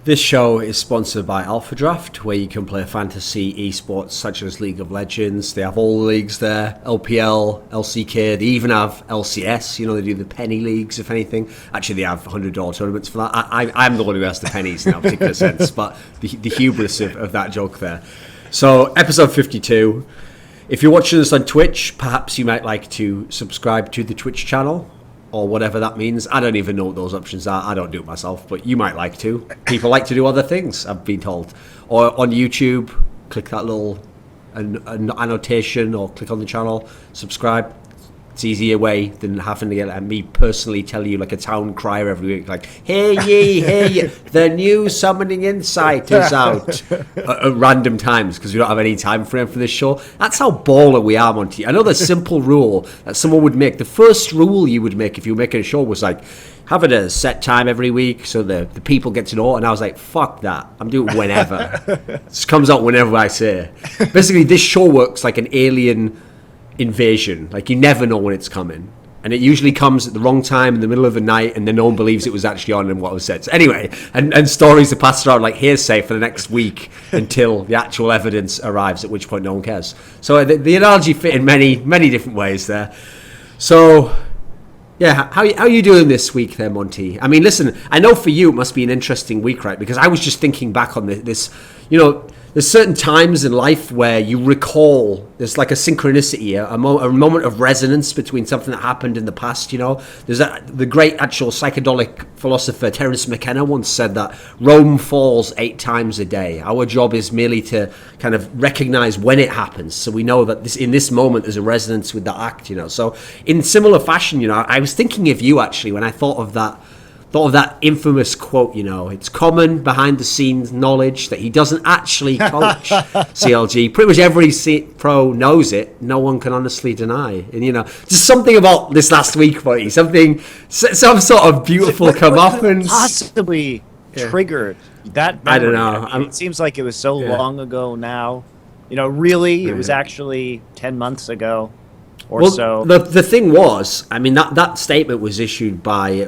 This show is sponsored by Alpha Draft, where you can play fantasy eSports such as League of Legends. They have all the leagues there, LPL, LCK, they even have LCS, they do the penny leagues, if anything. Actually, they have $100 tournaments for that. I'm the one who has the pennies in that particular sense, but the hubris of that joke there. So, episode 52. If you're watching this on Twitch, perhaps you might like to subscribe to the Twitch channel, or whatever that means. I don't even know what those options are. I don't do it myself, but you might like to. People like to do other things, I've been told. Or on YouTube, click that little annotation or click on the channel, subscribe. It's easier way than having to get me personally tell you like a town crier every week, like, hey ye, the new Summoning Insight is out at random times because we don't have any time frame for this show. That's how baller we are, Monty. I know the simple rule that someone would make, the first rule you would make if you were making a show was like, have it a set time every week so the people get to know it. And I was like, fuck that. I'm doing it whenever. It just comes out whenever I say. Basically, this show works like an alien invasion. Like, you never know when it's coming, and it usually comes at the wrong time in the middle of the night, and then no one believes it was actually on and what was said. So anyway, and stories are passed around like hearsay for the next week until the actual evidence arrives, at which point no one cares. So the analogy fit in many different ways there. So yeah, how are you doing this week there, Monty? I mean, listen, I know for you it must be an interesting week, right? Because I was just thinking back on this, there's certain times in life where you recall, there's like a synchronicity, a moment of resonance between something that happened in the past, There's the great actual psychedelic philosopher Terence McKenna once said that Rome falls 8 times a day. Our job is merely to kind of recognize when it happens, so we know that in this moment there's a resonance with the act, So in similar fashion, I was thinking of you actually when I thought of that infamous quote, it's common behind the scenes knowledge that he doesn't actually coach CLG. Pretty much every pro knows it. No one can honestly deny. And, just something about this last week, buddy, some sort of beautiful comeuppance. Possibly triggered that memory. I don't know. It seems like it was so long ago now. Really, it was actually 10 months ago. So. The thing was, I mean, that statement was issued by,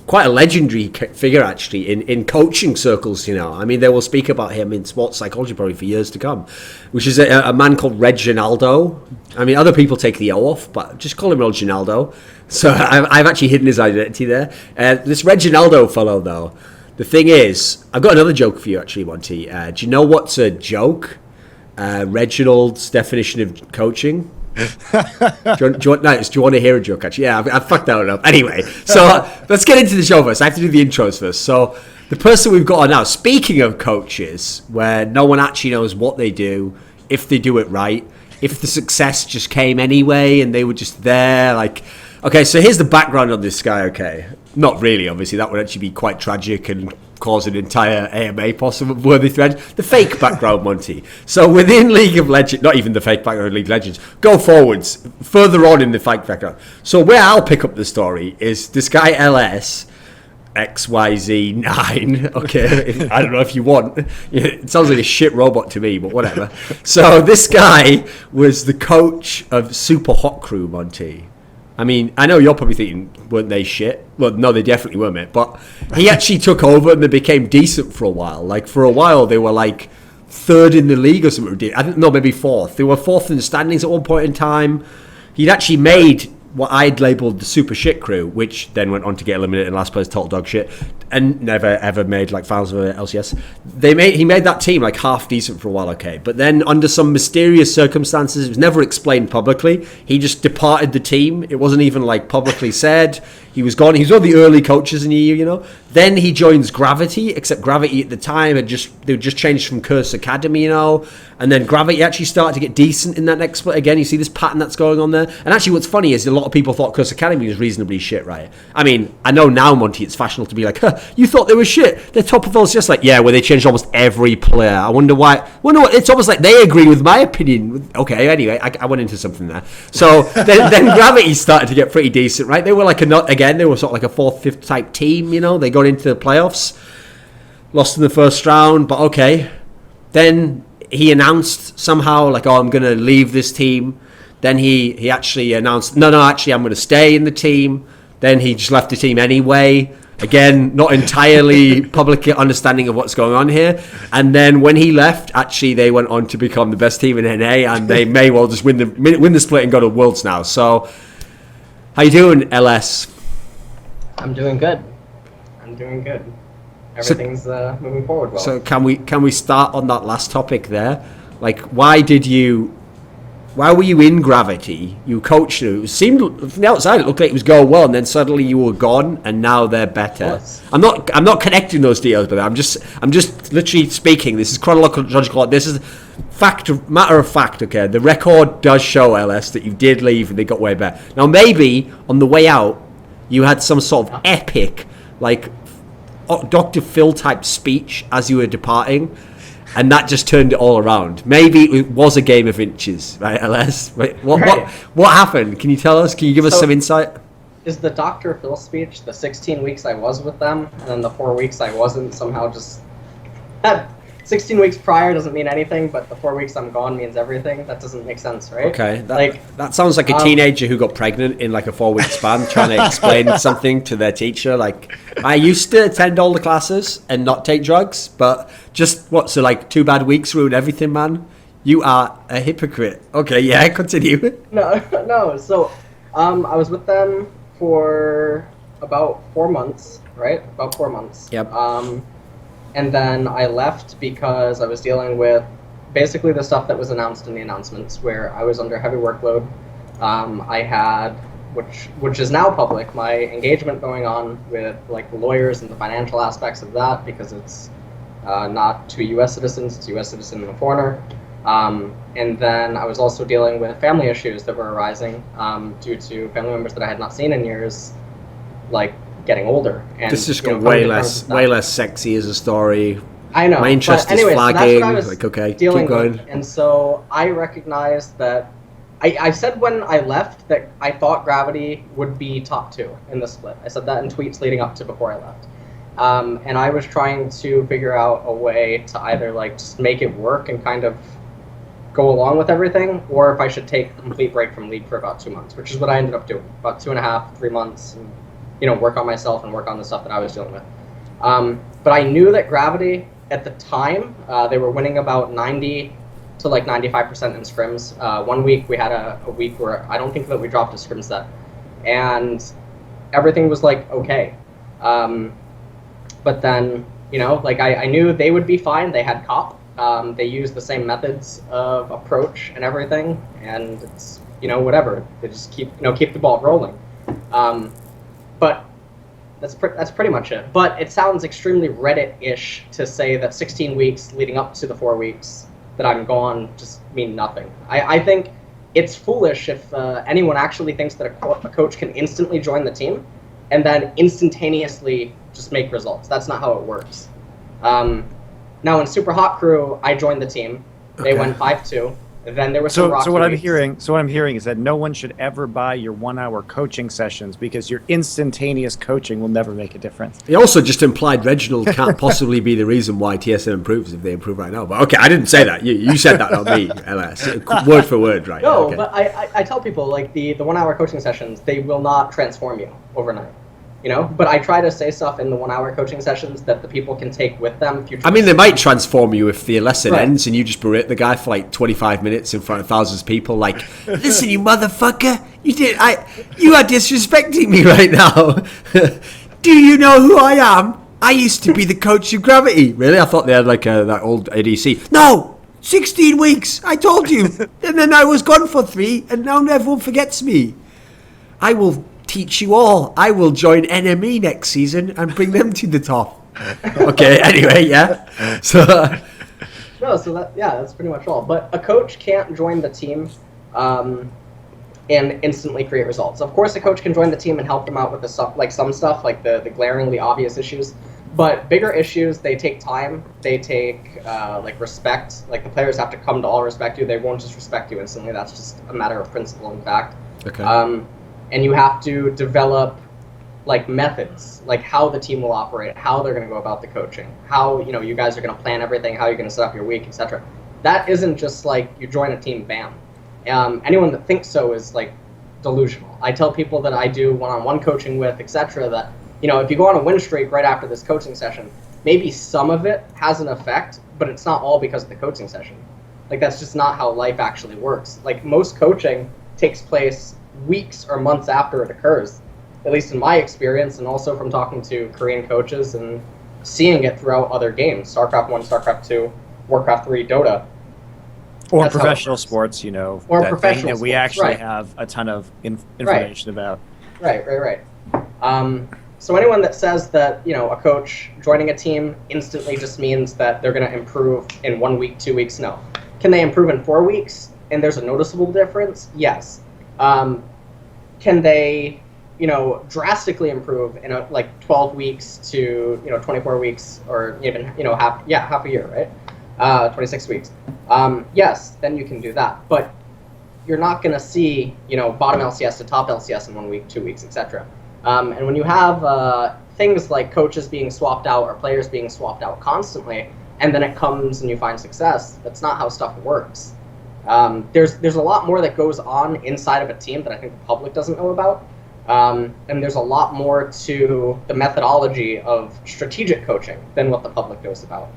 quite a legendary figure, actually, in coaching circles, I mean, they will speak about him in sports psychology probably for years to come, which is a man called Reginaldo. I mean, other people take the O off, but just call him Reginaldo. So I've actually hidden his identity there. This Reginaldo fellow, though, the thing is, I've got another joke for you, actually, Monty. Do you know what's a joke? Reginald's definition of coaching? do you want to hear a joke, actually? Yeah, I fucked that one up. Anyway, so let's get into the show first. I have to do the intros first. So the person we've got on now, speaking of coaches, where no one actually knows what they do, if they do it right, if the success just came anyway and they were just there, like... Okay, so here's the background on this guy, okay? Not really, obviously. That would actually be quite tragic and cause an entire AMA possible worthy thread. The fake background, Monty. So within League of Legends, not even the fake background of League of Legends, go forwards, further on in the fake background. So where I'll pick up the story is this guy LS, XYZ9, okay, I don't know if you want. It sounds like a shit robot to me, but whatever. So this guy was the coach of Super Hot Crew, Monty. I mean, I know you're probably thinking, weren't they shit? Well, no, they definitely were, mate. But he actually took over and they became decent for a while. Like, for a while, they were like 3rd in the league or something. I don't know, maybe 4th. They were 4th in the standings at one point in time. He'd actually made what I'd labelled the Super Shit Crew, which then went on to get eliminated in last place, total dog shit, and never ever made like finals of LCS. He made that team like half decent for a while, okay, but then under some mysterious circumstances, it was never explained publicly, he just departed the team. It wasn't even like publicly said. He was gone. He was one of the early coaches in the year, Then he joins Gravity, except Gravity at the time they just changed from Curse Academy, And then Gravity actually started to get decent in that next split. Again, you see this pattern that's going on there. And actually, what's funny is a lot of people thought Curse Academy was reasonably shit, right? I mean, I know now, Monty, it's fashionable to be like, you thought they were shit. They're top of all. It's just like, yeah, where they changed almost every player. I wonder why. Well, no, it's almost like they agree with my opinion. Okay, anyway, I went into something there. So then Gravity started to get pretty decent, right? They were like they were sort of like a 4th, 5th type team, They got into the playoffs, lost in the first round, but okay. Then he announced somehow, like, I'm going to leave this team. Then he actually announced, no, actually, I'm going to stay in the team. Then he just left the team anyway. Again, not entirely public understanding of what's going on here. And then when he left, actually, they went on to become the best team in NA, and they may well just win the split and go to Worlds now. So, how you doing, LS? I'm doing good. Everything's moving forward well. So can we start on that last topic there? Like, why were you in Gravity? You coached it. It seemed from the outside it looked like it was going well, and then suddenly you were gone, and now they're better. I'm not connecting those deals, but I'm just literally speaking. This is chronological. This is matter of fact. Okay, the record does show, LS, that you did leave and they got way better. Now maybe on the way out you had some sort of epic, like Dr. Phil type speech as you were departing. And that just turned it all around. Maybe it was a game of inches, right, LS? Right. What happened? Can you tell us? Can you give us some insight? Is the Dr. Phil speech the 16 weeks I was with them, and then the 4 weeks I wasn't somehow just... 16 weeks prior doesn't mean anything, but the 4 weeks I'm gone means everything? That doesn't make sense, right? Okay, that sounds like a teenager who got pregnant in like a 4-week span trying to explain something to their teacher. Like, I used to attend all the classes and not take drugs, but just, so like 2 bad weeks ruined everything, man? You are a hypocrite. Okay, yeah, continue. No, so I was with them for about 4 months, right? About 4 months. Yep. And then I left because I was dealing with basically the stuff that was announced in the announcements, where I was under heavy workload. I had, which is now public, my engagement going on with like the lawyers and the financial aspects of that, because it's not to U.S. citizens, it's U.S. citizen and a foreigner. And then I was also dealing with family issues that were arising due to family members that I had not seen in years, like getting older. And this just got way less sexy as a story. I know. My interest is flagging. So that's what I was dealing keep going. With. And so I recognized that I said when I left that I thought Gravity would be top 2 in the split. I said that in tweets leading up to before I left. And I was trying to figure out a way to either like just make it work and kind of go along with everything, or if I should take a complete break from League for about 2 months, which is what I ended up doing. About 2.5, 3 months. And, work on myself and work on the stuff that I was dealing with. But I knew that Gravity, at the time, they were winning about 90 to like 95% in scrims. 1 week we had a week where I don't think that we dropped a scrim set. And everything was like, okay. But then, I knew they would be fine. They had COP. They used the same methods of approach and everything. And it's, whatever. They just keep the ball rolling. But that's pretty much it. But it sounds extremely Reddit-ish to say that 16 weeks leading up to the 4 weeks that I'm gone just mean nothing. I think it's foolish if anyone actually thinks that a coach can instantly join the team and then instantaneously just make results. That's not how it works. Now in Super Hot Crew, I joined the team. They went 5-2. Then there was some rocky what I'm weeks. hearing is that no one should ever buy your 1-hour coaching sessions, because your instantaneous coaching will never make a difference. He also just implied Reginald can't possibly be the reason why TSM improves if they improve right now. But okay, I didn't say that. You said that, not me, LS. Word for word, right? No, okay. But I tell people, like, the 1-hour coaching sessions, they will not transform you overnight. But I try to say stuff in the 1-hour coaching sessions that the people can take with them. I mean, they might transform you if the lesson ends and you just berate the guy for like 25 minutes in front of thousands of people. Like, listen, you motherfucker, you are disrespecting me right now. Do you know who I am? I used to be the coach of Gravity. Really? I thought they had like that old ADC. No, 16 weeks. I told you. And then I was gone for 3, and now everyone forgets me. I will teach you all. I will join NME next season and bring them to the top. Okay, anyway, yeah. So that's pretty much all. But a coach can't join the team and instantly create results. Of course, a coach can join the team and help them out with the stuff, like some stuff, like the glaringly obvious issues. But bigger issues, they take time. They take like respect. Like the players have to come to all respect you. They won't just respect you instantly. That's just a matter of principle and fact. Okay. And you have to develop like methods, like how the team will operate, how they're going to go about the coaching, how you guys are going to plan everything, how you're going to set up your week, etc. That isn't just like you join a team, bam. Anyone that thinks so is like delusional. I tell people that I do one-on-one coaching with, etc., that if you go on a win streak right after this coaching session, maybe some of it has an effect, but it's not all because of the coaching session. Like, that's just not how life actually works. Like, most coaching takes place weeks or months after it occurs, at least in my experience, and also from talking to Korean coaches and seeing it throughout other games, StarCraft 1, StarCraft 2, Warcraft 3, Dota. Or That's professional sports, Or that professional thing that we sports, actually right. have a ton of information about. Right. So anyone that says that, a coach joining a team instantly just means that they're going to improve in 1 week, 2 weeks, no. Can they improve in 4 weeks and there's a noticeable difference? Yes. Can they, drastically improve in 12 weeks to, 24 weeks or even, half a year, right? 26 weeks. Yes, then you can do that. But you're not going to see, bottom LCS to top LCS in 1 week, 2 weeks, etc. And when you have things like coaches being swapped out or players being swapped out constantly, and then it comes and you find success, that's not how stuff works. There's a lot more that goes on inside of a team that I think the public doesn't know about. And there's a lot more to the methodology of strategic coaching than what the public knows about.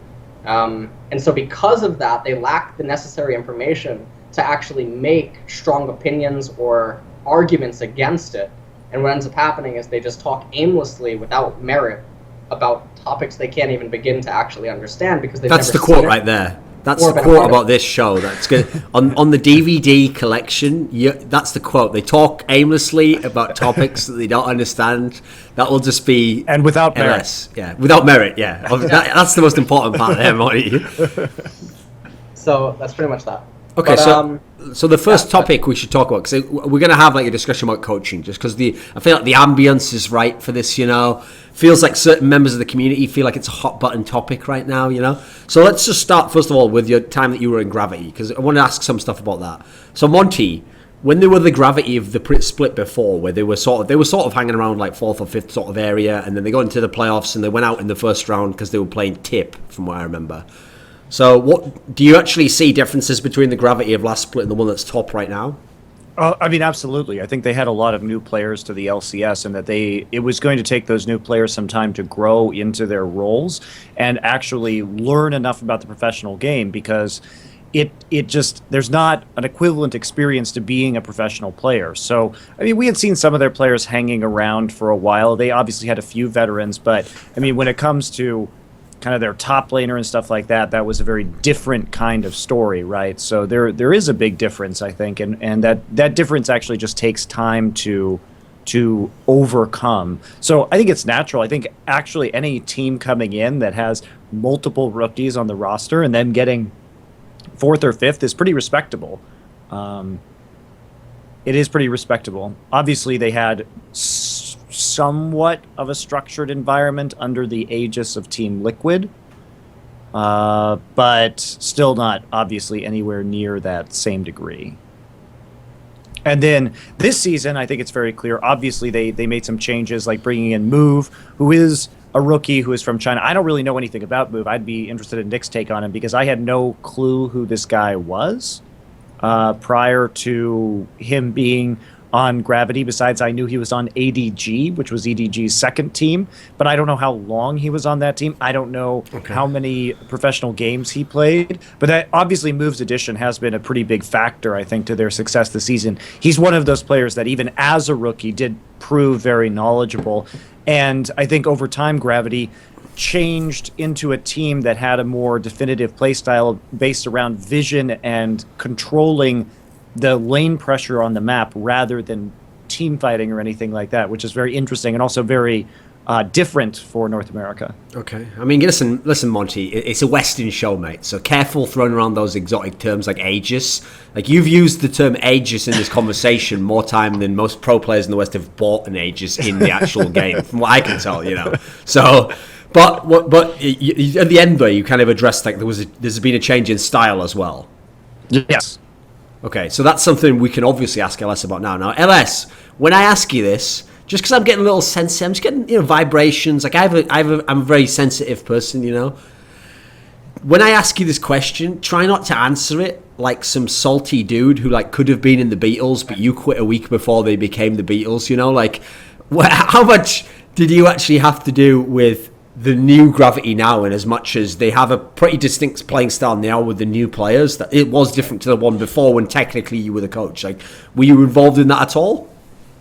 And so because of that, they lack the necessary information to actually make strong opinions or arguments against it. And what ends up happening is they just talk aimlessly without merit about topics they can't even begin to actually understand because they've That's never the quote seen it right there. That's or the been a quote part of about it. this show. That's good. On the DVD collection, that's the quote. They talk aimlessly about topics that they don't understand. That will just be And without LS. Yeah, without merit. Yeah, that's the most important part there, Monty. So that's pretty much that. Okay, But, so the first topic we should talk about, because we're going to have a discussion about coaching, just because I feel like the ambience is right for this, Feels like certain members of the community feel like it's a hot button topic right now, So let's just start, first of all, with your time that you were in Gravity, because I want to ask some stuff about that. So Monty, when they were the Gravity of the split before, where they were sort of hanging around like 4th or 5th sort of area, and then they got into the playoffs and they went out in the first round because they were playing Tip, from what I remember. So what do you actually see differences between the Gravity of last split and the one that's top right now? Absolutely. I think they had a lot of new players to the LCS, and that it was going to take those new players some time to grow into their roles and actually learn enough about the professional game, because there's not an equivalent experience to being a professional player. So, we had seen some of their players hanging around for a while. They obviously had a few veterans, but when it comes to kind of their top laner and stuff like that, that was a very different kind of story, right? So there is a big difference, I think, and that difference actually just takes time to overcome. So I think it's natural. I think actually any team coming in that has multiple rookies on the roster and then getting 4th or 5th is pretty respectable. It is pretty respectable. Obviously, they had somewhat of a structured environment under the aegis of Team Liquid, but still not obviously anywhere near that same degree. And then this season, I think it's very clear. Obviously, they made some changes, like bringing in Move, who is a rookie who is from China. I don't really know anything about Move. I'd be interested in Nick's take on him, because I had no clue who this guy was prior to him being on Gravity. Besides, I knew he was on ADG, which was EDG's second team, but I don't know how long he was on that team. I don't know how many professional games he played, but that obviously Move's addition has been a pretty big factor, I think, to their success this season. He's one of those players that even as a rookie did prove very knowledgeable, and I think over time Gravity changed into a team that had a more definitive playstyle based around vision and controlling the lane pressure on the map rather than team fighting or anything like that, which is very interesting and also very different for North America. Okay. Listen, Monty, it's a Western show, mate, so careful throwing around those exotic terms like Aegis. Like, you've used the term Aegis in this conversation more time than most pro players in the West have bought an Aegis in the actual game, from what I can tell, So, but at the end, though, you kind of addressed, like, there's been a change in style as well. Yes. Okay, so that's something we can obviously ask LS about now. Now, LS, when I ask you this, just because I'm getting a little sensitive, I'm just getting vibrations. Like, I'm a very sensitive person, When I ask you this question, try not to answer it like some salty dude who could have been in the Beatles, but you quit a week before they became the Beatles. How much Did you actually have to do with the new Gravity now, in as much as they have a pretty distinct playing style now with the new players, that it was different to the one before when technically you were the coach? Like, were you involved in that at all?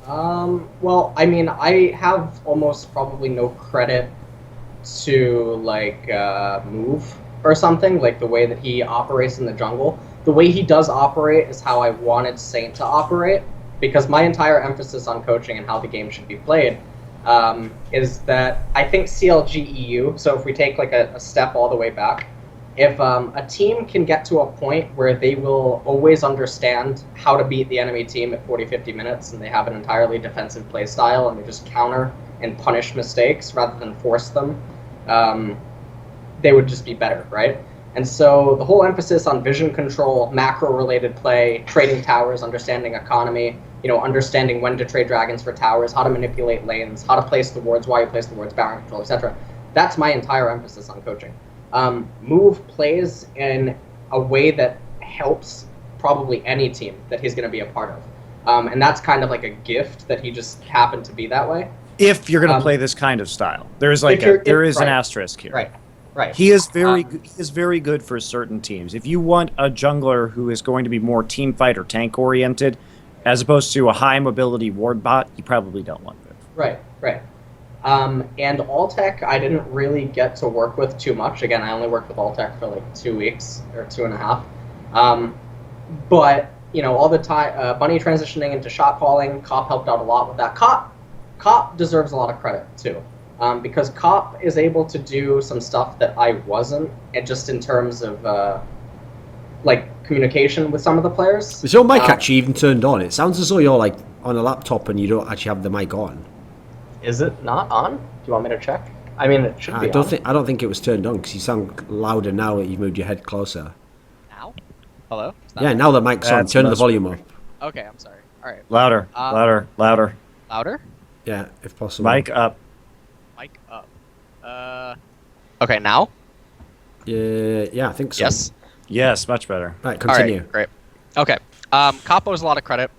Well, I mean, I have almost probably no credit to, like, Move or something, like the way that he operates in the jungle. The way he does operate is how I wanted Saint to operate, because my entire emphasis on coaching and how the game should be played is that I think CLG-EU, so if we take like a step all the way back, if a team can get to a point where they will always understand how to beat the enemy team at 40-50 minutes, and they have an entirely defensive play style, and they just counter and punish mistakes rather than force them, they would just be better, right? And so the whole emphasis on vision control, macro-related play, trading towers, understanding economy, understanding when to trade dragons for towers, how to manipulate lanes, how to place the wards, why you place the wards, baron control, etc. That's my entire emphasis on coaching. Move plays in a way that helps probably any team that he's going to be a part of. And that's kind of like a gift that he just happened to be that way. If you're going to play this kind of style, there is an asterisk here. Right. He is very good for certain teams. If you want a jungler who is going to be more team fight or tank oriented, as opposed to a high mobility ward bot, you probably don't want that. Right. And Alltech, I didn't really get to work with too much. Again, I only worked with Alltech for like 2 weeks or 2.5. But all the time, Bunny transitioning into shot calling, Cop helped out a lot with that. Cop deserves a lot of credit too. Because Cop is able to do some stuff that I wasn't, and just in terms of like communication with some of the players. Is your mic actually even turned on? It sounds as though you're like on a laptop and you don't actually have the mic on. Is it not on? Do you want me to check? I mean, it should be on. I don't think it was turned on, because you sound louder now that you've moved your head closer. Now? Hello? Yeah, now the mic's on. Turn the volume up. Okay, I'm sorry. All right. Louder. Louder? Yeah, if possible. Mic up. Mic up. Okay, now? Yeah, I think so. Yes? Much better. Right, continue. All right, great. Okay. Cop owes a lot of credit.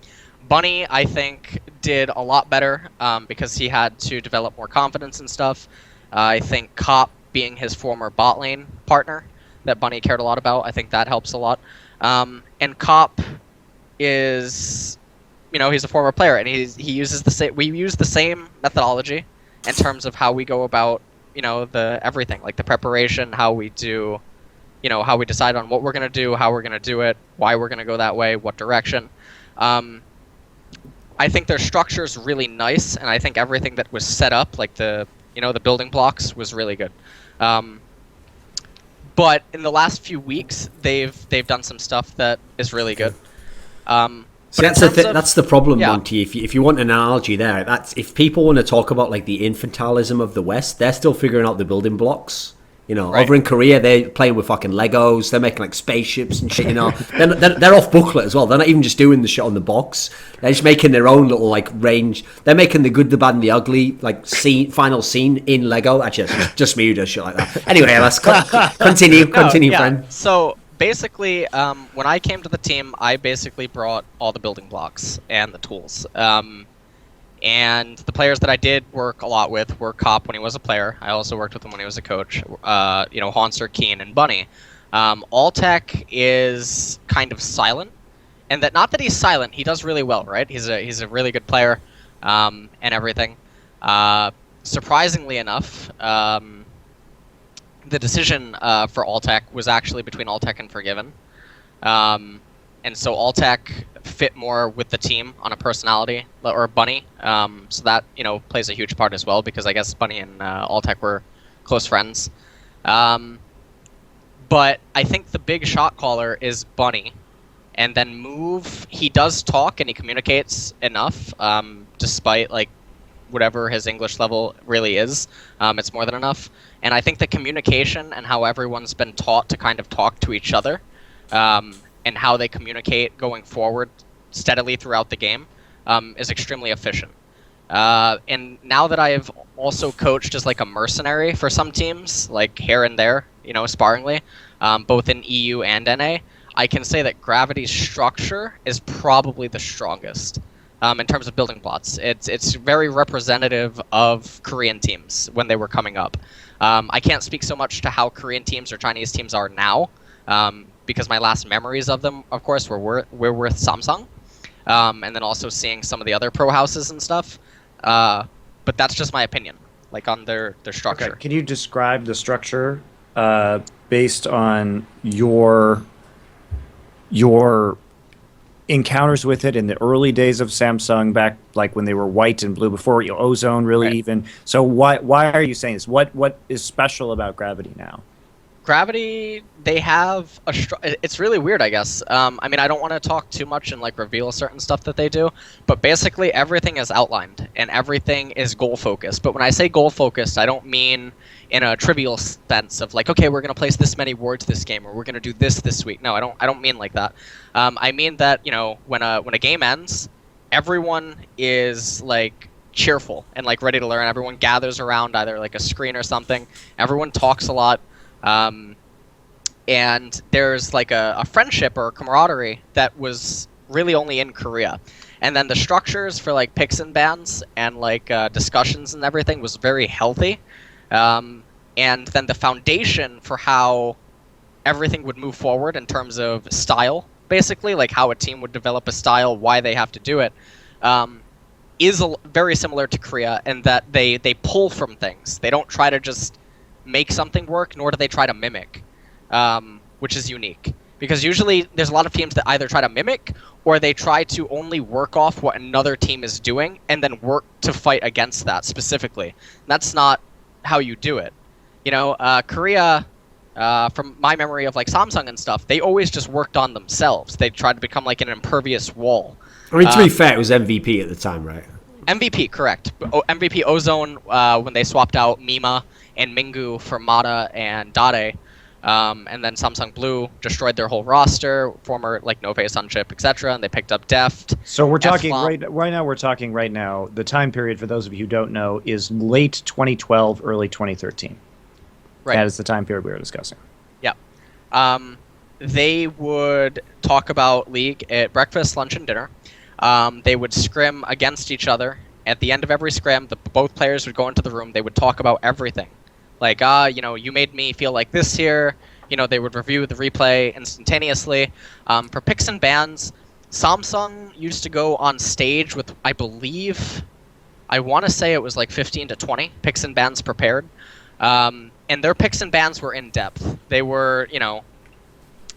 Bunny, I think, did a lot better because he had to develop more confidence and stuff. I think Cop, being his former bot lane partner that Bunny cared a lot about, I think that helps a lot. And Cop is, he's a former player, and he uses the same. We use the same methodology in terms of how we go about, the everything, like the preparation, how we do, how we decide on what we're gonna do, how we're gonna do it, why we're gonna go that way, what direction. I think their structure is really nice, and I think everything that was set up, like the building blocks, was really good. But in the last few weeks, they've done some stuff that is really good. So that's the problem, yeah. Monty. If you want an analogy there, that's if people want to talk about like the infantilism of the West, they're still figuring out the building blocks. Right. Over in Korea, they're playing with fucking Legos. They're making like spaceships and shit. They're off booklet as well. They're not even just doing the shit on the box. They're just making their own little like range. They're making the good, the bad, and the ugly like final scene in Lego. Actually, just me who does shit like that. Anyway, let's continue, friend. So basically, when I came to the team, I basically brought all the building blocks and the tools. And the players that I did work a lot with were Cop when he was a player. I also worked with him when he was a coach. Haunster, Keen, and Bunny. Alltech is kind of silent, and not that he's silent. He does really well, right? He's a really good player, and everything. Surprisingly enough, the decision for Alltech was actually between Alltech and Forgiven. And so Alltech fit more with the team on a personality, or Bunny. So that, plays a huge part as well, because I guess Bunny and Alltech were close friends. But I think the big shot caller is Bunny. And then Move, he does talk and he communicates enough, despite like whatever his English level really is. It's more than enough. And I think the communication and how everyone's been taught to kind of talk to each other, and how they communicate going forward steadily throughout the game, is extremely efficient. And now that I have also coached as like a mercenary for some teams, like here and there, sparingly, both in EU and NA, I can say that Gravity's structure is probably the strongest. in terms of building blocks. It's very representative of Korean teams when they were coming up. I can't speak so much to how Korean teams or Chinese teams are now, because my last memories of them, of course, were with Samsung, and then also seeing some of the other pro houses and stuff. But that's just my opinion, like on their structure. Okay. Can you describe the structure based on your encounters with it in the early days of Samsung, back like when they were white and blue, before Ozone really Right. even? So why are you saying this? What is special about Gravity now? Gravity, they have it's really weird, I guess. I mean, I don't want to talk too much and like reveal certain stuff that they do, but basically everything is outlined and everything is goal focused. But when I say goal focused, I don't mean in a trivial sense of like, okay, we're gonna place this many wards this game, or we're gonna do this week. No, I don't mean like that. I mean that, you know, when a game ends, everyone is like cheerful and like ready to learn. Everyone gathers around either like a screen or something. Everyone talks a lot. And there's like a friendship or a camaraderie that was really only in Korea. And then the structures for like picks and bans and like discussions and everything was very healthy. And then the foundation for how everything would move forward in terms of style, basically, like how a team would develop a style, why they have to do it, is very similar to Korea in that they pull from things. They don't try to just make something work, nor do they try to mimic, which is unique. Because usually there's a lot of teams that either try to mimic or they try to only work off what another team is doing and then work to fight against that specifically. And that's not how you do it. You know, Korea, from my memory of like Samsung and stuff, they always just worked on themselves. They tried to become like an impervious wall. I mean, to be fair, it was MVP at the time, right? MVP, correct. MVP Ozone, when they swapped out Mima and Mingu for Mata and Dade, and then Samsung Blue destroyed their whole roster, former like No Face on chip, etc., and they picked up Deft. So we're talking F-Flop. right now. We're talking right now. The time period, for those of you who don't know, is late 2012, early 2013. Right. That is the time period we were discussing. Yeah. They would talk about League at breakfast, lunch, and dinner. They would scrim against each other. At the end of every scrim, both players would go into the room. They would talk about everything. Like, you know, you made me feel like this here. You know, they would review the replay instantaneously. For picks and bans, Samsung used to go on stage with, I believe, I want to say it was like 15 to 20 picks and bans prepared. And their picks and bans were in depth. They were, you know,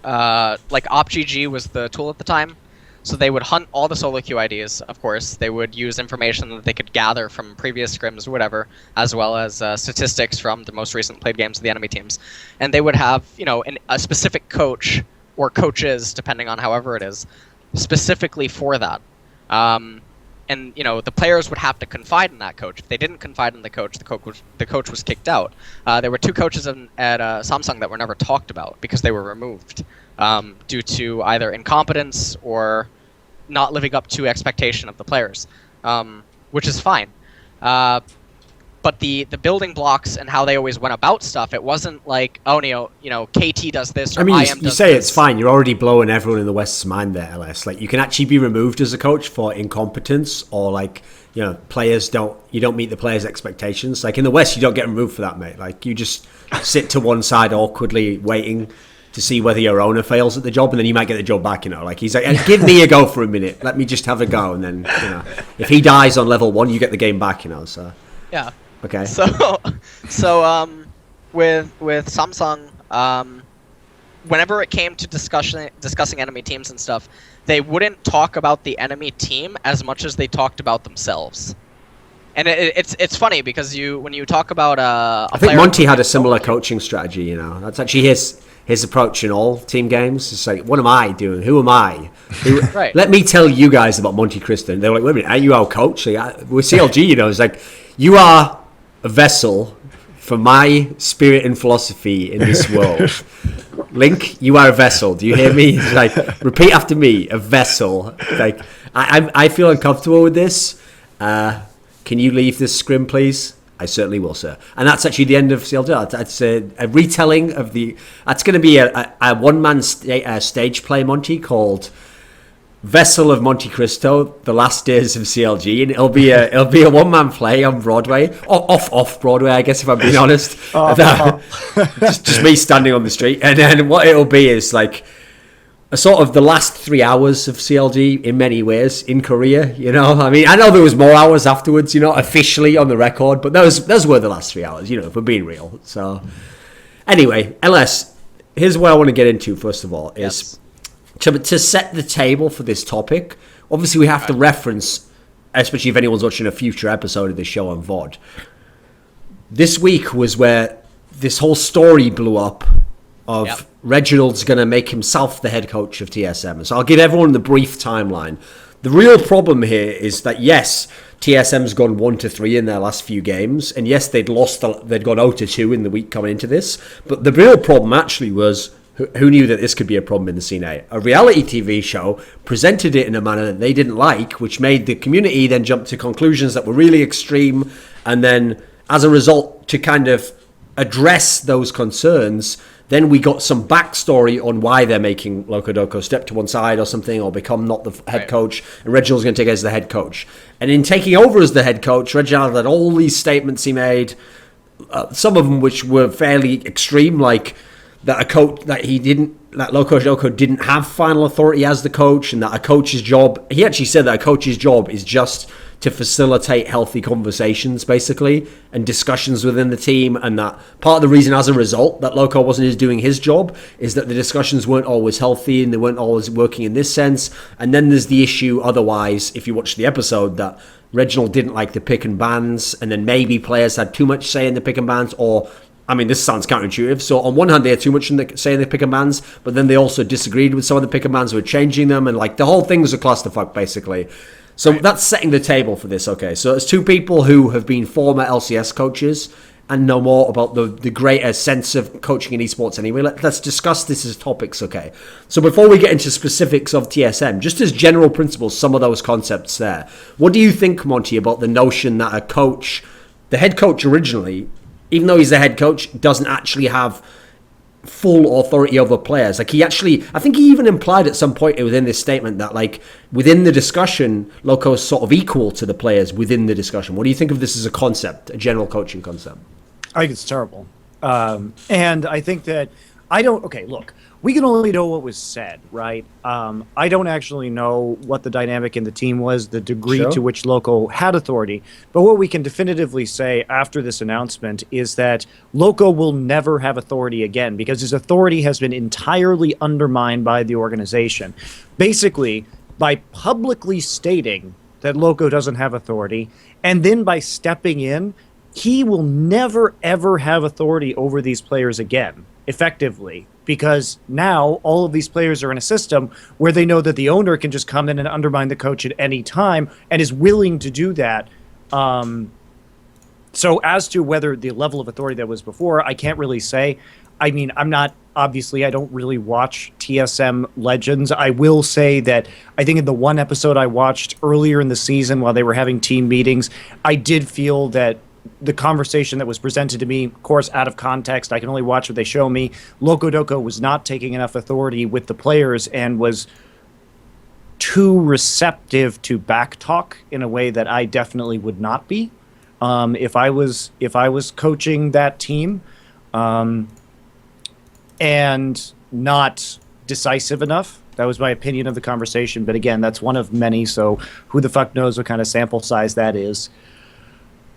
like OpGG was the tool at the time. So they would hunt all the solo queue IDs, of course. They would use information that they could gather from previous scrims or whatever, as well as statistics from the most recent played games of the enemy teams. And they would have, you know, a specific coach, or coaches, depending on however it is, specifically for that. And, you know, the players would have to confide in that coach. If they didn't confide in the coach was kicked out. There were two coaches at Samsung that were never talked about because they were removed due to either incompetence or not living up to expectation of the players, which is fine. But the building blocks and how they always went about stuff, it wasn't like, oh, you know, KT does this, or I mean, IM you does say this. it's fine. You're already blowing everyone in the West's mind there, LS. Like, you can actually be removed as a coach for incompetence, or like, you know, you don't meet the players' expectations. Like in the West, you don't get removed for that, mate. Like, you just sit to one side awkwardly waiting to see whether your owner fails at the job, and then you might get the job back, you know. Like, he's like, give me a go for a minute. Let me just have a go. And then, you know, if he dies on level 1, you get the game back, you know. So, Yeah. okay. So with Samsung, whenever it came to discussing enemy teams and stuff, they wouldn't talk about the enemy team as much as they talked about themselves. And it's funny because when you talk about I think Monte had a similar coaching strategy, you know. That's actually his approach in all team games. It's like, what am I doing? Who am I? Right. Let me tell you guys about Monte Cristo. And they were like, wait a minute, are you our coach? Like, with CLG, you know, it's like, you are a vessel for my spirit and philosophy in this world. Link, you are a vessel. Do you hear me? It's like, repeat after me, a vessel. Like, I feel uncomfortable with this. Can you leave this scrim, please? I certainly will, sir. And that's actually the end of CLG. That's a retelling of the... That's going to be a one-man stage play, Monty, called Vessel of Monte Cristo, The Last Days of CLG, and it'll be a one-man play on Broadway, or off Broadway, I guess, if I'm being honest. Just me standing on the street, and then what it'll be is like a sort of the last 3 hours of CLG in many ways in Korea. You know, I mean, I know there was more hours afterwards, you know, officially on the record, but those were the last 3 hours. You know, if we're being real. So anyway, LS, here's what I want to get into first of all is. To set the table for this topic, obviously we have to reference, especially if anyone's watching a future episode of this show on VOD. This week was where this whole story blew up of Reginald's going to make himself the head coach of TSM. So I'll give everyone the brief timeline. The real problem here is that, yes, TSM's gone 1-3 in their last few games, and yes, they'd gone 0-2 in the week coming into this, but the real problem actually was who knew that this could be a problem in the scene A? A reality TV show presented it in a manner that they didn't like, which made the community then jump to conclusions that were really extreme. And then, as a result, to kind of address those concerns, then we got some backstory on why they're making LocoDoo step to one side or something, or become not the head coach. And Reginald's going to take it as the head coach. And in taking over as the head coach, Reginald had all these statements he made, some of them which were fairly extreme, like that LocoDoo didn't have final authority as the coach, and that a coach's job, he actually said that a coach's job is just to facilitate healthy conversations, basically, and discussions within the team, and that part of the reason as a result that Loco wasn't doing his job is that the discussions weren't always healthy and they weren't always working in this sense. And then there's the issue otherwise, if you watch the episode, that Reginald didn't like the pick and bans, and then maybe players had too much say in the pick and bans, or I mean, this sounds counterintuitive. So on one hand, they had too much say in the pick and bans, but then they also disagreed with some of the pick and bans who were changing them, and like the whole thing was a clusterfuck, basically. So that's setting the table for this. Okay, so it's two people who have been former LCS coaches and know more about the greater sense of coaching in esports anyway. Let's discuss this as topics, okay? So before we get into specifics of TSM, just as general principles, some of those concepts there. What do you think, Monty, about the notion that a coach, the head coach originally, even though he's the head coach, doesn't actually have full authority over players? Like he actually, I think he even implied at some point within this statement that like within the discussion, Loco is sort of equal to the players within the discussion. What do you think of this as a concept, a general coaching concept? I think it's terrible. And I think that look, we can only know what was said, right? I don't actually know what the dynamic in the team was, the degree to which Loco had authority. But what we can definitively say after this announcement is that Loco will never have authority again because his authority has been entirely undermined by the organization. Basically, by publicly stating that Loco doesn't have authority, and then by stepping in, he will never, ever have authority over these players again, effectively. Because now all of these players are in a system where they know that the owner can just come in and undermine the coach at any time and is willing to do that. So as to whether the level of authority that was before, I can't really say. I mean, I don't really watch TSM Legends. I will say that I think in the one episode I watched earlier in the season while they were having team meetings, I did feel that the conversation that was presented to me, of course, out of context, I can only watch what they show me. LocoDoo was not taking enough authority with the players and was too receptive to backtalk in a way that I definitely would not be if I was coaching that team, and not decisive enough. That was my opinion of the conversation. But again, that's one of many. So who the fuck knows what kind of sample size that is.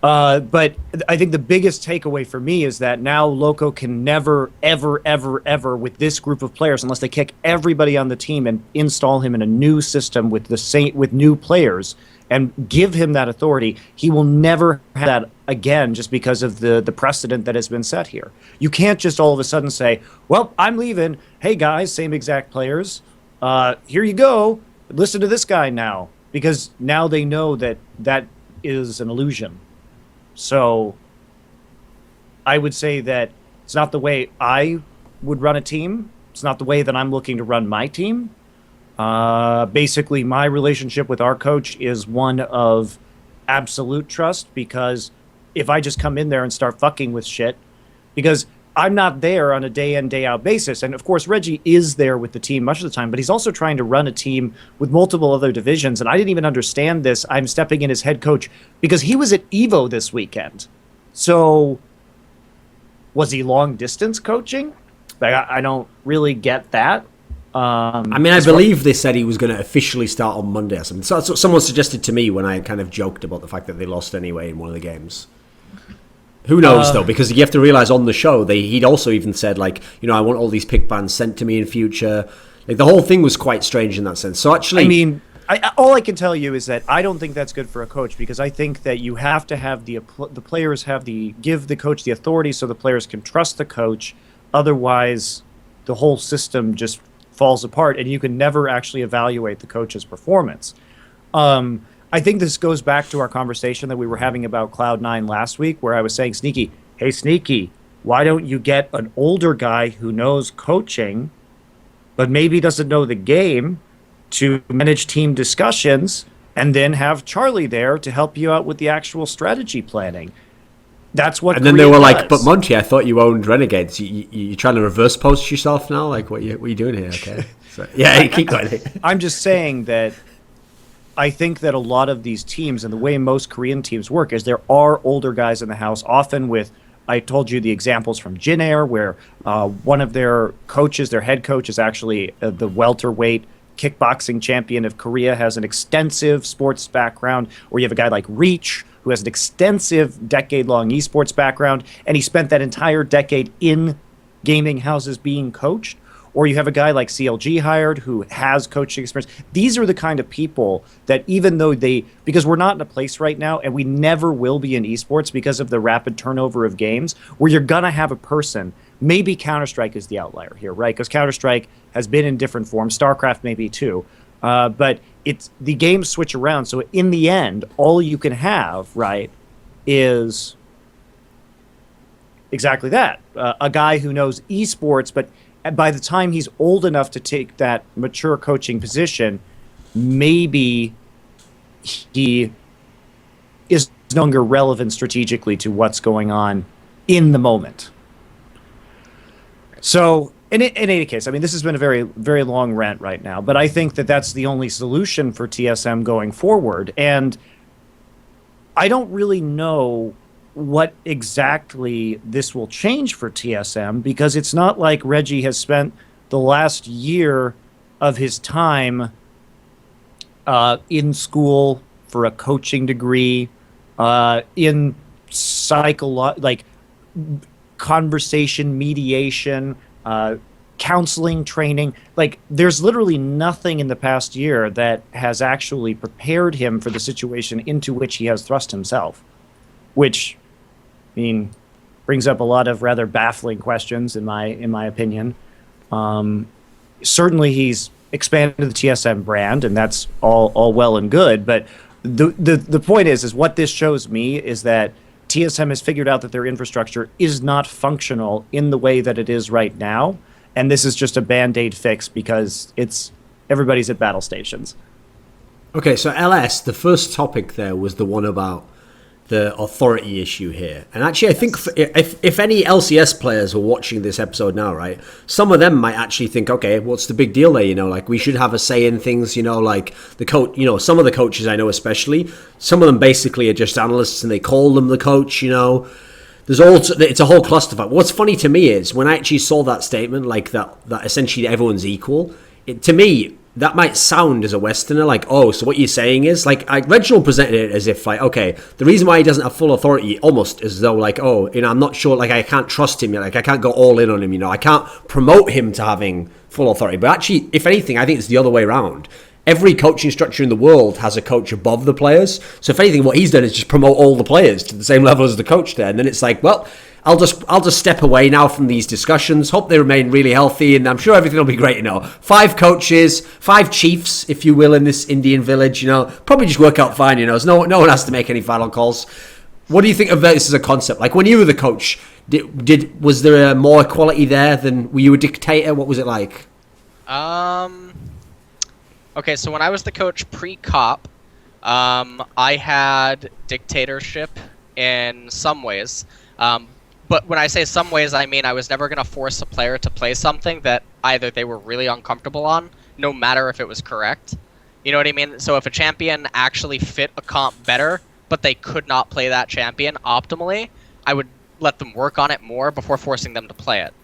But I think the biggest takeaway for me is that now Loco can never, ever, ever, ever with this group of players, unless they kick everybody on the team and install him in a new system with new players and give him that authority, he will never have that again just because of the precedent that has been set here. You can't just all of a sudden say, well, I'm leaving. Hey, guys, same exact players. Here you go. Listen to this guy now. Because now they know that that is an illusion. So I would say that it's not the way I would run a team. It's not the way that I'm looking to run my team. Basically, my relationship with our coach is one of absolute trust, because if I just come in there and start fucking with shit, because I'm not there on a day in, day out basis. And of course, Reggie is there with the team much of the time, but he's also trying to run a team with multiple other divisions. And I didn't even understand this. I'm stepping in as head coach because he was at EVO this weekend. So was he long distance coaching? I don't really get that. I mean, I believe they said he was going to officially start on Monday or something. So that's what someone suggested to me when I kind of joked about the fact that they lost anyway in one of the games. Who knows, though, because you have to realize on the show, he'd also even said, like, you know, I want all these pick bands sent to me in future. Like, the whole thing was quite strange in that sense. So actually... I mean, all I can tell you is that I don't think that's good for a coach, because I think that you have to have the players give the coach the authority so the players can trust the coach. Otherwise, the whole system just falls apart, and you can never actually evaluate the coach's performance. I think this goes back to our conversation that we were having about Cloud9 last week, where I was saying, Sneaky, hey, Sneaky, why don't you get an older guy who knows coaching, but maybe doesn't know the game, to manage team discussions, and then have Charlie there to help you out with the actual strategy planning? That's what. And then they were like, "But Monty, I thought you owned Renegades. You trying to reverse post yourself now? Like, what you doing here?" Okay, so, yeah, keep going. I'm just saying that I think that a lot of these teams, and the way most Korean teams work, is there are older guys in the house, often with. I told you the examples from Jin Air, where one of their coaches, their head coach, is actually the welterweight kickboxing champion of Korea, has an extensive sports background, or you have a guy like Reach, who has an extensive decade-long esports background, and he spent that entire decade in gaming houses being coached. Or you have a guy like CLG hired who has coaching experience. These are the kind of people that, even though because we're not in a place right now, and we never will be in esports because of the rapid turnover of games, where you're going to have a person. Maybe Counter-Strike is the outlier here, right? Because Counter-Strike has been in different forms. StarCraft maybe too. But the games switch around. So in the end, all you can have, right, is exactly that. A guy who knows esports, but by the time he's old enough to take that mature coaching position, maybe he is no longer relevant strategically to what's going on in the moment. So, in any case, I mean, this has been a very, very long rant right now, but I think that that's the only solution for TSM going forward. And I don't really know what exactly this will change for TSM, because it's not like Reggie has spent the last year of his time in school for a coaching degree, in conversation mediation, counseling training. Like, there's literally nothing in the past year that has actually prepared him for the situation into which he has thrust himself, which, I mean, brings up a lot of rather baffling questions in my opinion. Certainly he's expanded the TSM brand, and that's all well and good, but the point is what this shows me is that TSM has figured out that their infrastructure is not functional in the way that it is right now, and this is just a band-aid fix because everybody's at battle stations. Okay, so LS, the first topic there was the one about the authority issue here. And actually, I think if any LCS players are watching this episode now, right, some of them might actually think, okay, what's the big deal there? You know, like, we should have a say in things, you know, like the coach, you know, some of the coaches I know especially, some of them basically are just analysts and they call them the coach, you know. It's a whole clusterfuck. What's funny to me is when I actually saw that statement, like that essentially everyone's equal, to me, that might sound as a Westerner like, oh, so what you're saying is, like, Reginald presented it as if, like, okay, the reason why he doesn't have full authority, almost as though, like, oh, you know, I'm not sure, like, I can't trust him, like, I can't go all in on him, you know, I can't promote him to having full authority. But actually, if anything, I think it's the other way around. Every coaching structure in the world has a coach above the players. So if anything, what he's done is just promote all the players to the same level as the coach there. And then it's like, well, I'll just step away now from these discussions. Hope they remain really healthy, and I'm sure everything will be great. You know, 5 coaches, 5 chiefs, if you will, in this Indian village. You know, probably just work out fine. You know, so no one has to make any final calls. What do you think of this as a concept? Like, when you were the coach, was there more equality there than were you a dictator? What was it like? Okay, so when I was the coach pre-cop, I had dictatorship in some ways. But when I say some ways, I mean I was never going to force a player to play something that either they were really uncomfortable on, no matter if it was correct. You know what I mean? So if a champion actually fit a comp better, but they could not play that champion optimally, I would let them work on it more before forcing them to play it.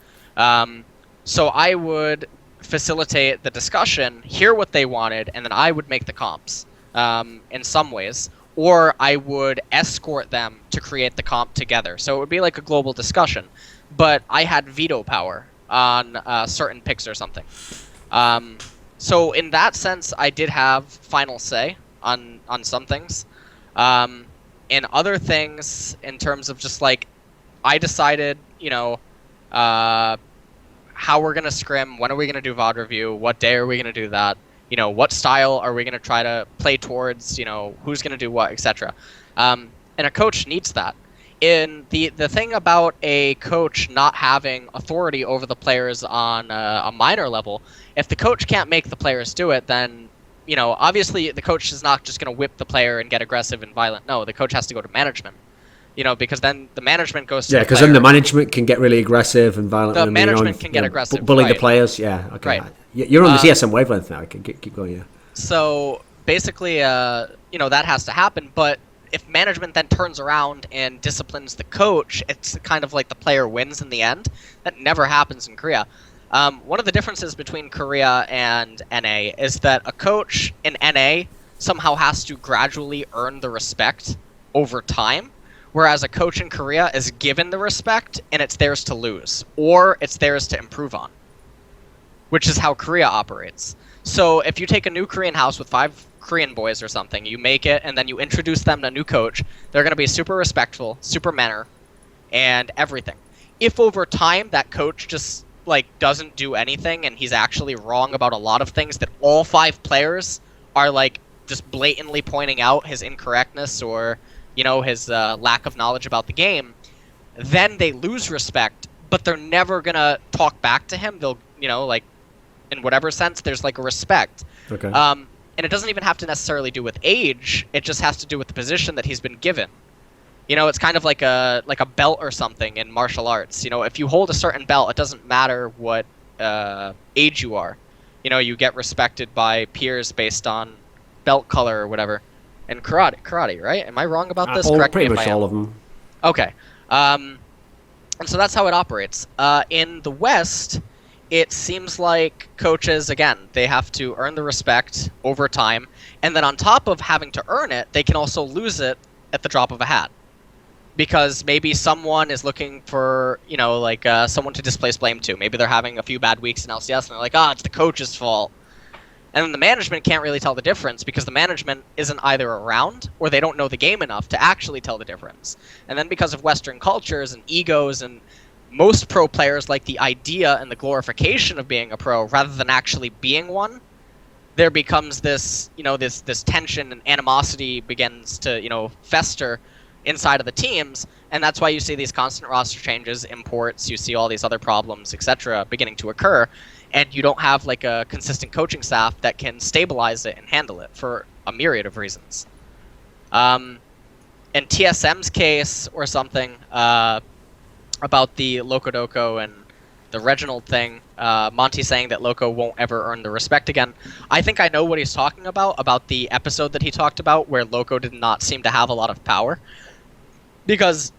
So I would facilitate the discussion, hear what they wanted, and then I would make the comps in some ways. Or I would escort them to create the comp together. So it would be like a global discussion. But I had veto power on certain picks or something. So in that sense, I did have final say on some things. In other things, in terms of just like, I decided, how we're going to scrim, when are we going to do VOD review, what day are we going to do that, what style are we going to try to play towards, who's going to do what, etc. And a coach needs that. In the thing about a coach not having authority over the players on a minor level, if the coach can't make the players do it, then, obviously the coach is not just going to whip the player and get aggressive and violent. No, the coach has to go to management. Because then the management goes to because then the management can get really aggressive and violent. The management can get aggressive. Bully right. the players, yeah. Okay. Right. You're on the TSM wavelength now. I can keep going, yeah. So basically, that has to happen. But if management then turns around and disciplines the coach, it's kind of like the player wins in the end. That never happens in Korea. One of the differences between Korea and NA is that a coach in NA somehow has to gradually earn the respect over time. Whereas a coach in Korea is given the respect, and it's theirs to lose, or it's theirs to improve on, which is how Korea operates. So if you take a new Korean house with 5 Korean boys or something, you make it, and then you introduce them to a new coach, they're going to be super respectful, super manner, and everything. If over time that coach just doesn't do anything, and he's actually wrong about a lot of things that all 5 players are just blatantly pointing out his incorrectness or his lack of knowledge about the game, then they lose respect, but they're never going to talk back to him. They'll, in whatever sense, there's a respect. Okay. And it doesn't even have to necessarily do with age. It just has to do with the position that he's been given. It's kind of like a belt or something in martial arts. If you hold a certain belt, it doesn't matter what age you are. You get respected by peers based on belt color or whatever. And karate, right? Am I wrong about this? Correct pretty me if much I am. all of them. Okay. And so that's how it operates. In the West, it seems like coaches, again, they have to earn the respect over time. And then on top of having to earn it, they can also lose it at the drop of a hat. Because maybe someone is looking for, someone to displace blame to. Maybe they're having a few bad weeks in LCS, and they're like, it's the coach's fault. And then the management can't really tell the difference because the management isn't either around or they don't know the game enough to actually tell the difference. And then because of Western cultures and egos, and most pro players like the idea and the glorification of being a pro rather than actually being one, there becomes this, this tension and animosity begins to, fester inside of the teams. And that's why you see these constant roster changes, imports, you see all these other problems, etc. beginning to occur. And you don't have a consistent coaching staff that can stabilize it and handle it for a myriad of reasons. In TSM's case or something, about the LocoDoo and the Reginald thing, Monty saying that Loco won't ever earn the respect again. I think I know what he's talking about the episode that he talked about where Loco did not seem to have a lot of power. Because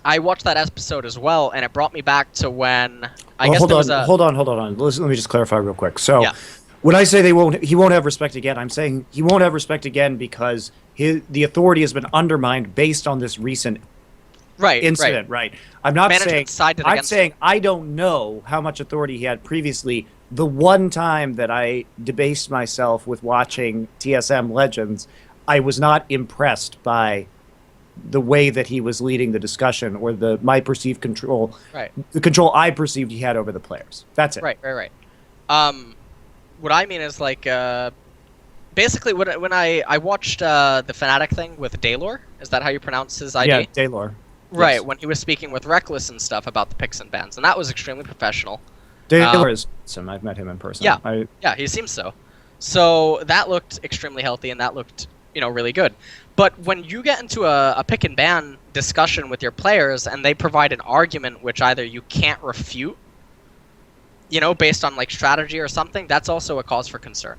I watched that episode as well, and it brought me back to when hold on. Let me just clarify real quick. So, when I say he won't have respect again, I'm saying he won't have respect again because the authority has been undermined based on this recent incident. Right. I'm not saying I don't know how much authority he had previously. The one time that I debased myself with watching TSM Legends, I was not impressed by the way that he was leading the discussion or my perceived control, the control I perceived he had over the players. That's it. Right. What I mean is basically when I watched the Fnatic thing with Daylor, is that how you pronounce his ID? Yeah, Daylor. Right, yes. When he was speaking with Reckless and stuff about the picks and bans, and that was extremely professional. Daylor is awesome. I've met him in person. Yeah, he seems so. So that looked extremely healthy, and that looked really good. But when you get into a pick and ban discussion with your players and they provide an argument which either you can't refute, based on like strategy or something, that's also a cause for concern.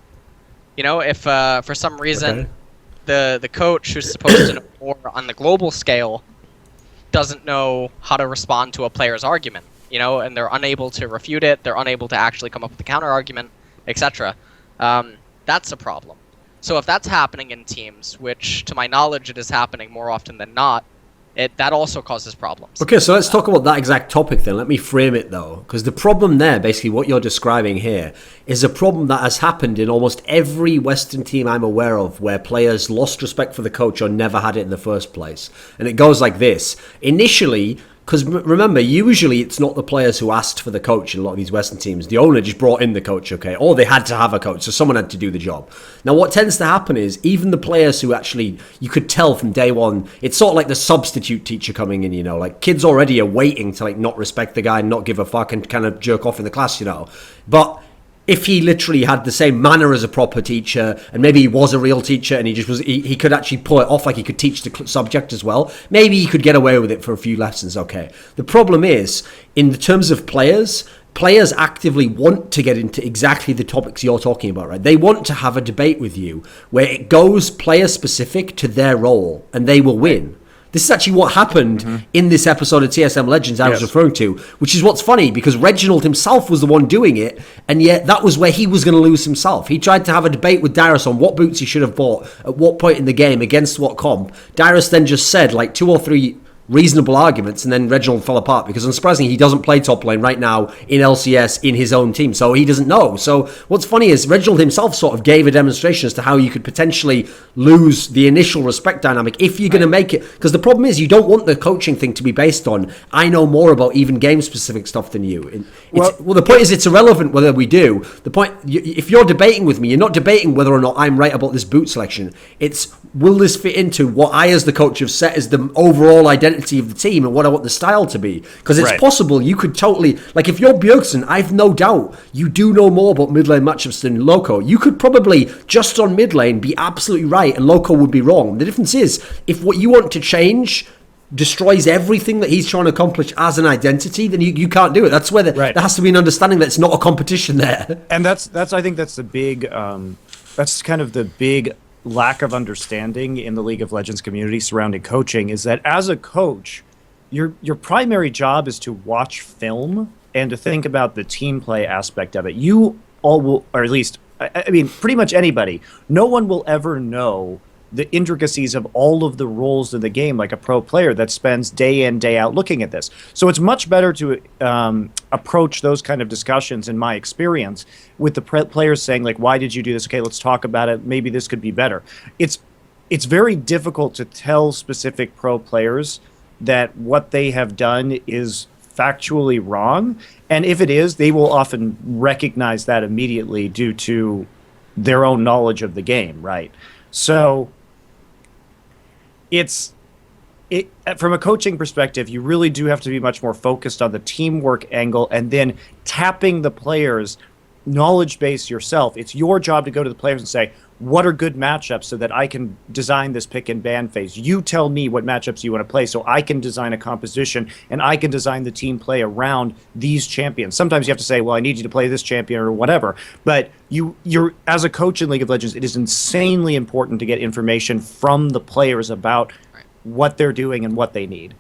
If for some reason the coach who's supposed to know more on the global scale doesn't know how to respond to a player's argument, and they're unable to refute it, they're unable to actually come up with a counter argument, etc. That's a problem. So if that's happening in teams, which to my knowledge it is happening more often than not, that also causes problems. Okay, so let's talk about that exact topic then. Let me frame it though, because the problem there, basically what you're describing here, is a problem that has happened in almost every Western team I'm aware of where players lost respect for the coach or never had it in the first place. And it goes like this. Initially, because remember, usually it's not the players who asked for the coach in a lot of these Western teams. The owner just brought in the coach, okay? Or they had to have a coach, so someone had to do the job. Now, what tends to happen is even the players who actually, you could tell from day one, it's sort of like the substitute teacher coming in, like kids already are waiting to like not respect the guy and not give a fuck and kind of jerk off in the class, But if he literally had the same manner as a proper teacher, and maybe he was a real teacher and he could actually pull it off, like he could teach the subject as well, maybe he could get away with it for a few lessons, okay. The problem is, in the terms of players actively want to get into exactly the topics you're talking about, right? They want to have a debate with you where it goes player specific to their role and they will win. This is actually what happened in this episode of TSM Legends I was referring to, which is what's funny because Reginald himself was the one doing it, and yet that was where he was going to lose himself. He tried to have a debate with Darius on what boots he should have bought at what point in the game against what comp. Darius then just said like 2 or 3 reasonable arguments, and then Reginald fell apart because unsurprisingly he doesn't play top lane right now in LCS in his own team, so he doesn't know. So what's funny is Reginald himself sort of gave a demonstration as to how you could potentially lose the initial respect dynamic if you're going to make it, because the problem is you don't want the coaching thing to be based on I know more about even game specific stuff than you. Well, the point is it's irrelevant whether we do. The point, if you're debating with me, you're not debating whether or not I'm right about this boot selection. It's will this fit into what I as the coach have set as the overall identity of the team and what I want the style to be, because it's possible you could totally, like if you're Bjergsen, I've no doubt you do know more about mid lane matchups than Loco. You could probably just on mid lane be absolutely right and Loco would be wrong. The difference is if what you want to change destroys everything that he's trying to accomplish as an identity, then you can't do it. That's where there has to be an understanding that it's not a competition there. And that's I think that's the big that's kind of the big lack of understanding in the League of Legends community surrounding coaching, is that as a coach, your primary job is to watch film and to think about the team play aspect of it. You all will, or at least, I mean, pretty much anybody, no one will ever know the intricacies of all of the roles in the game like a pro player that spends day in, day out looking at this. So it's much better to approach those kind of discussions, in my experience, with the players saying, like, why did you do this? Okay, let's talk about it. Maybe this could be better. It's very difficult to tell specific pro players that what they have done is factually wrong. And if it is, they will often recognize that immediately due to their own knowledge of the game, right? So from a coaching perspective, you really do have to be much more focused on the teamwork angle and then tapping the players' knowledge base yourself. It's your job to go to the players and say, what are good matchups so that I can design this pick and ban phase? You tell me what matchups you want to play so I can design a composition and I can design the team play around these champions. Sometimes you have to say, well, I need you to play this champion or whatever. But you're as a coach in League of Legends, it is insanely important to get information from the players about what they're doing and what they need.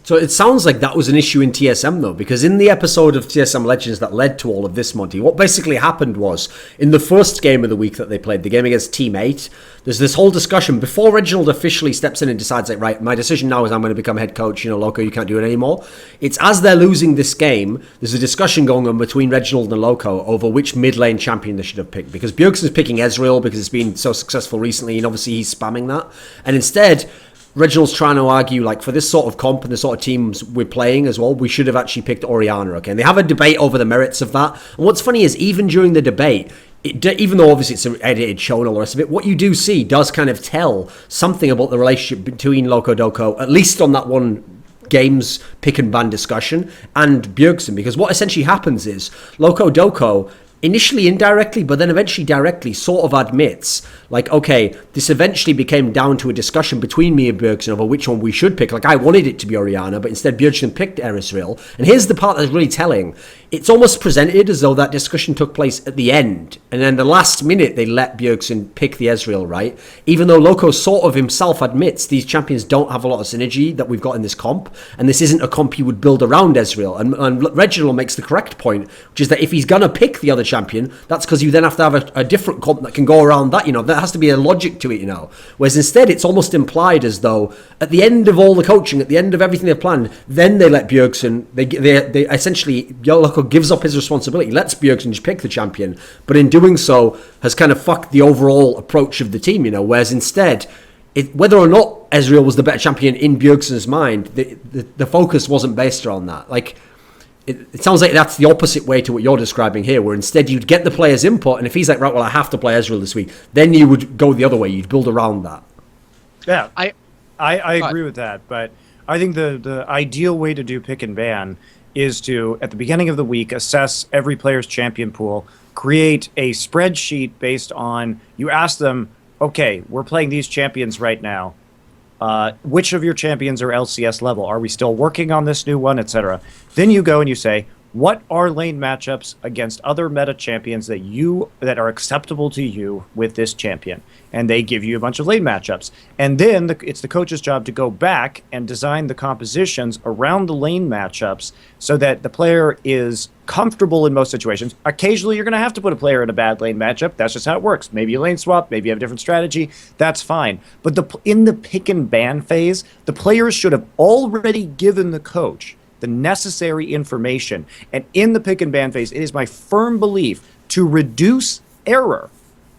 So it sounds like that was an issue in TSM though, because in the episode of TSM Legends that led to all of this, Monty, what basically happened was in the first game of the week that they played, the game against Team 8, there's this whole discussion before Reginald officially steps in and decides, like, right, my decision now is I'm going to become head coach, Loco, you can't do it anymore. It's as they're losing this game, there's a discussion going on between Reginald and Loco over which mid lane champion they should have picked, because Bjergsen's picking Ezreal because it's been so successful recently, and obviously he's spamming that. And instead, Reginald's trying to argue, like, for this sort of comp and the sort of teams we're playing as well, we should have actually picked Orianna, okay? And they have a debate over the merits of that. And what's funny is, even during the debate, even though obviously it's an edited show and all the rest of it, what you do see does kind of tell something about the relationship between LocoDoo, at least on that one game's pick and ban discussion, and Bjergsen. Because what essentially happens is, LocoDoo initially indirectly, but then eventually directly sort of admits, like, okay, this eventually became down to a discussion between me and Bjergsen over which one we should pick. Like, I wanted it to be Orianna, but instead Bjergsen picked Ezreal. And here's the part that's really telling. It's almost presented as though that discussion took place at the end, and then the last minute they let Bjergsen pick the Ezreal, right? Even though Loco sort of himself admits these champions don't have a lot of synergy that we've got in this comp, and this isn't a comp you would build around Ezreal. And Reginald makes the correct point, which is that if he's going to pick the other champion, that's because you then have to have a different comp that can go around that, there has to be a logic to it, Whereas instead, it's almost implied as though at the end of all the coaching, at the end of everything they've planned, then they let Bjergsen, they essentially, Loco gives up his responsibility, lets Bjergsen just pick the champion, but in doing so, has kind of fucked the overall approach of the team, whereas instead, whether or not Ezreal was the better champion in Bjergsen's mind, the focus wasn't based around that. Like, it sounds like that's the opposite way to what you're describing here, where instead you'd get the player's input, and if he's like, right, well, I have to play Ezreal this week, then you would go the other way. You'd build around that. Yeah, I agree with that, but I think the ideal way to do pick and ban is to, at the beginning of the week, assess every player's champion pool, create a spreadsheet based on, you ask them, okay, we're playing these champions right now. Which of your champions are LCS level? Are we still working on this new one, etc.? Then you go and you say, what are lane matchups against other meta champions that are acceptable to you with this champion? And they give you a bunch of lane matchups. And then it's the coach's job to go back and design the compositions around the lane matchups so that the player is comfortable in most situations. Occasionally, you're going to have to put a player in a bad lane matchup. That's just how it works. Maybe you lane swap, maybe you have a different strategy. That's fine. But in the pick and ban phase, the players should have already given the coach the necessary information. And in the pick and ban phase, it is my firm belief to reduce error.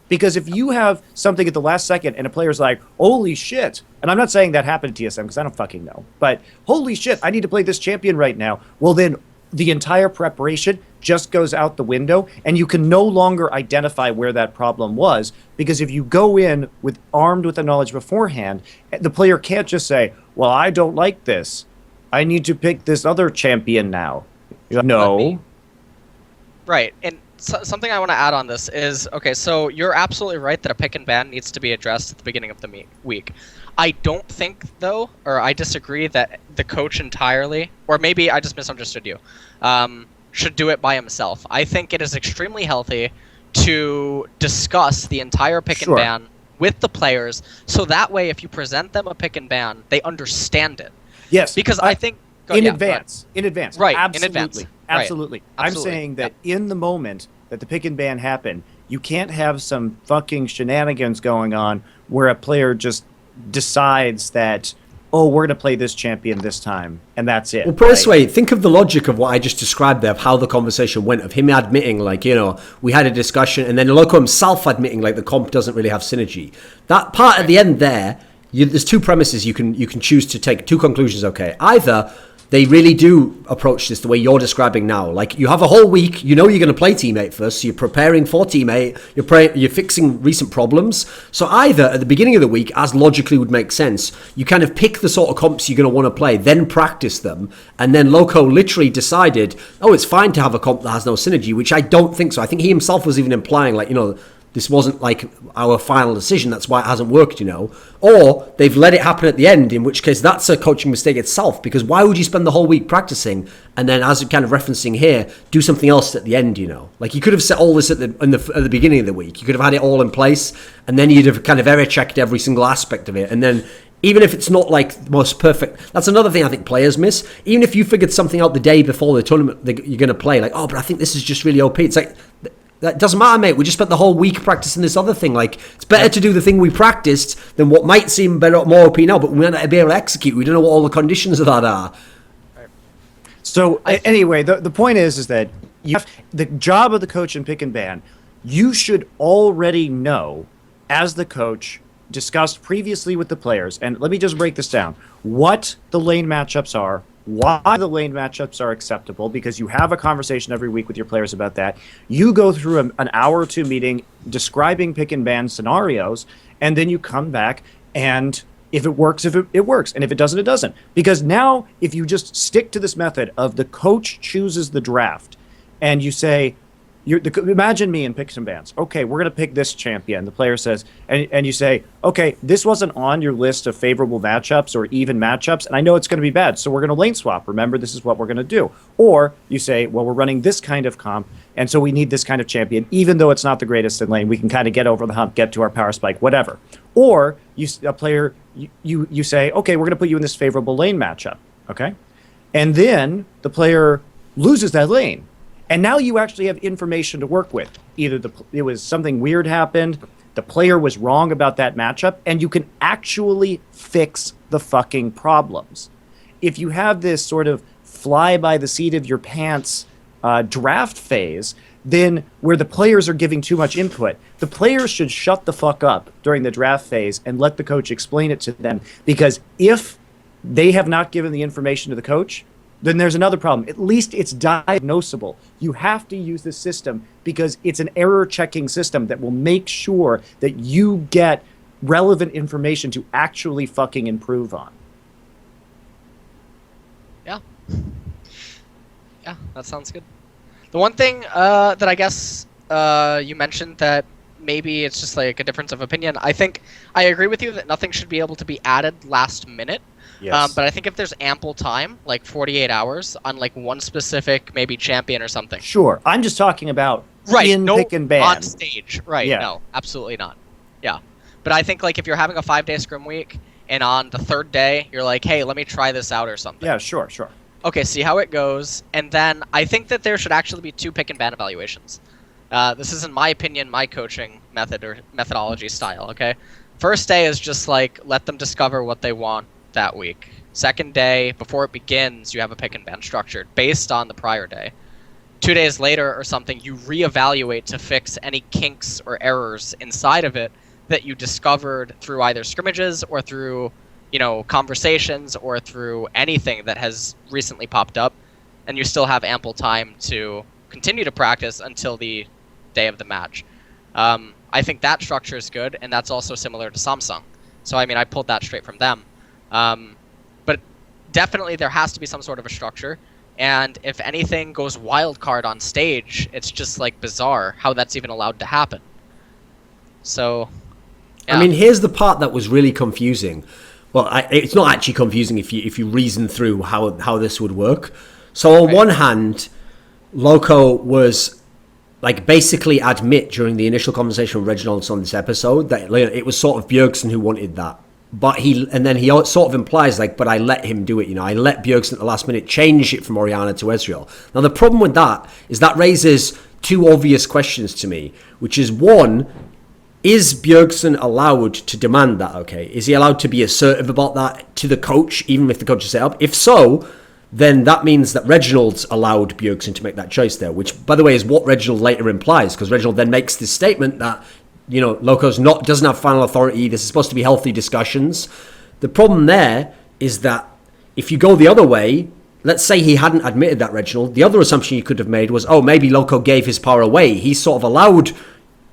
Because if you have something at the last second and a player's like, holy shit, and I'm not saying that happened to TSM because I don't fucking know, but holy shit, I need to play this champion right now. Well, then the entire preparation just goes out the window, and you can no longer identify where that problem was, because if you go in armed with the knowledge beforehand, the player can't just say, well, I don't like this. I need to pick this other champion now. No. Right, and something I want to add on this is, okay, so you're absolutely right that a pick and ban needs to be addressed at the beginning of the week. I don't think, though, or I disagree that the coach entirely, or maybe I just misunderstood you, should do it by himself. I think it is extremely healthy to discuss the entire pick and ban with the players, so that way if you present them a pick and ban, they understand it. Yes. Because I think... In advance. Right, absolutely. in advance. Absolutely. Right. I'm saying that in the moment that the pick and ban happened, you can't have some fucking shenanigans going on where a player just decides that, oh, we're going to play this champion this time, and that's it. Well, put it this way, think of the logic of what I just described there, of how the conversation went, of him admitting, like, we had a discussion, and then Loco himself admitting, like, the comp doesn't really have synergy. That part at the end there, there's two premises you can choose to take, two conclusions, okay. Either they really do approach this the way you're describing now. Like, you have a whole week, you're going to play teammate first, so you're preparing for teammate, you're fixing recent problems. So either at the beginning of the week, as logically would make sense, you kind of pick the sort of comps you're going to want to play, then practice them, and then Loco literally decided, oh, it's fine to have a comp that has no synergy, which I don't think so. I think he himself was even implying, like, this wasn't like our final decision, that's why it hasn't worked, Or they've let it happen at the end, in which case that's a coaching mistake itself, because why would you spend the whole week practicing and then, as kind of referencing here, do something else at the end, Like, you could have set all this at the beginning of the week. You could have had it all in place, and then you'd have kind of error checked every single aspect of it, and then even if it's not like the most perfect, that's another thing I think players miss. Even if you figured something out the day before the tournament that you're going to play, like, oh, but I think this is just really OP. It's like, that doesn't matter, mate. We just spent the whole week practicing this other thing. Like, it's better to do the thing we practiced than what might seem better, more OP now, but we might not be able to execute. We don't know what all the conditions of that are. So anyway, the point is that the job of the coach in pick and ban, you should already know, as the coach, discussed previously with the players, and let me just break this down, what the lane matchups are, why the lane matchups are acceptable, because you have a conversation every week with your players about that. You go through an hour or two meeting describing pick and ban scenarios, and then you come back, and if it works, it works, and if it doesn't, it doesn't. Because now, if you just stick to this method of the coach chooses the draft, and you say, imagine me in picks and bans. Okay, we're going to pick this champion. The player says, and you say, okay, this wasn't on your list of favorable matchups or even matchups, and I know it's going to be bad, so we're going to lane swap. Remember, this is what we're going to do. Or you say, well, we're running this kind of comp, and so we need this kind of champion, even though it's not the greatest in lane. We can kind of get over the hump, get to our power spike, whatever. Or you say, okay, we're going to put you in this favorable lane matchup, okay? And then the player loses that lane. And now you actually have information to work with. Either it was something weird happened, the player was wrong about that matchup, and you can actually fix the fucking problems. If you have this sort of fly by the seat of your pants draft phase, then where the players are giving too much input, the players should shut the fuck up during the draft phase and let the coach explain it to them. Because if they have not given the information to the coach, then there's another problem. At least it's diagnosable. You have to use this system because it's an error-checking system that will make sure that you get relevant information to actually fucking improve on. Yeah. Yeah, that sounds good. The one thing that I guess you mentioned that maybe it's just like a difference of opinion. I think I agree with you that nothing should be able to be added last minute. Yes. But I think if there's ample time, like 48 hours, on like one specific maybe champion or something. Sure. I'm just talking about pick and ban. On stage. Right, Yeah. No, absolutely not. Yeah. But I think like if you're having a 5-day scrim week, and on the third day, you're like, hey, let me try this out or something. Yeah, sure. Okay, see how it goes, and then I think that there should actually be 2 pick and ban evaluations. This is, in my opinion, my coaching method or methodology style, okay? First day is just like, let them discover what they want that week. Second day, before it begins, you have a pick and ban structured based on the prior day. 2 days later or something, you reevaluate to fix any kinks or errors inside of it that you discovered through either scrimmages or through, conversations or through anything that has recently popped up, and you still have ample time to continue to practice until the day of the match. I think that structure is good, and that's also similar to Samsung. So, I pulled that straight from them. But definitely there has to be some sort of a structure, and if anything goes wild card on stage, it's just like bizarre how that's even allowed to happen. So, yeah. Here's the part that was really confusing. Well, it's not actually confusing if you reason through how this would work. So on one hand, Loco was basically admit during the initial conversation with Reginald on this episode that it was sort of Bjergsen who wanted that. But he sort of implies but I let him do it. I let Bjergsen at the last minute change it from Oriana to Ezreal. Now the problem with that is that raises 2 obvious questions to me, which is one, is Bjergsen allowed to demand that? Okay, is he allowed to be assertive about that to the coach, even if the coach is set up? If so, then that means that Reginald's allowed Bjergsen to make that choice there, which, by the way, is what Reginald later implies, because Reginald then makes this statement that Loco's doesn't have final authority. This is supposed to be healthy discussions. The problem there is that if you go the other way, let's say he hadn't admitted that, Reginald, the other assumption you could have made was, maybe Loco gave his power away. He's sort of allowed,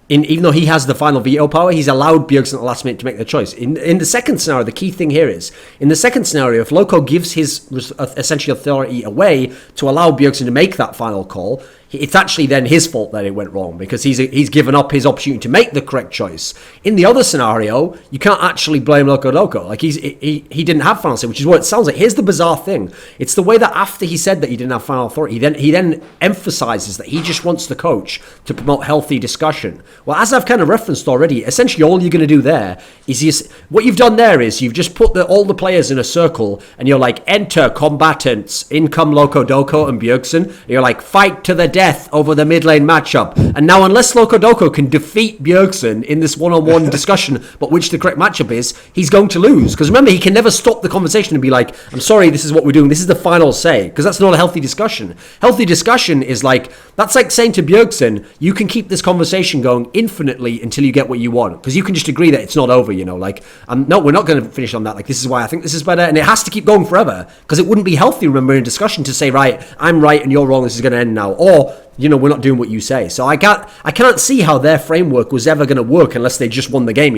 even though he has the final veto power, he's allowed Bjergsen at the last minute to make the choice. In the second scenario, the key thing here is, in the second scenario, if Loco gives his essential authority away to allow Bjergsen to make that final call, it's actually then his fault that it went wrong, because he's given up his opportunity to make the correct choice. In the other scenario, you can't actually blame Loco. He didn't have final say, which is what it sounds like. Here's the bizarre thing. It's the way that after he said that he didn't have final authority, he then emphasizes that he just wants the coach to promote healthy discussion. Well, as I've kind of referenced already, essentially all you're going to do there is what you've done there is you've just put all the players in a circle, and you're like, enter combatants, in come LocoDoo and Bjergsen, and you're like, fight to the death over the mid lane matchup. And now, unless LocoDoo can defeat Bjergsen in this one-on-one discussion, but which the correct matchup is, he's going to lose. Because remember, he can never stop the conversation and be like, I'm sorry, this is what we're doing, this is the final say, because that's not a healthy discussion. Healthy discussion is that's like saying to Bjergsen, you can keep this conversation going infinitely until you get what you want, because you can just agree that it's not over, no, we're not going to finish on that, this is why I think this is better, and it has to keep going forever, because it wouldn't be healthy, remember, in discussion to say, right, I'm right and you're wrong, this is going to end now, or we're not doing what you say. So I can't see how their framework was ever going to work unless they just won the game,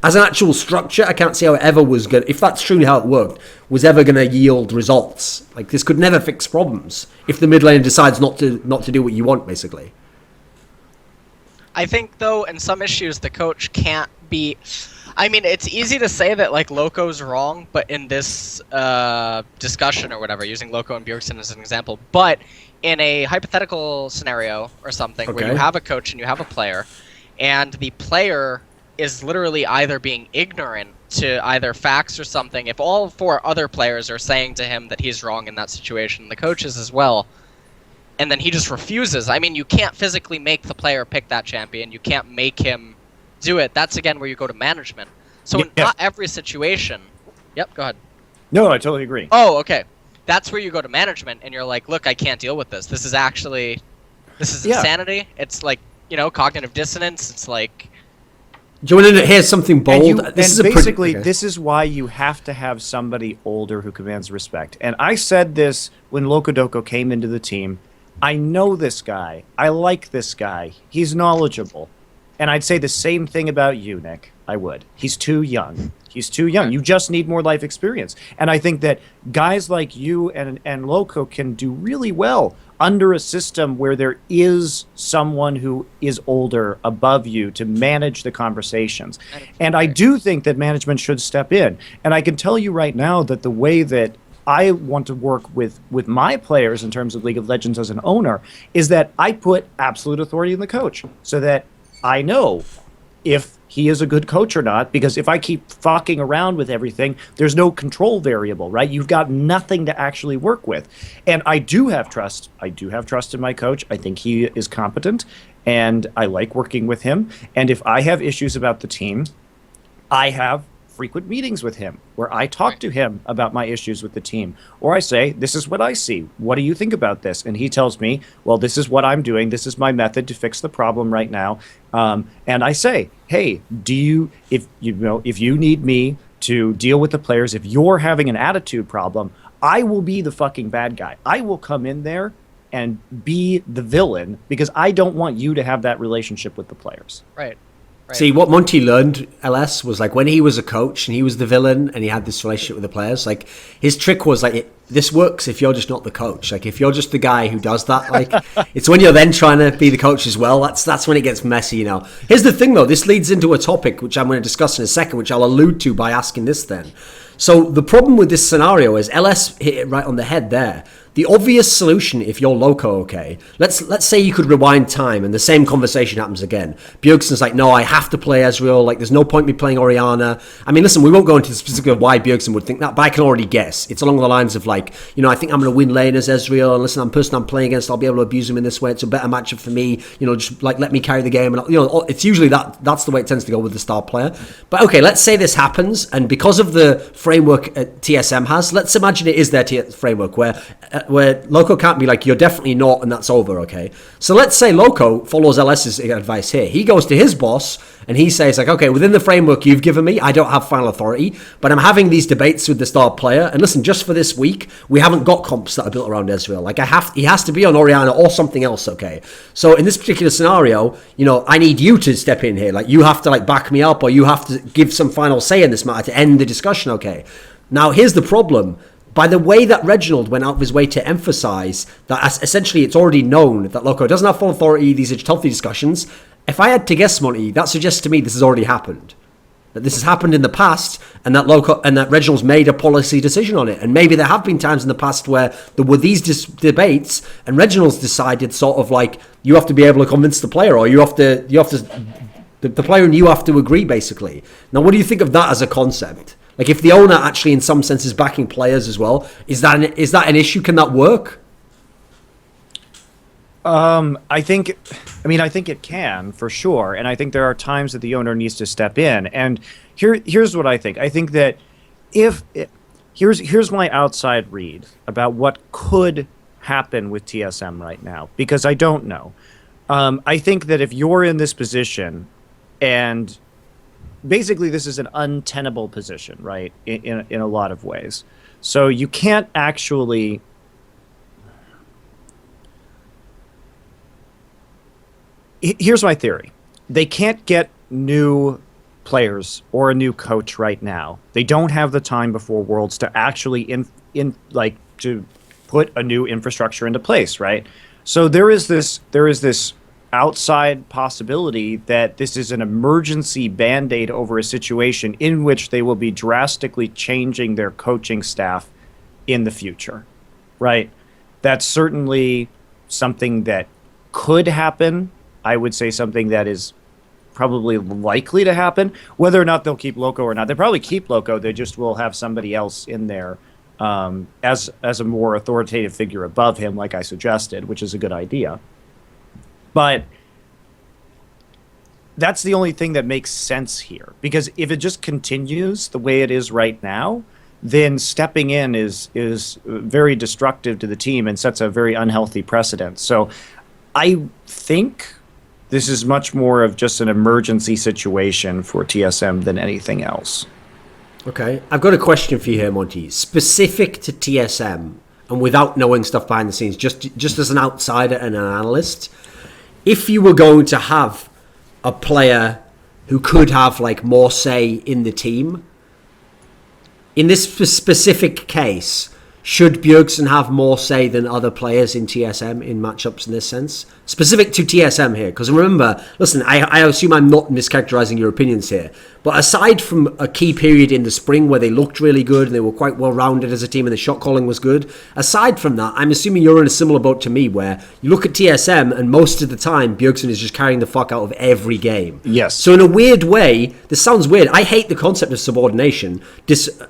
As an actual structure, I can't see how it ever was going to, if that's truly how it worked, was ever going to yield results. This could never fix problems if the mid lane decides not to do what you want, basically. I think though in some issues the coach can't be. I mean, it's easy to say that like Loco's wrong, but in this discussion or whatever, using Loco and Bjergsen as an example, but in a hypothetical scenario or something where you have a coach and you have a player, and the player is literally either being ignorant to either facts or something, if all 4 other players are saying to him that he's wrong in that situation, the coaches as well, and then he just refuses. I mean, you can't physically make the player pick that champion. You can't make him do it. That's again where you go to management. So in not every situation. Yep, go ahead. No, I totally agree. Oh, okay. That's where you go to management and you're like, look, I can't deal with this. This is insanity. It's like, cognitive dissonance. It's like. Do you want to hear something bold? This is why you have to have somebody older who commands respect. And I said this when LocoDoo came into the team. I know this guy. I like this guy. He's knowledgeable. And I'd say the same thing about you, Nick. I would. He's too young. He's too young. You just need more life experience. And I think that guys like you and Loco can do really well under a system where there is someone who is older above you to manage the conversations. And I do think that management should step in. And I can tell you right now that the way that I want to work with my players in terms of League of Legends as an owner is that I put absolute authority in the coach so that I know if he is a good coach or not, because if I keep fucking around with everything, there's no control variable, right? You've got nothing to actually work with. And I do have trust. I do have trust in my coach. I think he is competent, and I like working with him. And if I have issues about the team, I have frequent meetings with him where I talk to him about my issues with the team, or I say, this is what I see. What do you think about this? And he tells me, well, this is what I'm doing. This is my method to fix the problem right now. And I say, hey, if you need me to deal with the players, if you're having an attitude problem, I will be the fucking bad guy. I will come in there and be the villain because I don't want you to have that relationship with the players. Right. Right. See, what Monty learned, LS, was like when he was a coach and he was the villain and he had this relationship with the players, like his trick was like, this works if you're just not the coach. Like if you're just the guy who does that, like it's when you're then trying to be the coach as well. That's when it gets messy, Here's the thing though, this leads into a topic which I'm going to discuss in a second, which I'll allude to by asking this then. So the problem with this scenario is LS hit it right on the head there. The obvious solution, if you're Loco, okay, let's say you could rewind time and the same conversation happens again. Bjergsen's like, no, I have to play Ezreal. Like, there's no point me playing Orianna. I mean, listen, we won't go into the specifics of why Bjergsen would think that, but I can already guess. It's along the lines of like, I think I'm going to win lane as Ezreal, and listen, I'm the person I'm playing against, I'll be able to abuse him in this way. It's a better matchup for me. Just like let me carry the game. And it's usually that's the way it tends to go with the star player. But okay, let's say this happens, and because of the framework TSM has, let's imagine it is their framework where Loco can't be like, you're definitely not, and that's over, okay? So let's say Loco follows LS's advice here. He goes to his boss, and he says, like, okay, within the framework you've given me, I don't have final authority, but I'm having these debates with the star player, and listen, just for this week, we haven't got comps that are built around Ezreal. Like, he has to be on Orianna or something else, okay? So in this particular scenario, I need you to step in here. Like, you have to, like, back me up, or you have to give some final say in this matter to end the discussion, okay? Now, here's the problem. By the way that Reginald went out of his way to emphasize that essentially it's already known that Loco doesn't have full authority, these are healthy discussions, if I had to guess, Monty, that suggests to me this has already happened. That this has happened in the past, and that Reginald's made a policy decision on it. And maybe there have been times in the past where there were these debates, and Reginald's decided sort of like, you have to be able to convince the player, or the player and you have to agree, basically. Now, what do you think of that as a concept? Like, if the owner actually, in some sense, is backing players as well, is that an issue? Can that work? I think it can, for sure. And I think there are times that the owner needs to step in. And here's what I think. I think that here's my outside read about what could happen with TSM right now, because I don't know. I think that if you're in this position, and basically this is an untenable position, right, in a lot of ways. So you can't actually... Here's my theory. They can't get new players or a new coach right now. They don't have the time before Worlds to actually to put a new infrastructure into place, right? So there is this outside possibility that this is an emergency band-aid over a situation in which they will be drastically changing their coaching staff in the future, right? That's certainly something that could happen. I would say something that is probably likely to happen. Whether or not they'll keep Loco or not, they probably keep Loco. They just will have somebody else in there as a more authoritative figure above him, like I suggested, which is a good idea. But that's the only thing that makes sense here. Because if it just continues the way it is right now, then stepping in is very destructive to the team and sets a very unhealthy precedent. So I think this is much more of just an emergency situation for TSM than anything else. Okay, I've got a question for you here, Monty. Specific to TSM, and without knowing stuff behind the scenes, just as an outsider and an analyst, if you were going to have a player who could have like more say in the team, in this specific case, should Bjergsen have more say than other players in TSM in matchups in this sense? Specific to TSM here, because remember, listen, I assume I'm not mischaracterizing your opinions here, but aside from a key period in the spring where they looked really good and they were quite well-rounded as a team and the shot calling was good, aside from that, I'm assuming you're in a similar boat to me where you look at TSM and most of the time Bjergsen is just carrying the fuck out of every game. Yes. So in a weird way, this sounds weird. I hate the concept of subordination,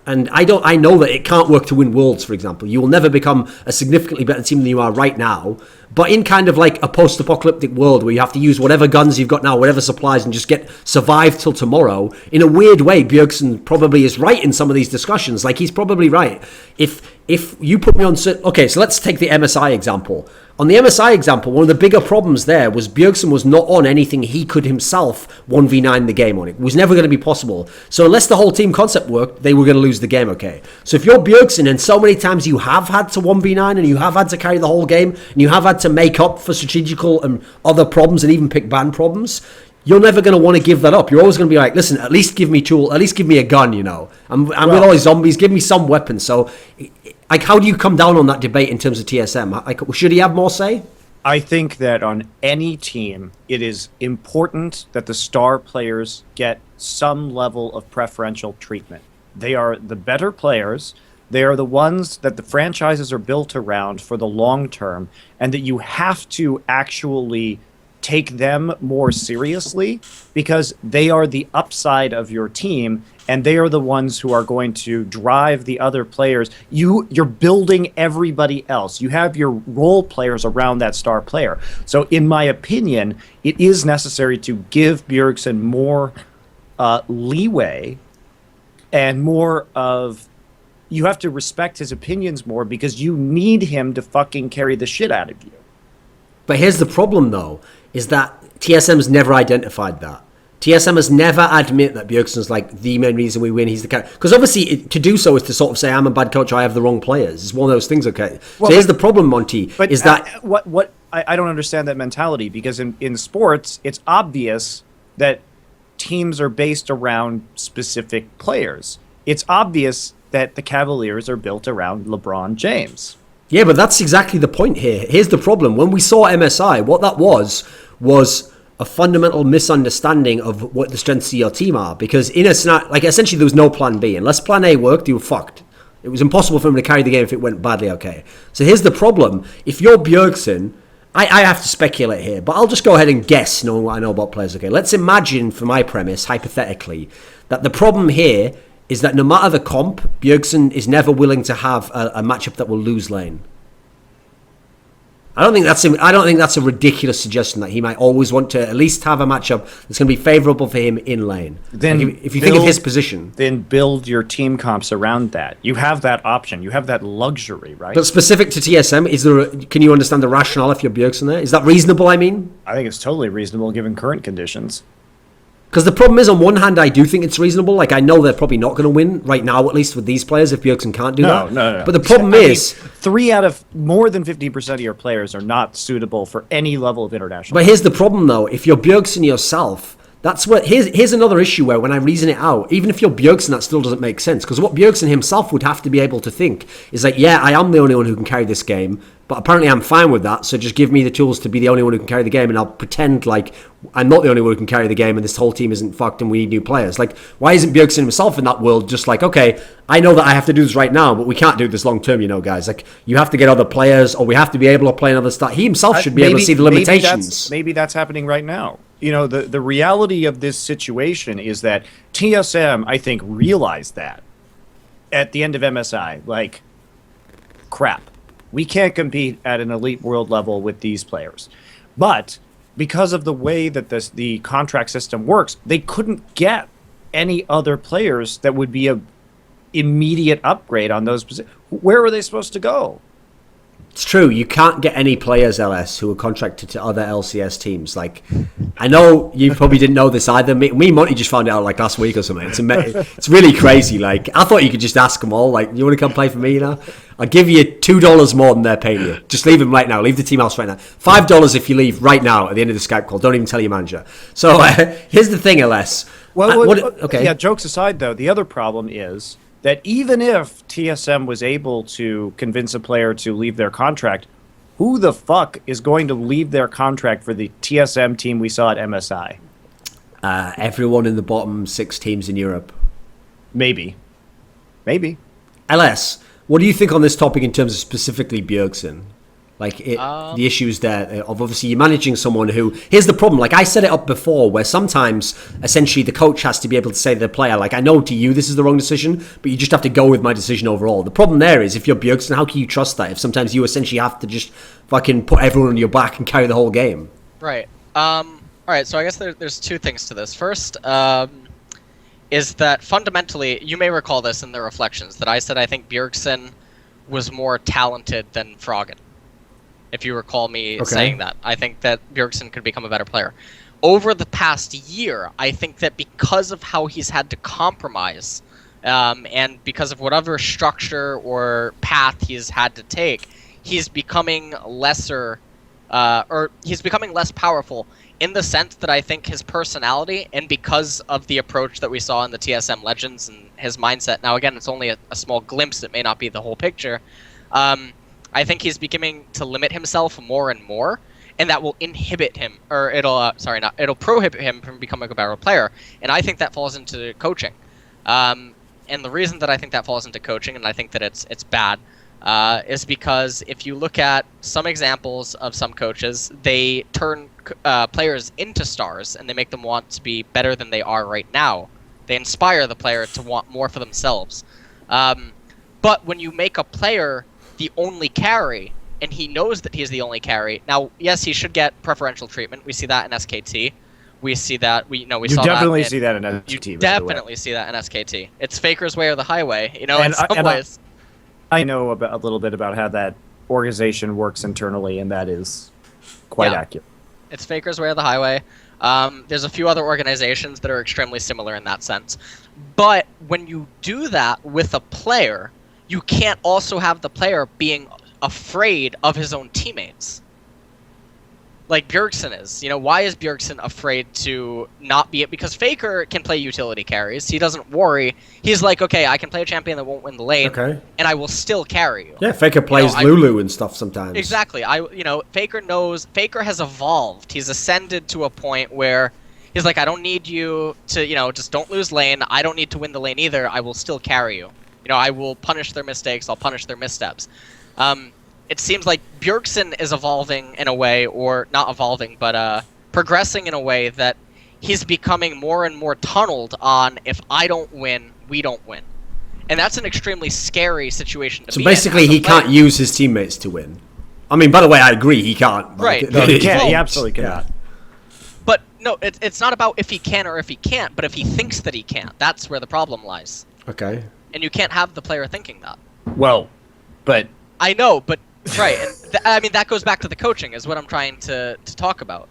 and I know that it can't work to win worlds, for example. You will never become a significantly better team than you are right now. But in kind of like a post-apocalyptic world where you have to use whatever guns you've got now, whatever supplies, and just survive till tomorrow, in a weird way, Bjergsen probably is right in some of these discussions. Like, he's probably right. If you put me on... Okay, so let's take the MSI example. On the MSI example, one of the bigger problems there was Bjergsen was not on anything he could himself 1v9 the game on. It was never going to be possible. So unless the whole team concept worked, they were going to lose the game, okay? So if you're Bjergsen and so many times you have had to 1v9 and you have had to carry the whole game and you have had to make up for strategical and other problems and even pick ban problems, you're never going to want to give that up. You're always going to be like, listen, at least give me at least give me a gun, you know. I'm with all these zombies, give me some weapons. So... like, how do you come down on that debate in terms of TSM? Like, should he have more say? I think that on any team, it is important that the star players get some level of preferential treatment. They are the better players. They are the ones that the franchises are built around for the long term, and that you have to actually take them more seriously because they are the upside of your team and they are the ones who are going to drive the other players. You're building everybody else. You have your role players around that star player. So in my opinion, it is necessary to give Bjergsen more leeway and more of... you have to respect his opinions more because you need him to fucking carry the shit out of you. But here's the problem, though, is that TSM's never identified that. TSM has never admit that Bjergsen's like the main reason we win. He's the character. Because obviously to do so is to sort of say, I'm a bad coach, I have the wrong players. It's one of those things, okay? Well, so here's the problem, Monty, but is that... I don't understand that mentality because in sports, it's obvious that teams are based around specific players. It's obvious that the Cavaliers are built around LeBron James. Yeah, but that's exactly the point here. Here's the problem. When we saw MSI, what that was a fundamental misunderstanding of what the strengths of your team are. Because in a scenario, like essentially there was no plan B. Unless plan A worked, you were fucked. It was impossible for him to carry the game if it went badly, okay? So here's the problem. If you're Bjergsen, I have to speculate here, but I'll just go ahead and guess knowing what I know about players, okay? Let's imagine, for my premise, hypothetically, that the problem here is that no matter the comp, Bjergsen is never willing to have a matchup that will lose lane. I don't think that's a ridiculous suggestion that he might always want to at least have a matchup that's going to be favorable for him in lane. Then like if you think of his position, then build your team comps around that. You have that option. You have that luxury, right? But specific to TSM, can you understand the rationale if you're Bjergsen there? Is that reasonable? I mean, I think it's totally reasonable given current conditions. Because the problem is, on one hand, I do think it's reasonable. Like, I know they're probably not going to win right now, at least with these players, if Bjergsen can't do that. No. But the problem is... 3 out of more than 50% of your players are not suitable for any level of international. But here's the problem, though. If you're Bjergsen yourself, that's what... Here's another issue where when I reason it out, even if you're Bjergsen, that still doesn't make sense. Because what Bjergsen himself would have to be able to think is like, yeah, I am the only one who can carry this game. but apparently I'm fine with that, so just give me the tools to be the only one who can carry the game, and I'll pretend like I'm not the only one who can carry the game and this whole team isn't fucked and we need new players. Like, why isn't Bjergsen himself in that world just like, okay, I know that I have to do this right now, but we can't do this long term, guys. Like, you have to get other players, or we have to be able to play another start. He himself should be able to see the limitations. Maybe that's happening right now. The reality of this situation is that TSM, I think, realized that at the end of MSI, like, crap, we can't compete at an elite world level with these players. But because of the way that the contract system works, they couldn't get any other players that would be a immediate upgrade on those positions. Where were they supposed to go? It's true. You can't get any players, LS, who are contracted to other LCS teams. Like, I know you probably didn't know this either. Me and Monty just found it out like last week or something. It's really crazy. Like, I thought you could just ask them all. Like, you want to come play for me now? I'll give you $2 more than they're paying you. Just leave them right now. Leave the team house right now. $5 if you leave right now at the end of the Skype call. Don't even tell your manager. So here's the thing, LS. Okay. Yeah. Jokes aside, though, the other problem is that even if TSM was able to convince a player to leave their contract, who the fuck is going to leave their contract for the TSM team we saw at MSI? Everyone in the bottom 6 teams in Europe. Maybe. LS, what do you think on this topic in terms of specifically Bjergsen? Like, the issues there of obviously you're managing someone who... Here's the problem. Like, I set it up before where sometimes, essentially, the coach has to be able to say to the player, like, I know to you this is the wrong decision, but you just have to go with my decision overall. The problem there is, if you're Bjergsen, how can you trust that? If sometimes you essentially have to just fucking put everyone on your back and carry the whole game. Right. All right, so I guess there's 2 things to this. First, is that fundamentally, you may recall this in the reflections, that I said I think Bjergsen was more talented than Froggen. If you recall me saying that. I think that Bjergsen could become a better player. Over the past year, I think that because of how he's had to compromise, and because of whatever structure or path he's had to take, he's becoming lesser, or he's becoming less powerful in the sense that I think his personality, and because of the approach that we saw in the TSM Legends and his mindset, now again, it's only a small glimpse, it may not be the whole picture, I think he's beginning to limit himself more and more, and that will inhibit him, or it'll prohibit him from becoming a better player, and I think that falls into coaching. And the reason that I think that falls into coaching, and I think that it's bad, is because if you look at some examples of some coaches, they turn players into stars, and they make them want to be better than they are right now. They inspire the player to want more for themselves. But when you make a player the only carry, and he knows that he's the only carry. Now, yes, he should get preferential treatment. We see that in SKT. We see that. We saw that. You definitely see that in SKT. You definitely see that in SKT. It's Faker's way or the highway. In some ways. I know a little bit about how that organization works internally, and that is quite accurate. It's Faker's way or the highway. There's a few other organizations that are extremely similar in that sense. But when you do that with a player, you can't also have the player being afraid of his own teammates. Like Bjergsen is. Why is Bjergsen afraid to not be it? Because Faker can play utility carries. He doesn't worry. He's like, okay, I can play a champion that won't win the lane, and I will still carry you. Yeah, Faker plays Lulu and stuff sometimes. Exactly. Faker knows. Faker has evolved. He's ascended to a point where he's like, I don't need you to, just don't lose lane. I don't need to win the lane either. I will still carry you. I will punish their mistakes. I'll punish their missteps. It seems like Bjergsen is evolving in a way, or not evolving, but progressing in a way that he's becoming more and more tunneled on, if I don't win, we don't win. And that's an extremely scary situation to be in. So basically he can't use his teammates to win. I mean, by the way, I agree, he can't. Right. No, he can't. He absolutely cannot. But no, it's not about if he can or if he can't, but if he thinks that he can't. That's where the problem lies. Okay. And you can't have the player thinking that. Well, but... I know, but... Right, and that goes back to the coaching, is what I'm trying to talk about.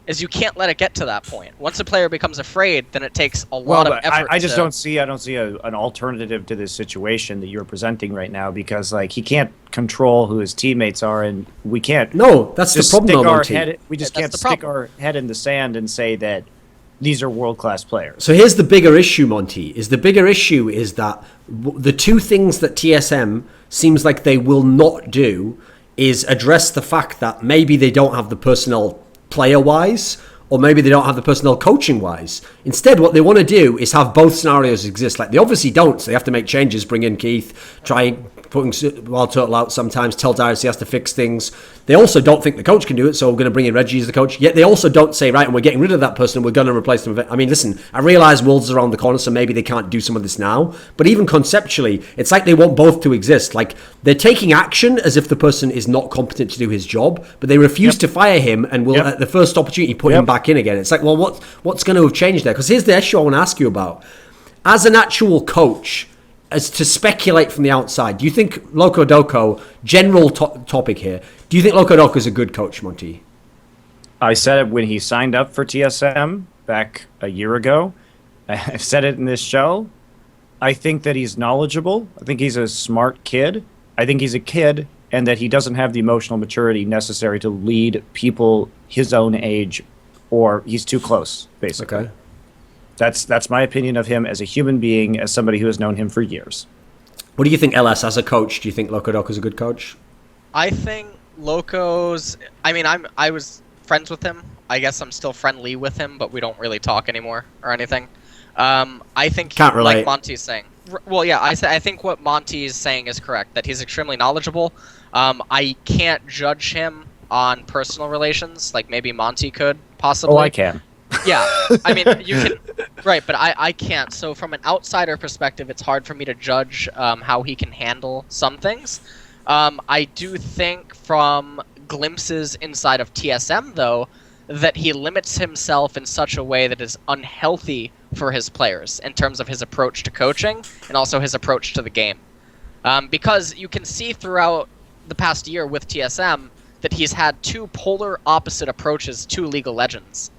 Is you can't let it get to that point. Once a player becomes afraid, then it takes a lot of effort. I don't see an alternative to this situation that you're presenting right now, because he can't control who his teammates are, and we can't. No, that's the problem. We just can't stick our head in the sand and say that these are world-class players. So here's the bigger issue, Monty. The bigger issue is that the 2 things that TSM seems like they will not do is address the fact that maybe they don't have the personnel player-wise, or maybe they don't have the personnel coaching-wise. Instead, what they want to do is have both scenarios exist. Like, they obviously don't, so they have to make changes, bring in Keith, try putting Wild Turtle out sometimes, tell Darius he has to fix things. They also don't think the coach can do it, so we're going to bring in Reggie as the coach. Yet they also don't say, right, and we're getting rid of that person and we're going to replace them with it. I mean, listen, I realise Worlds is around the corner, so maybe they can't do some of this now. But even conceptually, it's like they want both to exist. Like, they're taking action as if the person is not competent to do his job, but they refuse to fire him and will, at the first opportunity, put him back in again. It's like, well, what's going to have changed there? Because here's the issue I want to ask you about. As an actual coach, as to speculate from the outside, do you think LocoDoo, general topic here, do you think LocoDoo is a good coach, Monty? I said it when he signed up for TSM back a year ago. I've said it in this show. I think that he's knowledgeable. I think he's a smart kid. I think he's a kid, and that he doesn't have the emotional maturity necessary to lead people his own age, or he's too close, basically. Okay. That's my opinion of him as a human being, as somebody who has known him for years. What do you think, LS, as a coach? Do you think LocoDoo is a good coach? I think Loco's. I mean, I was friends with him. I guess I'm still friendly with him, but we don't really talk anymore or anything. I think, Can't relate. like Monty's saying. Well, yeah, I think what Monty's saying is correct. That he's extremely knowledgeable. I can't judge him on personal relations, like maybe Monty could possibly. Oh, I can. Yeah, I mean, you can, right, but I can't. So from an outsider perspective, it's hard for me to judge how he can handle some things. I do think from glimpses inside of TSM, though, that he limits himself in such a way that is unhealthy for his players in terms of his approach to coaching and also his approach to the game. Because you can see throughout the past year with TSM that he's had two polar opposite approaches to League of Legends.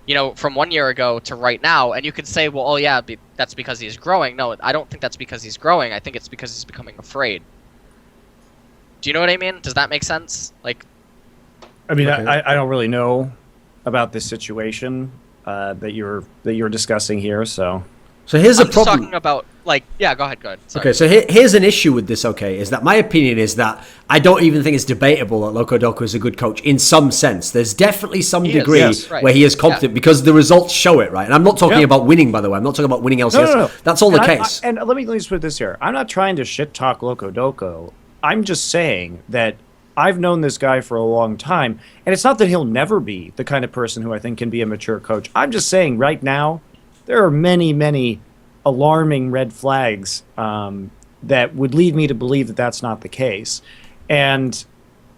You know, from 1 year ago to right now, and you could say, well, oh yeah, that's because he's growing. No, I don't think that's because he's growing. I think it's because he's becoming afraid. Do you know what I mean? Does that make sense? Like, I mean, Okay. I don't really know about this situation that you're discussing here, so. So here's I'm a just problem. talking about, like, yeah, go ahead. Sorry. Okay, so here's an issue with this, okay, is that my opinion is that I don't even think it's debatable that LocoDoo is a good coach in some sense. There's definitely some He is, degree yes, right. where he is competent because the results show it, right? And I'm not talking Yeah. about winning, by the way. I'm not talking about winning LCS. No. That's all the And case. and let me just put this here. I'm not trying to shit talk LocoDoo. I'm just saying that I've known this guy for a long time, and it's not that he'll never be the kind of person who I think can be a mature coach. I'm just saying right now there are many, many alarming red flags that would lead me to believe that that's not the case. And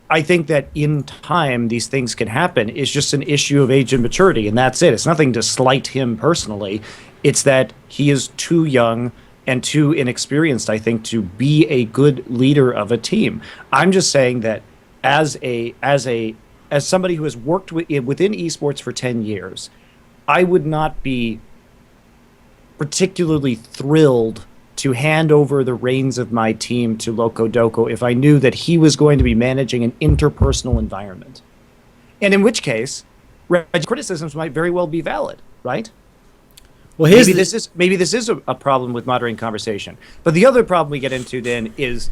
I think that in time these things can happen. It's just an issue of age and maturity, and that's it. It's nothing to slight him personally. It's that he is too young and too inexperienced, I think, to be a good leader of a team. I'm just saying that as somebody who has worked within esports for 10 years, I would not be particularly thrilled to hand over the reins of my team to LocoDoo if I knew that he was going to be managing an interpersonal environment. And in which case, criticisms might very well be valid, right? Well, Maybe this is a problem with moderating conversation. But the other problem we get into then is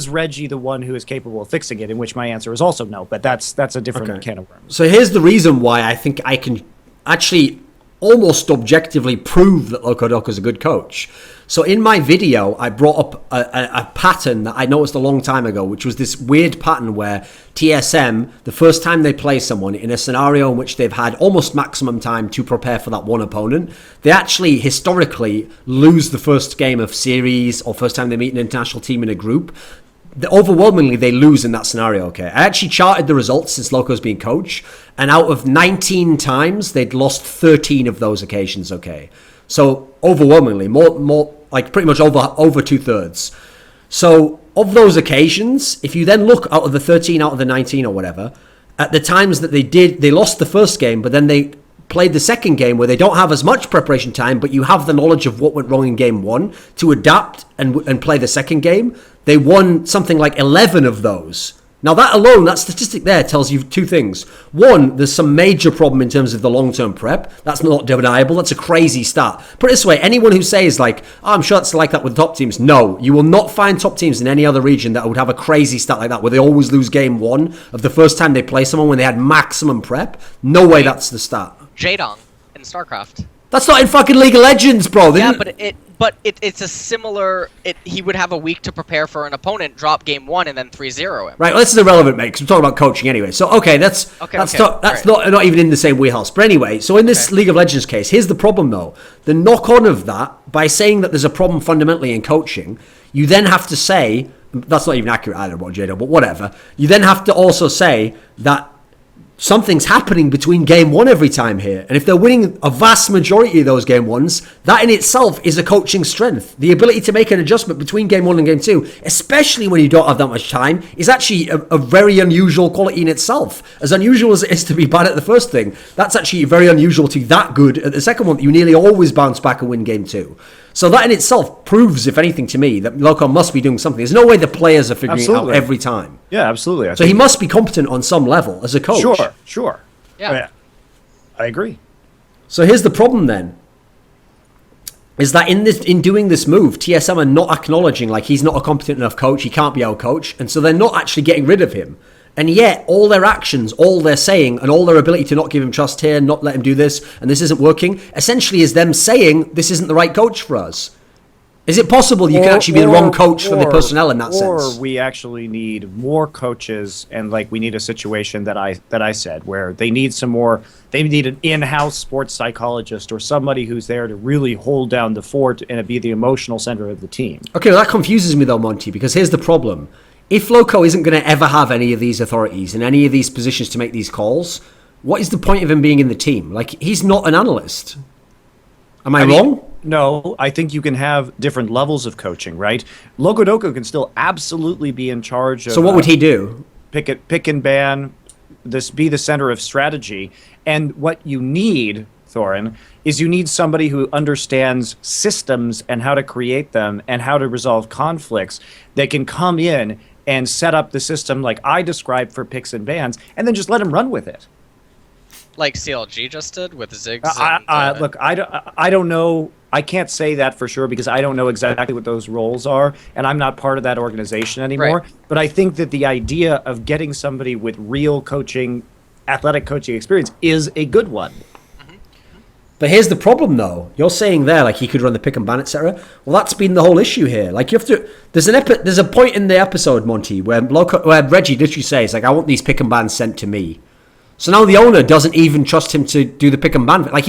Reggie the one who is capable of fixing it? In which my answer is also no, but that's a different can of worms. So here's the reason why I think I can actually almost objectively prove that LocoDoo is a good coach. So in my video, I brought up a pattern that I noticed a long time ago, which was this weird pattern where TSM, the first time they play someone in a scenario in which they've had almost maximum time to prepare for that one opponent, they actually historically lose the first game of series or first time they meet an international team in a group. Overwhelmingly, they lose in that scenario, okay? I actually charted the results since Loco's been coach, and out of 19 times, they'd lost 13 of those occasions, okay? So, overwhelmingly, more like pretty much over two-thirds. So, of those occasions, if you then look out of the 13 out of the 19 or whatever, at the times that they lost the first game, but then they played the second game where they don't have as much preparation time, but you have the knowledge of what went wrong in game one to adapt and play the second game. They won something like 11 of those Now that alone, that statistic there tells you two things. One, there's some major problem in terms of the long-term prep. That's not deniable. That's a crazy stat. Put it this way, anyone who says like, oh, I'm sure it's like that with top teams. No, you will not find top teams in any other region that would have a crazy stat like that, where they always lose game one of the first time they play someone when they had maximum prep. No way that's the stat. Jaedong in StarCraft. That's not in fucking League of Legends, bro. Yeah, but it's a similar. He would have a week to prepare for an opponent, drop game one, and then 3-0 him. Right, well, this is irrelevant, mate, because we're talking about coaching anyway. So, okay, that's not even in the same wheelhouse. But anyway, so in this League of Legends case, here's the problem, though. The knock-on of that, by saying that there's a problem fundamentally in coaching, you then have to say, that's not even accurate either about Jado, but whatever. You then have to also say that something's happening between game one every time here. And if they're winning a vast majority of those game ones, that in itself is a coaching strength. The ability to make an adjustment between game one and game two, especially when you don't have that much time, is actually a very unusual quality in itself. As unusual as it is to be bad at the first thing, that's actually very unusual to be that good at the second one, that you nearly always bounce back and win game two. So that in itself proves, if anything to me, that Loco must be doing something. There's no way the players are figuring it out every time. Yeah, absolutely. So he must be competent on some level as a coach. Sure. Yeah. I agree. So here's the problem then. Is that in doing this move, TSM are not acknowledging like he's not a competent enough coach, he can't be our coach, and so they're not actually getting rid of him. And yet, all their actions, all they're saying, and all their ability to not give him trust here, not let him do this, and this isn't working, essentially is them saying, this isn't the right coach for us. Is it possible you can actually be the wrong coach for the personnel in that sense? Or we actually need more coaches, and like we need a situation that I said, where they need they need an in-house sports psychologist or somebody who's there to really hold down the fort and be the emotional center of the team. Okay, well, that confuses me though, Monty, because here's the problem. If Loco isn't going to ever have any of these authorities in any of these positions to make these calls, what is the point of him being in the team? Like, he's not an analyst. Am I wrong? No, I think you can have different levels of coaching, right? LocoDoo can still absolutely be in charge of... So what would he do? Pick and ban, be the center of strategy. And what you need, Thorin, is you need somebody who understands systems and how to create them and how to resolve conflicts that can come in and set up the system like I described for picks and bans, and then just let him run with it. Like CLG just did with Ziggs. Look, I don't know. I can't say that for sure because I don't know exactly what those roles are, and I'm not part of that organization anymore. Right. But I think that the idea of getting somebody with real coaching, athletic coaching experience is a good one. But here's the problem, though. You're saying there, like, he could run the pick and ban, etc. Well, that's been the whole issue here. Like, you have to... There's a point in the episode, Monty, where Reggie literally says, like, I want these pick and bans sent to me. So now the owner doesn't even trust him to do the pick and ban. Like,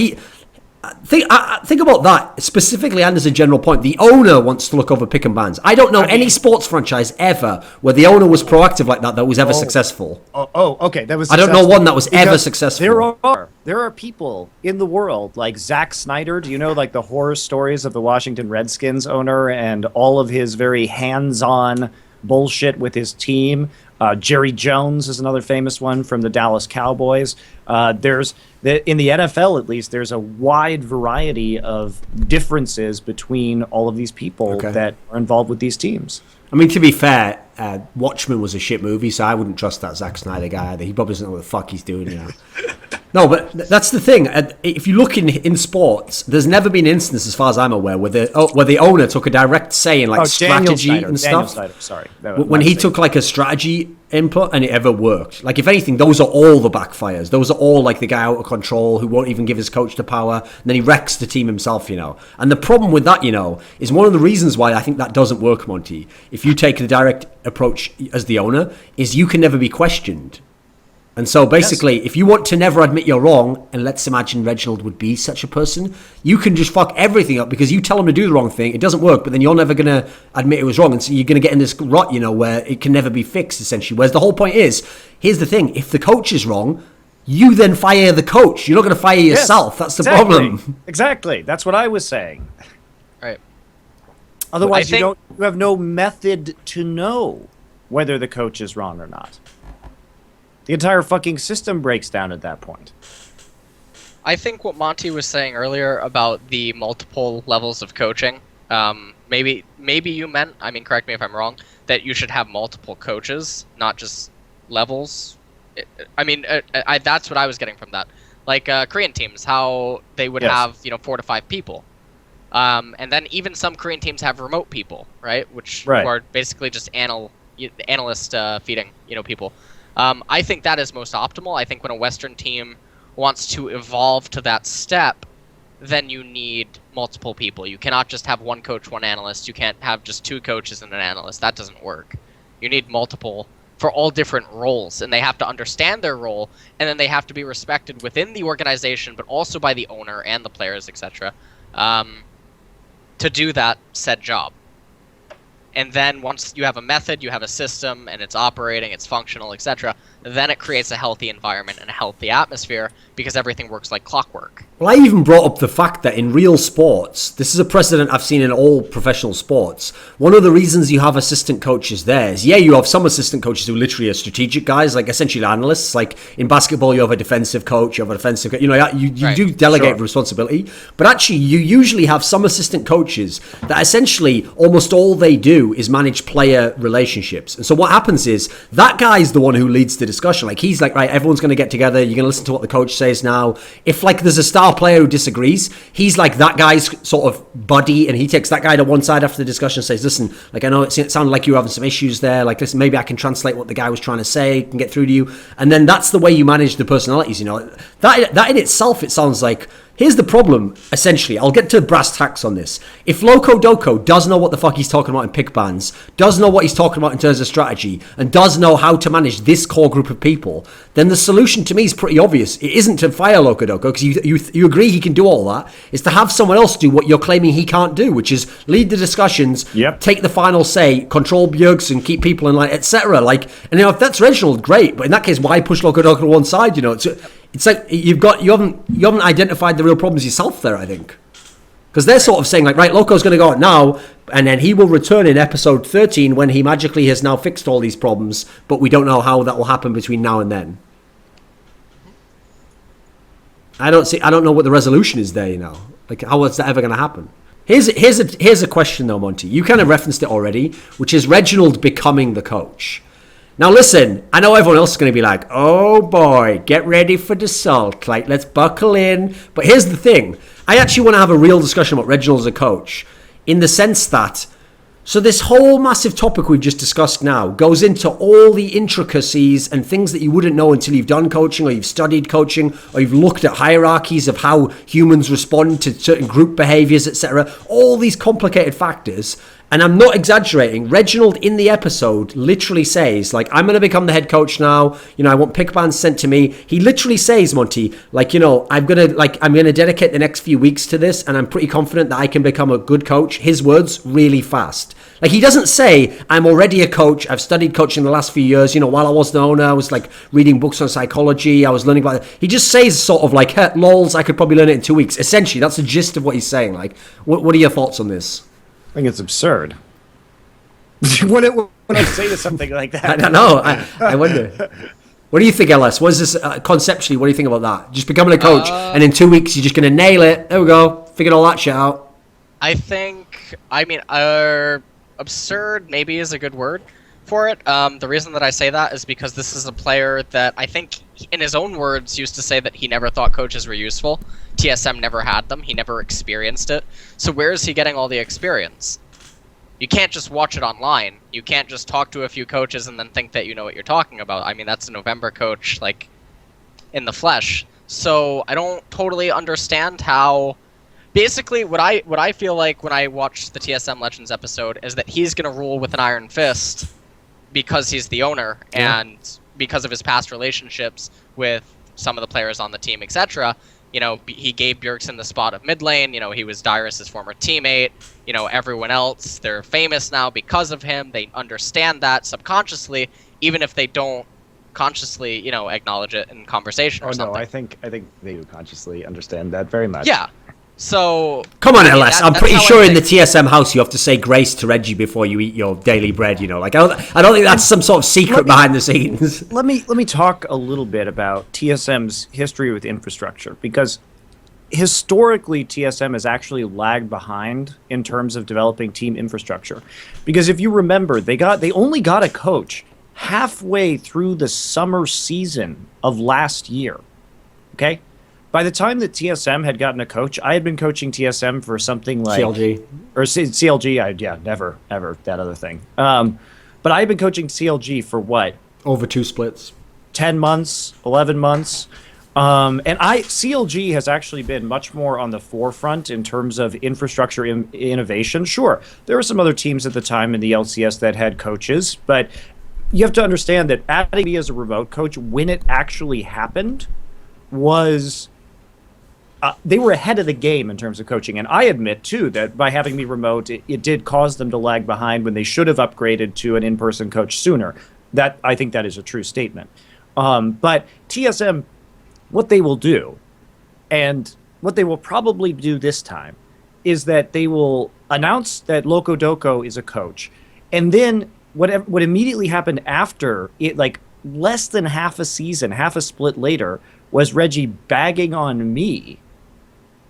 think about that specifically and as a general point. The owner wants to look over pick and bans. I don't know any sports franchise ever where the owner was proactive like that was ever successful. Okay. That was. I don't know one that was ever successful. There are people in the world like Zack Snyder. Do you know like the horror stories of the Washington Redskins owner and all of his very hands-on bullshit with his team? Jerry Jones is another famous one from the Dallas Cowboys. In the NFL, at least, there's a wide variety of differences between all of these people that are involved with these teams. I mean, to be fair, Watchmen was a shit movie, so I wouldn't trust that Zack Snyder guy either. He probably doesn't know what the fuck he's doing, you know. No, but that's the thing. If you look in sports, there's never been an instance, as far as I'm aware, where the owner took a direct say in like strategy and stuff. Daniel Snyder, sorry. When he took like a strategy input and it ever worked. Like, if anything, those are all the backfires. Those are all like the guy out of control who won't even give his coach the power, and then he wrecks the team himself, you know. And the problem with that, you know, is one of the reasons why I think that doesn't work, Monty. If you take the direct approach as the owner, is you can never be questioned. And so basically, if you want to never admit you're wrong, and let's imagine Reginald would be such a person, you can just fuck everything up because you tell him to do the wrong thing, it doesn't work, but then you're never going to admit it was wrong, and so you're going to get in this rut, you know, where it can never be fixed, essentially. Whereas the whole point is, here's the thing, if the coach is wrong, you then fire the coach. You're not going to fire yourself. That's the problem. Exactly. That's what I was saying. Right. Otherwise, you have no method to know whether the coach is wrong or not. The entire fucking system breaks down at that point. I think what Monty was saying earlier about the multiple levels of coaching, maybe you meant, I mean, correct me if I'm wrong, that you should have multiple coaches, not just levels. That's what I was getting from that. Like Korean teams, how they would have 4 to 5 people, and then even some Korean teams have remote people, right? Who are basically just analyst feeding people. I think that is most optimal. I think when a Western team wants to evolve to that step, then you need multiple people. You cannot just have one coach, one analyst. You can't have just 2 coaches and an analyst. That doesn't work. You need multiple for all different roles, and they have to understand their role, and then they have to be respected within the organization, but also by the owner and the players, etc., to do that said job. And then once you have a method, you have a system, and it's operating, it's functional, etc., then it creates a healthy environment and a healthy atmosphere because everything works like clockwork. Well, I even brought up the fact that in real sports, this is a precedent I've seen in all professional sports. One of the reasons you have assistant coaches there is, you have some assistant coaches who literally are strategic guys, like essentially analysts. Like in basketball, you have a defensive coach, you have a defensive coach. You do delegate responsibility. But actually, you usually have some assistant coaches that essentially almost all they do is manage player relationships. And so what happens is that guy's the one who leads the discussion. Like he's like, right, everyone's going to get together. You're going to listen to what the coach says now. If like there's a star player who disagrees, he's like that guy's sort of buddy, and he takes that guy to one side after the discussion and says, listen, like I know it sounded like you were having some issues there. Like listen, maybe I can translate what the guy was trying to say and get through to you. And then that's the way you manage the personalities. That in itself, it sounds like. Here's the problem, essentially. I'll get to brass tacks on this. If LocoDoo does know what the fuck he's talking about in pick bans, does know what he's talking about in terms of strategy, and does know how to manage this core group of people, then the solution to me is pretty obvious. It isn't to fire LocoDoo, because you agree he can do all that. It's to have someone else do what you're claiming he can't do, which is lead the discussions, take the final say, control Bjergsen, keep people in line, etc. And if that's Reginald, great. But in that case, why push LocoDoo to one side? It's like you haven't identified the real problems yourself there, I think. Because they're sort of saying like, right, Loco's going to go out now, and then he will return in episode 13 when he magically has now fixed all these problems, but we don't know how that will happen between now and then. I don't know what the resolution is there, Like, how is that ever going to happen? Here's a question though, Monty. You kind of referenced it already, which is Reginald becoming the coach. Now listen, I know everyone else is going to be like, oh boy, get ready for the salt. Like, let's buckle in. But here's the thing. I actually want to have a real discussion about Reginald as a coach, in the sense that, so this whole massive topic we've just discussed now goes into all the intricacies and things that you wouldn't know until you've done coaching, or you've studied coaching, or you've looked at hierarchies of how humans respond to certain group behaviors, etc. All these complicated factors. And I'm not exaggerating. Reginald in the episode literally says, like, I'm going to become the head coach now. I want pick bands sent to me. He literally says, Monty, like, I'm going to dedicate the next few weeks to this, and I'm pretty confident that I can become a good coach. His words, really fast. Like, he doesn't say, I'm already a coach. I've studied coaching the last few years. While I was the owner, I was like reading books on psychology. I was learning about it. He just says sort of like, hey, lols, I could probably learn it in 2 weeks. Essentially, that's the gist of what he's saying. Like, what are your thoughts on this? I think it's absurd. when I say to something like that, I don't know. I wonder. What do you think, LS? What is this conceptually? What do you think about that? Just becoming a coach, and in 2 weeks you're just going to nail it. There we go. Figured all that shit out. Absurd maybe is a good word for it. The reason that I say that is because this is a player that I think, in his own words, used to say that he never thought coaches were useful. TSM never had them. He never experienced it. So where is he getting all the experience? You can't just watch it online. You can't just talk to a few coaches and then think that you know what you're talking about. That's a November coach, like, in the flesh. So I don't totally understand how... Basically, what I feel like when I watch the TSM Legends episode is that he's going to rule with an iron fist because he's the owner and because of his past relationships with some of the players on the team, etc. He gave Bjergsen the spot of mid lane. He was Dyrus' former teammate. Everyone else, they're famous now because of him. They understand that subconsciously, even if they don't consciously, acknowledge it in conversation or something. No, I think they do consciously understand that very much. Yeah. So come on, LS. I'm pretty sure in the TSM house you have to say grace to Reggie before you eat your daily bread. Like I don't think that's some sort of secret behind the scenes. Let me talk a little bit about TSM's history with infrastructure, because historically TSM has actually lagged behind in terms of developing team infrastructure. Because if you remember, they only got a coach halfway through the summer season of last year. Okay? By the time that TSM had gotten a coach, I had been coaching TSM for something like CLG. or CLG. Yeah, never, ever that other thing. But I had been coaching CLG for what? Over 2 splits. 10 months, 11 months. And CLG has actually been much more on the forefront in terms of infrastructure innovation. Sure, there were some other teams at the time in the LCS that had coaches, but you have to understand that adding me as a remote coach, when it actually happened, was they were ahead of the game in terms of coaching. And I admit, too, that by having me remote, it did cause them to lag behind when they should have upgraded to an in-person coach sooner. I think that is a true statement. But TSM, what they will do, and what they will probably do this time, is that they will announce that LocoDoo is a coach. And then what immediately happened after it, like less than half a season, half a split later, was Reggie bagging on me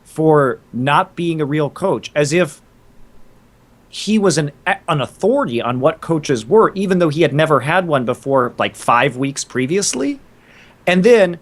for not being a real coach, as if he was an authority on what coaches were, even though he had never had one before, like 5 weeks previously. And then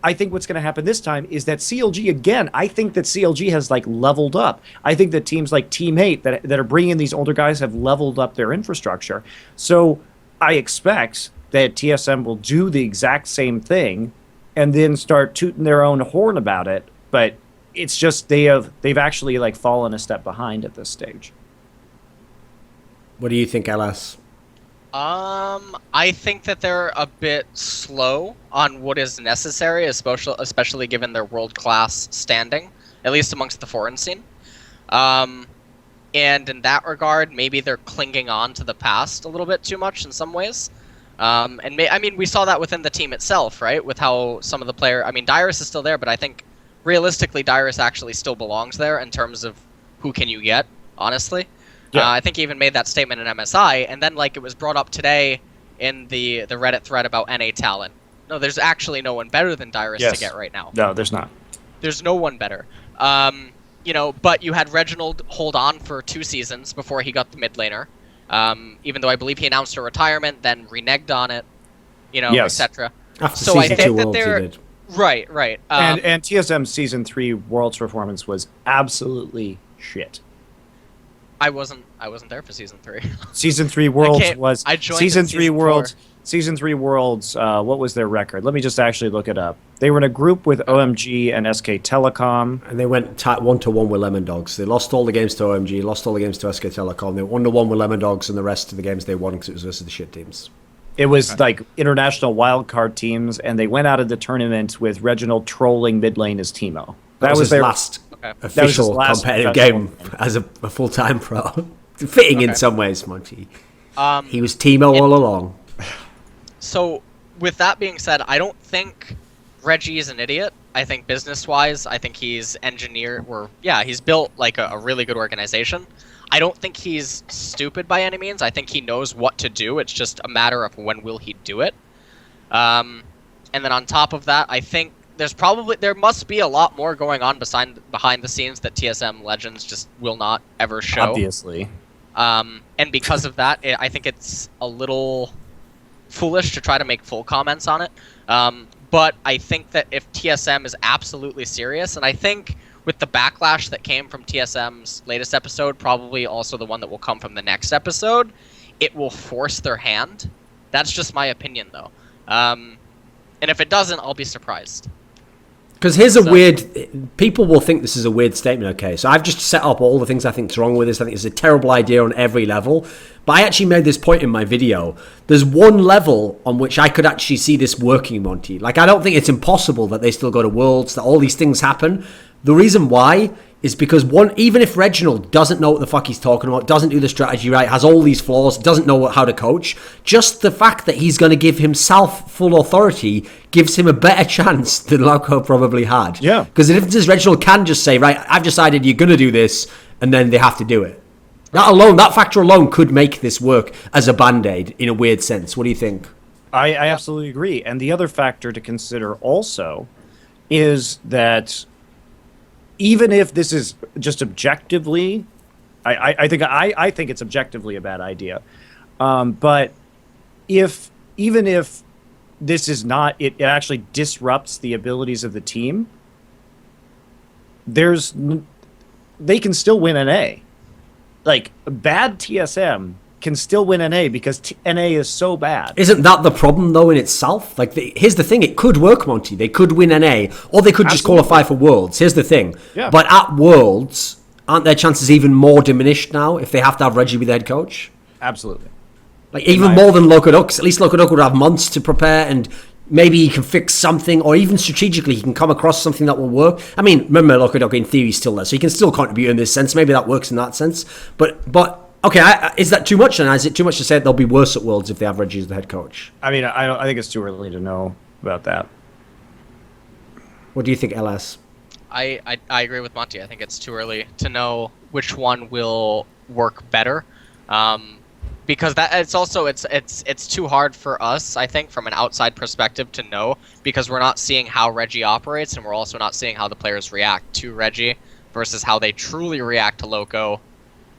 I think what's going to happen this time is that CLG, again, I think that CLG has like leveled up. I think that teams like Team 8 that are bringing in these older guys have leveled up their infrastructure. So I expect that TSM will do the exact same thing and then start tooting their own horn about it. But it's just they've actually like fallen a step behind at this stage. What do you think, LS? I think that they're a bit slow on what is necessary, especially given their world-class standing, at least amongst the foreign scene. And in that regard, maybe they're clinging on to the past a little bit too much in some ways. I mean, we saw that within the team itself, right? With how some of the players... I mean, Dyrus is still there, but I think realistically, Dyrus actually still belongs there in terms of who can you get, honestly. Yeah. I think he even made that statement in MSI, and then like it was brought up today in the Reddit thread about NA talent. No, there's actually no one better than Dyrus to get right now. No, there's not. There's no one better. You know, but you had Reginald hold on for 2 seasons before he got the mid laner. Even though I believe he announced a retirement, then reneged on it, you know, etc. So I think that they're right. And TSM's Season 3 Worlds performance was absolutely shit. I wasn't there for Season 3. Season 3 Worlds was I joined Season 3 Worlds. 4. Season 3 Worlds, what was their record? Let me just actually look it up. They were in a group with OMG and SK Telecom. And they went 1-1 with Lemon Dogs. They lost all the games to OMG, lost all the games to SK Telecom. They were 1-1 with Lemon Dogs, and the rest of the games they won because it was versus the shit teams. It was like international wildcard teams, and they went out of the tournament with Reginald trolling mid lane as Teemo. That was their last official competitive game as a full-time pro. Fitting in some ways, Monty. He was Teemo all along. So, with that being said, I don't think Reggie is an idiot. I think business-wise, I think he's he's built like a really good organization. I don't think he's stupid by any means. I think he knows what to do. It's just a matter of when will he do it. And then on top of that, I think there must be a lot more going on behind the scenes that TSM Legends just will not ever show. Obviously. And because of that, I think it's a little foolish to try to make full comments on it. But I think that if TSM is absolutely serious, and I think with the backlash that came from TSM's latest episode, probably also the one that will come from the next episode, it will force their hand. That's just my opinion, though. And if it doesn't, I'll be surprised. Because here's a weird... People will think this is a weird statement, okay? So I've just set up all the things I think is wrong with this. I think it's a terrible idea on every level. But I actually made this point in my video. There's one level on which I could actually see this working, Monty. Like, I don't think it's impossible that they still go to Worlds, that all these things happen. The reason why is because, even if Reginald doesn't know what the fuck he's talking about, doesn't do the strategy right, has all these flaws, doesn't know how to coach, just the fact that he's going to give himself full authority gives him a better chance than Loco probably had. Yeah. Because if this Reginald can just say, right, I've decided you're going to do this, and then they have to do it. That factor alone could make this work as a band-aid in a weird sense. What do you think? I absolutely agree. And the other factor to consider also is that even if this is just objectively, I think it's objectively a bad idea. But even if this is not, it actually disrupts the abilities of the team, they can still win NA. Like, bad TSM can still win NA because NA is so bad. Isn't that the problem, though, in itself? Like, here's the thing. It could work, Monty. They could win NA, or they could just qualify for Worlds. Here's the thing. Yeah. But at Worlds, aren't their chances even more diminished now if they have to have Reggie be the head coach? Absolutely. Like, even more than LocoDoo, 'cause at least LocoDoo would have months to prepare, and maybe he can fix something, or even strategically he can come across something that will work. I mean, remember, LocoDoo in theory is still there, so he can still contribute in this sense. Maybe that works in that sense. But okay, is that too much then? Is it too much to say that they'll be worse at Worlds if they have Reggie as the head coach? I mean, I think it's too early to know about that. What do you think, LS? I agree with Monty. I think it's too early to know which one will work better. Because it's too hard for us, I think, from an outside perspective to know, because we're not seeing how Reggie operates, and we're also not seeing how the players react to Reggie versus how they truly react to Loco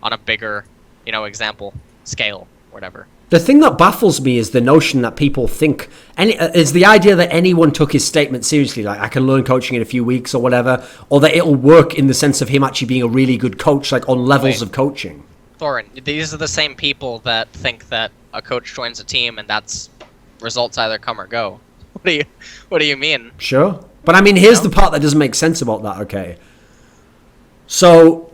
on a bigger, example, scale, whatever. The thing that baffles me is the notion that people think, is the idea that anyone took his statement seriously, like, I can learn coaching in a few weeks or whatever, or that it'll work in the sense of him actually being a really good coach, like on levels of coaching. Thorin, these are the same people that think that a coach joins a team and that's results either come or go. What do you mean? Sure. But I mean, here's the part that doesn't make sense about that, okay? So,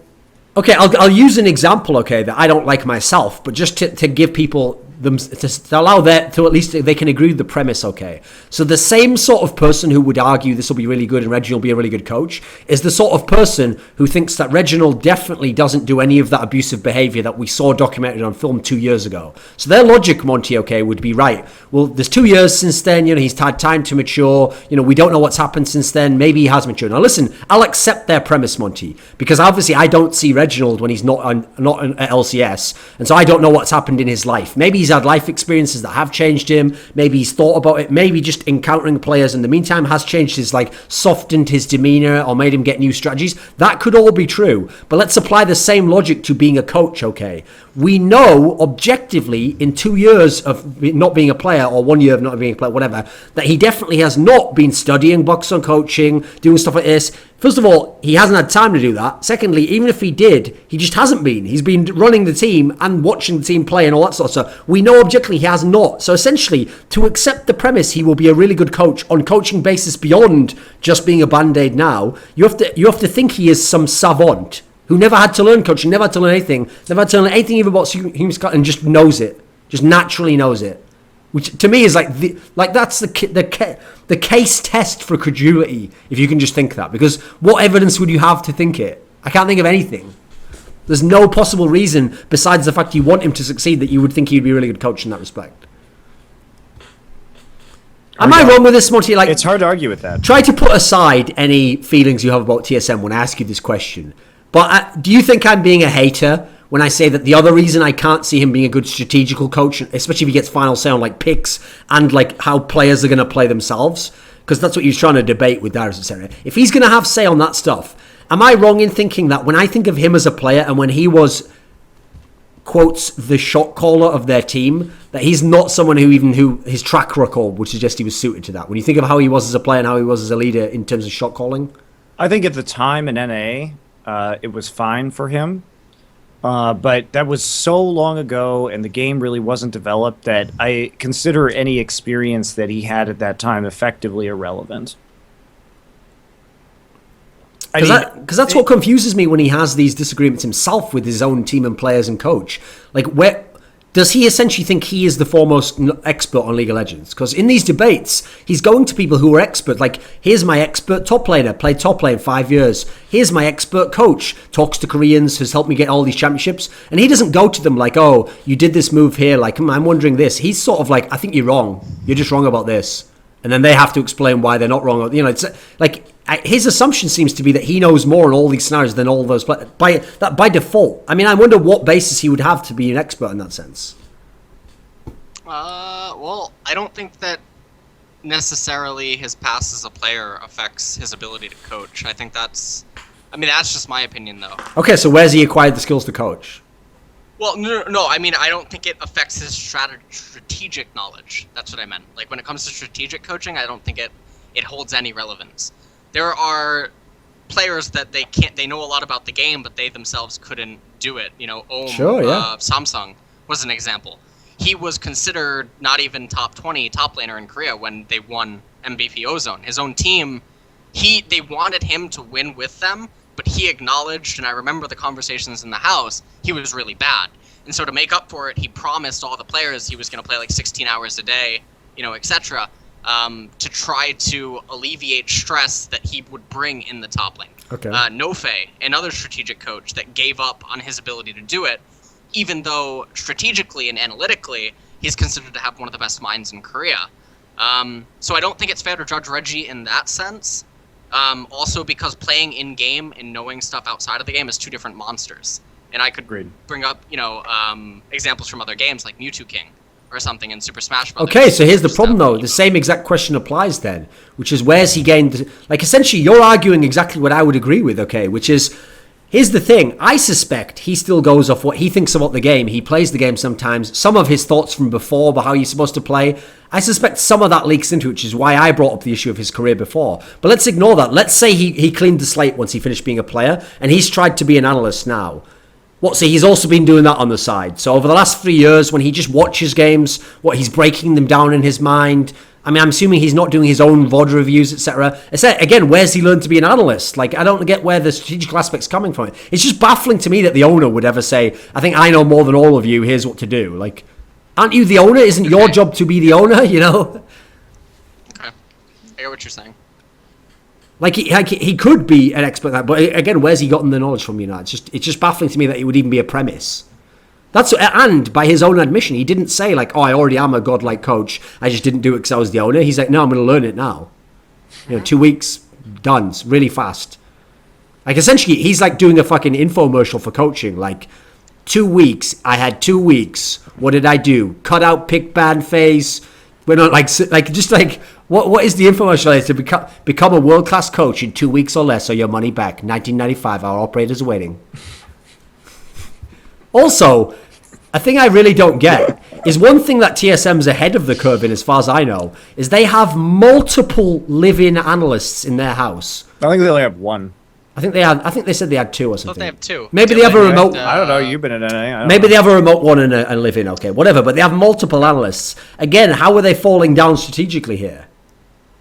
okay, I'll use an example, okay, that I don't like myself, but just to give people them to allow that to at least they can agree with the premise, okay? So the same sort of person who would argue this will be really good and Reginald will be a really good coach is the sort of person who thinks that Reginald definitely doesn't do any of that abusive behavior that we saw documented on film 2 years ago. So their logic, Monty, okay, would be right. Well, there's 2 years since then, he's had time to mature. We don't know what's happened since then. Maybe he has matured. Now listen, I'll accept their premise, Monty, because obviously I don't see Reginald when he's not at LCS, and so I don't know what's happened in his life. Maybe he's had life experiences that have changed him. Maybe he's thought about it. Maybe just encountering players in the meantime has changed his, softened his demeanor or made him get new strategies. That could all be true. But let's apply the same logic to being a coach, okay? We know objectively in 2 years of not being a player, or 1 year of not being a player, whatever, that he definitely has not been studying box on coaching, doing stuff like this. First of all, he hasn't had time to do that. Secondly, even if he did, he just hasn't been. He's been running the team and watching the team play and all that sort of stuff. We know objectively he has not. So essentially, to accept the premise he will be a really good coach on coaching basis beyond just being a band-aid now, you have to think he is some savant who never had to learn coaching, never had to learn anything, never had to learn anything even about human scouting, and just knows it, just naturally knows it. Which to me is that's the case test for credulity, if you can just think that. Because what evidence would you have to think it? I can't think of anything. There's no possible reason besides the fact you want him to succeed that you would think he'd be a really good coach in that respect. Am I wrong with this, Monty? It's hard to argue with that. Try to put aside any feelings you have about TSM when I ask you this question. But do you think I'm being a hater when I say that the other reason I can't see him being a good strategical coach, especially if he gets final say on picks and how players are going to play themselves, because that's what he was trying to debate with Darius and Cesare. If he's going to have say on that stuff, am I wrong in thinking that when I think of him as a player and when he was, quotes, the shot caller of their team, that he's not someone who his track record would suggest he was suited to that? When you think of how he was as a player and how he was as a leader in terms of shot calling? I think at the time in NA, it was fine for him. But that was so long ago, and the game really wasn't developed, that I consider any experience that he had at that time effectively irrelevant. Because that's what confuses me when he has these disagreements himself with his own team and players and coach. Where does he essentially think he is the foremost expert on League of Legends? Because in these debates, he's going to people who are expert. Here's my expert top laner, played top lane 5 years. Here's my expert coach, talks to Koreans, has helped me get all these championships. And he doesn't go to them oh, you did this move here. I'm wondering this. He's sort of I think you're wrong. You're just wrong about this. And then they have to explain why they're not wrong. It's his assumption seems to be that he knows more in all these scenarios than all those players. By default. I mean, I wonder what basis he would have to be an expert in that sense. Well, I don't think that necessarily his past as a player affects his ability to coach. I think that's just my opinion, though. Okay, so where's he acquired the skills to coach? Well, no. I mean, I don't think it affects his strategic knowledge. That's what I meant. Like, when it comes to strategic coaching, I don't think it holds any relevance. There are players that they know a lot about the game, but they themselves couldn't do it. You know, Samsung was an example. He was considered not even top 20 top laner in Korea when they won MVP Ozone. His own team, they wanted him to win with them, but he acknowledged, and I remember the conversations in the house, he was really bad. And so to make up for it, he promised all the players he was going to play like 16 hours a day, you know, etc., to try to alleviate stress that he would bring in the top lane. Okay. Nofe, another strategic coach that gave up on his ability to do it, even though strategically and analytically, he's considered to have one of the best minds in Korea. So I don't think it's fair to judge Reggie in that sense. Also because playing in-game and knowing stuff outside of the game is two different monsters. And I could bring up, you know, examples from other games like Mewtwo King or something in Super Smash Bros. Okay, so here's the problem though. The same exact question applies then, which is where's he gained... Like, essentially, you're arguing exactly what I would agree with, okay, which is... Here's the thing. I suspect he still goes off what he thinks about the game. He plays the game sometimes. Some of his thoughts from before about how you're supposed to play, I suspect some of that leaks into it, which is why I brought up the issue of his career before. But let's ignore that. Let's say he cleaned the slate once he finished being a player, and he's tried to be an analyst now. So he's also been doing that on the side. So over the last 3 years, when he just watches games, he's breaking them down in his mind... I mean, I'm assuming he's not doing his own VOD reviews, etc. Again, where's he learned to be an analyst? Like, I don't get where the strategical aspect's coming from. It's just baffling to me that the owner would ever say, I think I know more than all of you, here's what to do. Like, aren't you the owner? Isn't your job to be the owner, you know? Okay. I get what you're saying. Like, he could be an expert at that, but again, where's he gotten the knowledge from, you know? It's just baffling to me that it would even be a premise. And by his own admission, he didn't say like, "Oh, I already am a godlike coach. I just didn't do it because I was the owner." He's like, "No, I'm going to learn it now. 2 weeks, done, really fast." Like essentially, he's like doing a fucking infomercial for coaching. Like 2 weeks, I had 2 weeks. What did I do? Cut out pick ban phase. We're not like what is the infomercial? Is to become a world class coach in 2 weeks or less, or your money back. 1995. Our operators are waiting. Also, a thing I really don't get is one thing that TSM's ahead of the curve in, as far as I know, is they have multiple live-in analysts in their house. I think they only have one. I think they said they had two or something. I thought they have two. Maybe they have a remote. I don't know. You've been in NA. Maybe they have a remote one and a live-in. Okay, whatever. But they have multiple analysts. Again, how are they falling down strategically here?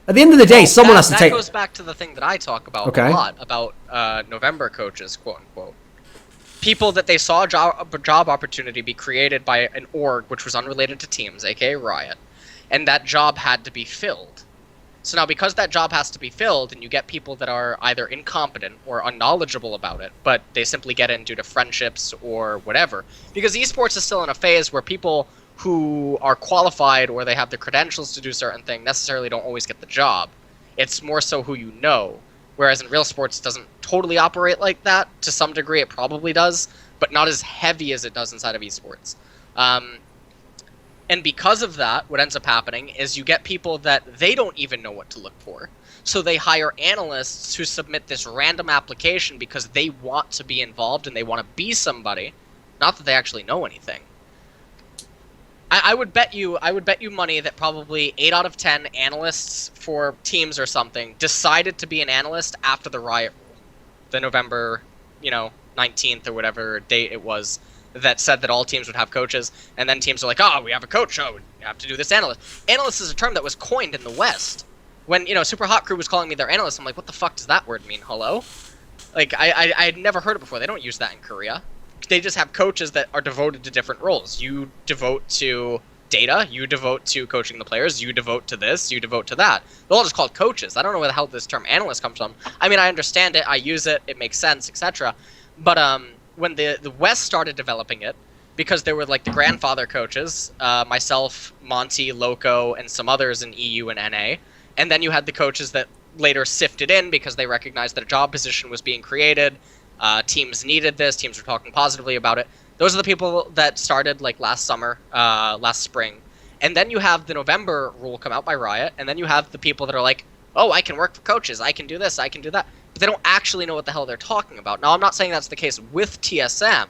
At the end of the day, someone has to take. That goes back to the thing that I talk about a lot about November coaches, quote unquote. People that they saw a job opportunity be created by an org which was unrelated to teams, aka Riot, and that job had to be filled. So now because that job has to be filled, and you get people that are either incompetent or unknowledgeable about it, but they simply get in due to friendships or whatever, because esports is still in a phase where people who are qualified or they have the credentials to do certain things necessarily don't always get the job. It's more so who you know. Whereas in real sports, it doesn't totally operate like that. To some degree, it probably does, but not as heavy as it does inside of esports. And because of that, what ends up happening is you get people that they don't even know what to look for. So they hire analysts who submit this random application because they want to be involved and they want to be somebody, not that they actually know anything. I would bet you money that probably 8 out of 10 analysts for teams or something decided to be an analyst after the Riot rule, the November, 19th or whatever date it was, that said that all teams would have coaches, and then teams are like, oh, we have a coach, oh, we have to do this analyst. Analyst is a term that was coined in the West. When, Super Hot Crew was calling me their analyst, I'm like, what the fuck does that word mean, hello? Like, I had never heard it before. They don't use that in Korea. They just have coaches that are devoted to different roles. You devote to data, you devote to coaching the players, you devote to this, you devote to that. They're all just called coaches. I don't know where the hell this term analyst comes from. I mean, I understand it, I use it, it makes sense, etc. But when the West started developing it, because there were like the grandfather coaches, myself, Monte, Loco, and some others in EU and NA, and then you had the coaches that later sifted in because they recognized that a job position was being created. Teams needed this. Teams were talking positively about it. Those are the people that started like last spring. And then you have the November rule come out by Riot, and then you have the people that are like, oh, I can work for coaches, I can do this, I can do that. But they don't actually know what the hell they're talking about. Now, I'm not saying that's the case with TSM,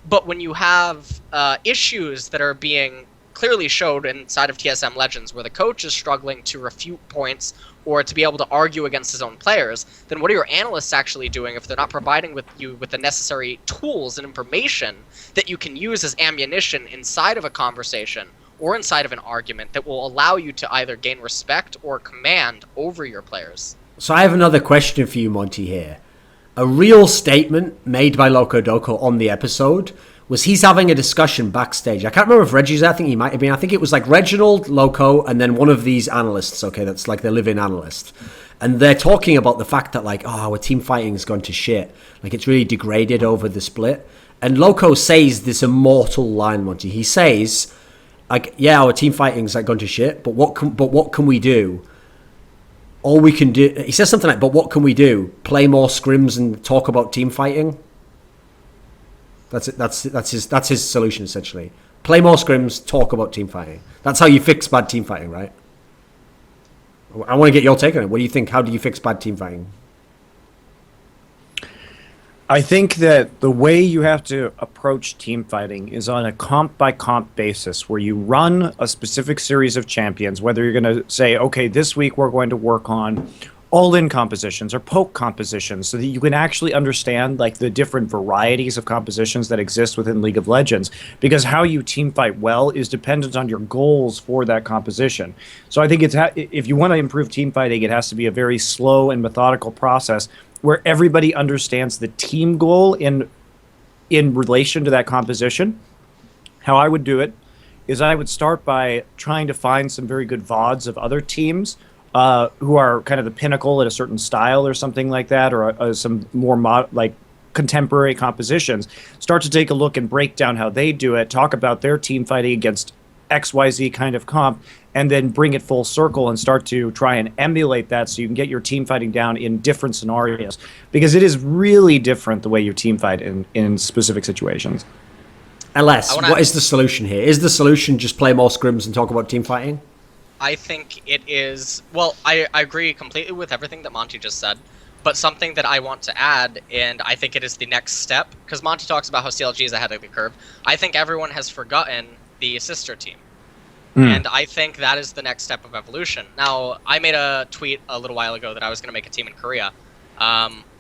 But when you have issues that are being clearly showed inside of TSM Legends where the coach is struggling to refute points or to be able to argue against his own players, then what are your analysts actually doing if they're not providing you with the necessary tools and information that you can use as ammunition inside of a conversation or inside of an argument that will allow you to either gain respect or command over your players? So I have another question for you, Monty, here. A real statement made by LocoDoo on the episode was he's having a discussion backstage. I can't remember if Reggie's there. I think he might have been. I think it was like Reginald, Loco, and then one of these analysts, okay, that's like the live-in analyst. And they're talking about the fact that, like, oh, our team fighting has gone to shit. Like, it's really degraded over the split. And Loco says this immortal line, Monty. He says, like, yeah, our team fighting's like gone to shit, but what can we do? All we can do, he says something like, but what can we do? Play more scrims and talk about team fighting? That's it. That's his solution, essentially. Play more scrims, talk about team fighting. That's how you fix bad team fighting, right? I want to get your take on it. What do you think? How do you fix bad team fighting? I think that the way you have to approach team fighting is on a comp by comp basis, where you run a specific series of champions, whether you're going to say, okay, this week we're going to work on all-in compositions or poke compositions, so that you can actually understand like the different varieties of compositions that exist within League of Legends, because how you team fight well is dependent on your goals for that composition. So I think if you want to improve team fighting, it has to be a very slow and methodical process where everybody understands the team goal in relation to that composition. How I would do it is I would start by trying to find some very good VODs of other teams who are kind of the pinnacle at a certain style or something like that, or some more contemporary compositions. Start to take a look and break down how they do it, talk about their team fighting against XYZ kind of comp, and then bring it full circle and start to try and emulate that so you can get your team fighting down in different scenarios. Because it is really different the way you team fight in specific situations. LS, what is the solution here? Is the solution just play more scrims and talk about team fighting? I think it is... Well, I agree completely with everything that Monty just said, but something that I want to add, and I think it is the next step, because Monty talks about how CLG is ahead of the curve. I think everyone has forgotten the sister team. And I think that is the next step of evolution. Now, I made a tweet a little while ago that I was going to make a team in Korea,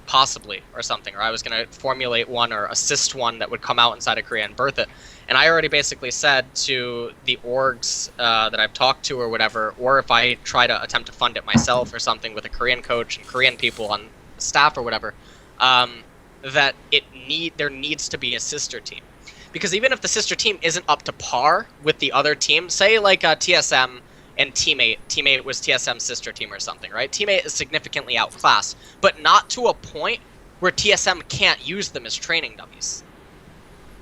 possibly, or something, or I was going to formulate one or assist one that would come out inside of Korea and birth it. And I already basically said to the orgs that I've talked to or whatever, or if I try to attempt to fund it myself or something with a Korean coach and Korean people on staff or whatever, that there needs to be a sister team. Because even if the sister team isn't up to par with the other team, say like TSM and Teammate was TSM's sister team or something, right? Teammate is significantly outclassed, but not to a point where TSM can't use them as training dummies.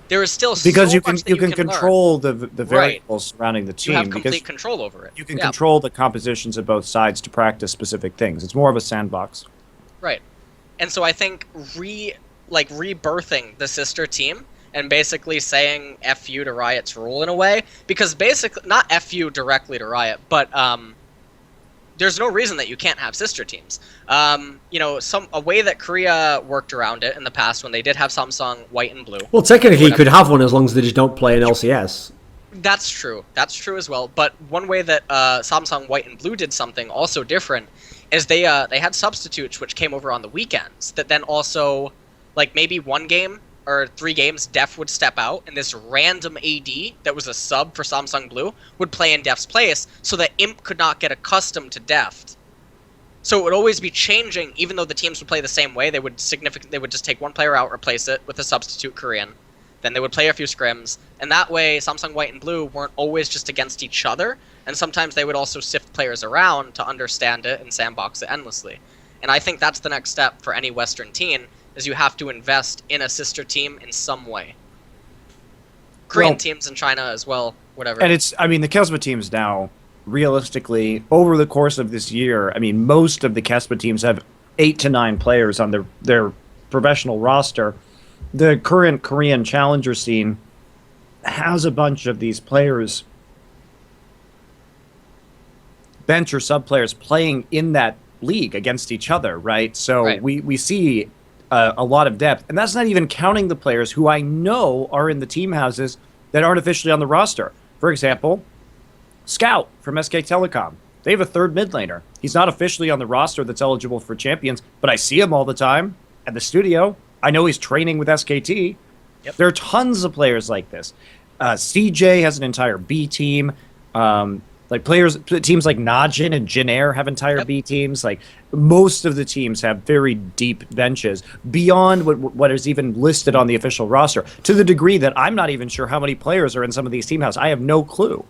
There is still because so you can much that you can control learn. the variables surrounding the team. You have complete control over it. You can control the compositions of both sides to practice specific things. It's more of a sandbox. Right. And so I think rebirthing the sister team and basically saying F you to Riot's rule in a way, because basically, not F you directly to Riot, but there's no reason that you can't have sister teams. A way that Korea worked around it in the past when they did have Samsung White and Blue. Well, technically, you could have one as long as they just don't play in LCS. That's true. That's true as well. But one way that Samsung White and Blue did something also different is they had substitutes which came over on the weekends that then also, like maybe one game or 3 games, Def would step out, and this random AD that was a sub for Samsung Blue would play in Def's place, so that Imp could not get accustomed to Def. So it would always be changing, even though the teams would play the same way. They would just take one player out, replace it with a substitute Korean. Then they would play a few scrims, and that way Samsung White and Blue weren't always just against each other, and sometimes they would also sift players around to understand it and sandbox it endlessly. And I think that's the next step for any Western team, is you have to invest in a sister team in some way. Korean teams in China as well, whatever. And the Kespa teams now, realistically, over the course of this year, most of the Kespa teams have 8 to 9 players on their professional roster. The current Korean challenger scene has a bunch of these players, bench or sub players, playing in that league against each other, right? So right. we see a lot of depth. And that's not even counting the players who I know are in the team houses that aren't officially on the roster. For example, Scout from SK Telecom. They have a third mid laner. He's not officially on the roster that's eligible for champions, but I see him all the time at the studio. I know he's training with SKT. Yep. There are tons of players like this. CJ has an entire B team. Teams like Najin and Jin Air have entire B teams. Like, most of the teams have very deep benches beyond what is even listed on the official roster, to the degree that I'm not even sure how many players are in some of these team houses. I have no clue.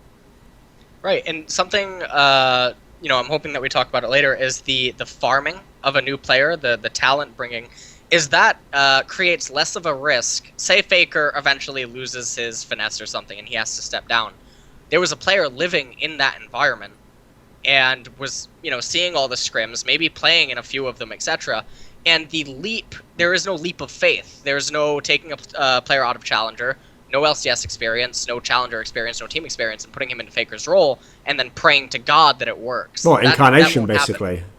Right, and something I'm hoping that we talk about it later is the farming of a new player, the talent bringing, is that creates less of a risk. Say Faker eventually loses his finesse or something and he has to step down. There was a player living in that environment and was, seeing all the scrims, maybe playing in a few of them, etc. And there is no leap of faith. There's no taking a player out of Challenger, no LCS experience, no Challenger experience, no team experience, and putting him into Faker's role, and then praying to God that it works. Well, that Incarnation, won't basically. happen.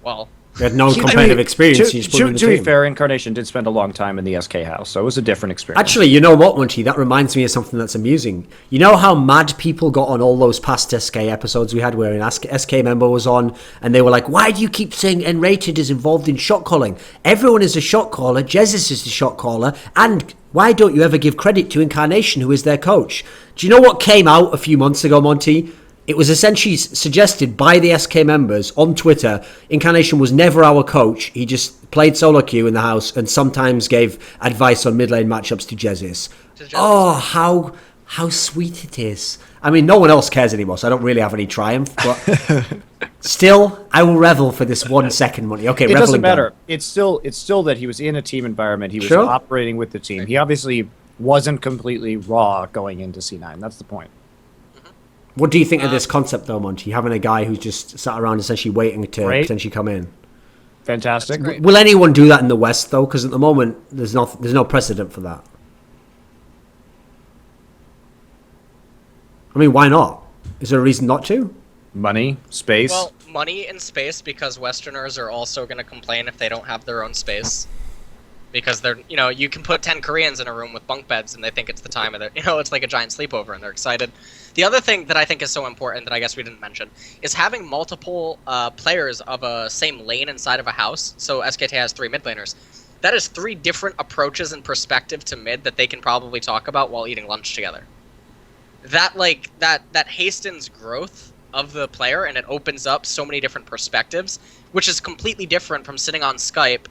Well, They had no competitive experience. You just put him in the to be team. fair, Incarnation did spend a long time in the SK house, so it was a different experience. Actually, you know what, Monty? That reminds me of something that's amusing. You know how mad people got on all those past SK episodes we had where an SK member was on and they were like, why do you keep saying N-Rated is involved in shot calling? Everyone is a shot caller, Jesus is the shot caller, and why don't you ever give credit to Incarnation, who is their coach? Do you know what came out a few months ago, Monty? It was essentially suggested by the SK members on Twitter. Incarnation was never our coach. He just played solo queue in the house and sometimes gave advice on mid lane matchups to Jesus. Oh, how sweet it is. I mean, no one else cares anymore, so I don't really have any triumph. But still, I will revel for this 1 second, Monty. Okay, it doesn't matter. Done. It's still that he was in a team environment. He was Sure. operating with the team. He obviously wasn't completely raw going into C9. That's the point. What do you think of this concept, though, Monty? Having a guy who's just sat around essentially waiting to Great. potentially come in. Fantastic. Will anyone do that in the West, though? Because at the moment, there's no precedent for that. I mean, why not? Is there a reason not to? Money, space. well, money and space, because Westerners are also going to complain if they don't have their own space. Because they're, you can put 10 Koreans in a room with bunk beds and they think it's the time of their, it's like a giant sleepover and they're excited. The other thing that I think is so important that I guess we didn't mention is having multiple players of a same lane inside of a house. So SKT has 3 mid laners. That is 3 different approaches and perspective to mid that they can probably talk about while eating lunch together. That hastens growth of the player and it opens up so many different perspectives, which is completely different from sitting on Skype.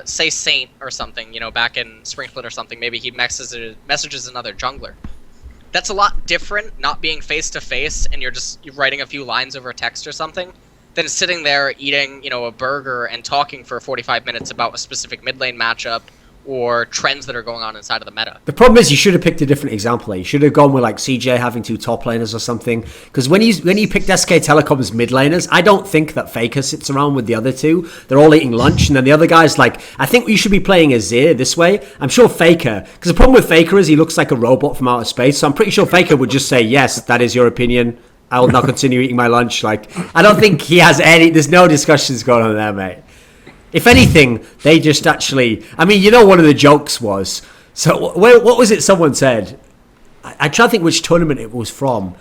Say Saint or something, back in Spring Split or something, maybe he messages another jungler. That's a lot different, not being face-to-face and you're writing a few lines over text or something, than sitting there eating, a burger and talking for 45 minutes about a specific mid lane matchup or trends that are going on inside of the meta. The problem is you should have picked a different example. You should have gone with like CJ having 2 top laners or something. Because when you picked SK Telecom's mid laners, I don't think that Faker sits around with the other 2. They're all eating lunch, and then the other guy's like, I think you should be playing Azir this way. I'm sure Faker, because the problem with Faker is he looks like a robot from outer space, so I'm pretty sure Faker would just say, yes, that is your opinion. I will not continue eating my lunch. Like, I don't think he has there's no discussions going on there, mate. If anything, they just actually... I mean, one of the jokes was... So, what was it someone said? I try to think which tournament it was from.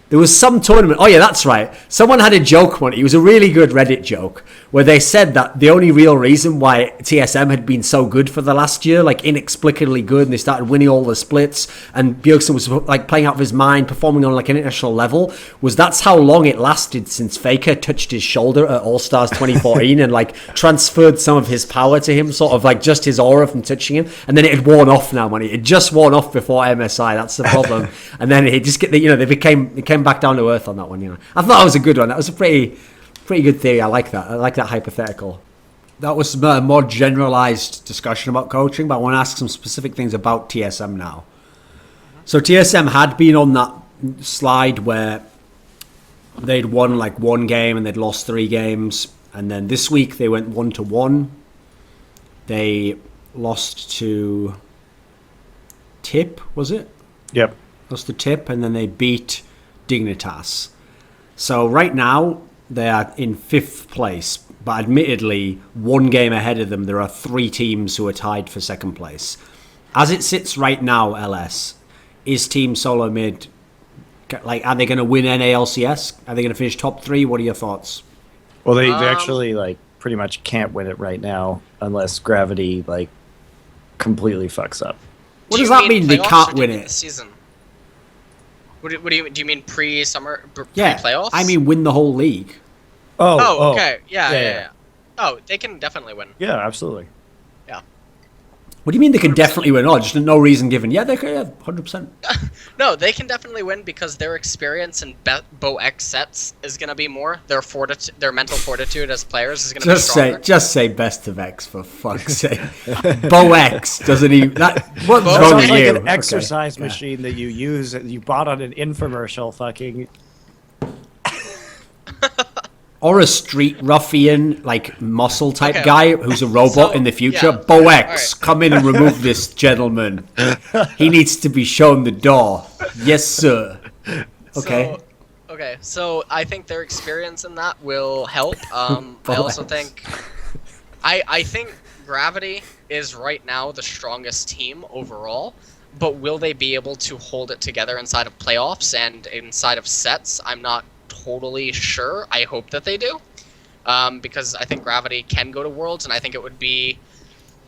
There was some tournament... Oh, yeah, that's right. Someone had a joke one. It was a really good Reddit joke where they said that the only real reason why TSM had been so good for the last year, like inexplicably good, and they started winning all the splits, and Bjergsen was like playing out of his mind, performing on like an international level, was that's how long it lasted since Faker touched his shoulder at All-Stars 2014 and like transferred some of his power to him, sort of like just his aura from touching him, and then it had worn off now, man. It had just worn off before MSI. That's the problem. And then it just they came back down to earth on that one. I thought that was a good one. That was a pretty good theory. I like that. I like that hypothetical. That was a more generalized discussion about coaching, but I want to ask some specific things about TSM now. So TSM had been on that slide where they'd won like 1 game and they'd lost 3 games, and then this week they went 1-1. They lost to Tip, was it? Yep. Lost to Tip, and then they beat Dignitas. So right now they are in 5th place, but admittedly, one game ahead of them, there are 3 teams who are tied for second place. As it sits right now, LS, is Team Solo Mid, like, are they going to win NALCS? Are they going to finish top 3? What are your thoughts? Well, they actually, like, pretty much can't win it right now unless Gravity, like, completely fucks up. What does that mean they playoffs, can't or do you win mean it? this season? What do you mean pre-summer, Yeah, pre-playoffs? I mean win the whole league. Oh, okay. Yeah. Oh, they can definitely win. Yeah, absolutely. Yeah. What do you mean they can definitely win? Oh, just no reason given. Yeah, they can. Yeah, 100%. No, they can definitely win because their experience in Bo X sets is going to be more. Their mental fortitude as players is going to be stronger. Just say best of X for fuck's sake. Bo X doesn't even. What's That wrong sounds with like you? an exercise machine that you use that you bought on an infomercial. Fucking. Or a street ruffian, like muscle type Okay. guy who's a robot So, in the future. yeah. Bo X, Alright. come in and remove this gentleman. He needs to be shown the door. Yes, sir. Okay. So I think their experience in that will help. I also think, I think Gravity is right now the strongest team overall, but will they be able to hold it together inside of playoffs and inside of sets? I'm not totally sure. I hope that they do, because I think Gravity can go to Worlds, and I think it would be.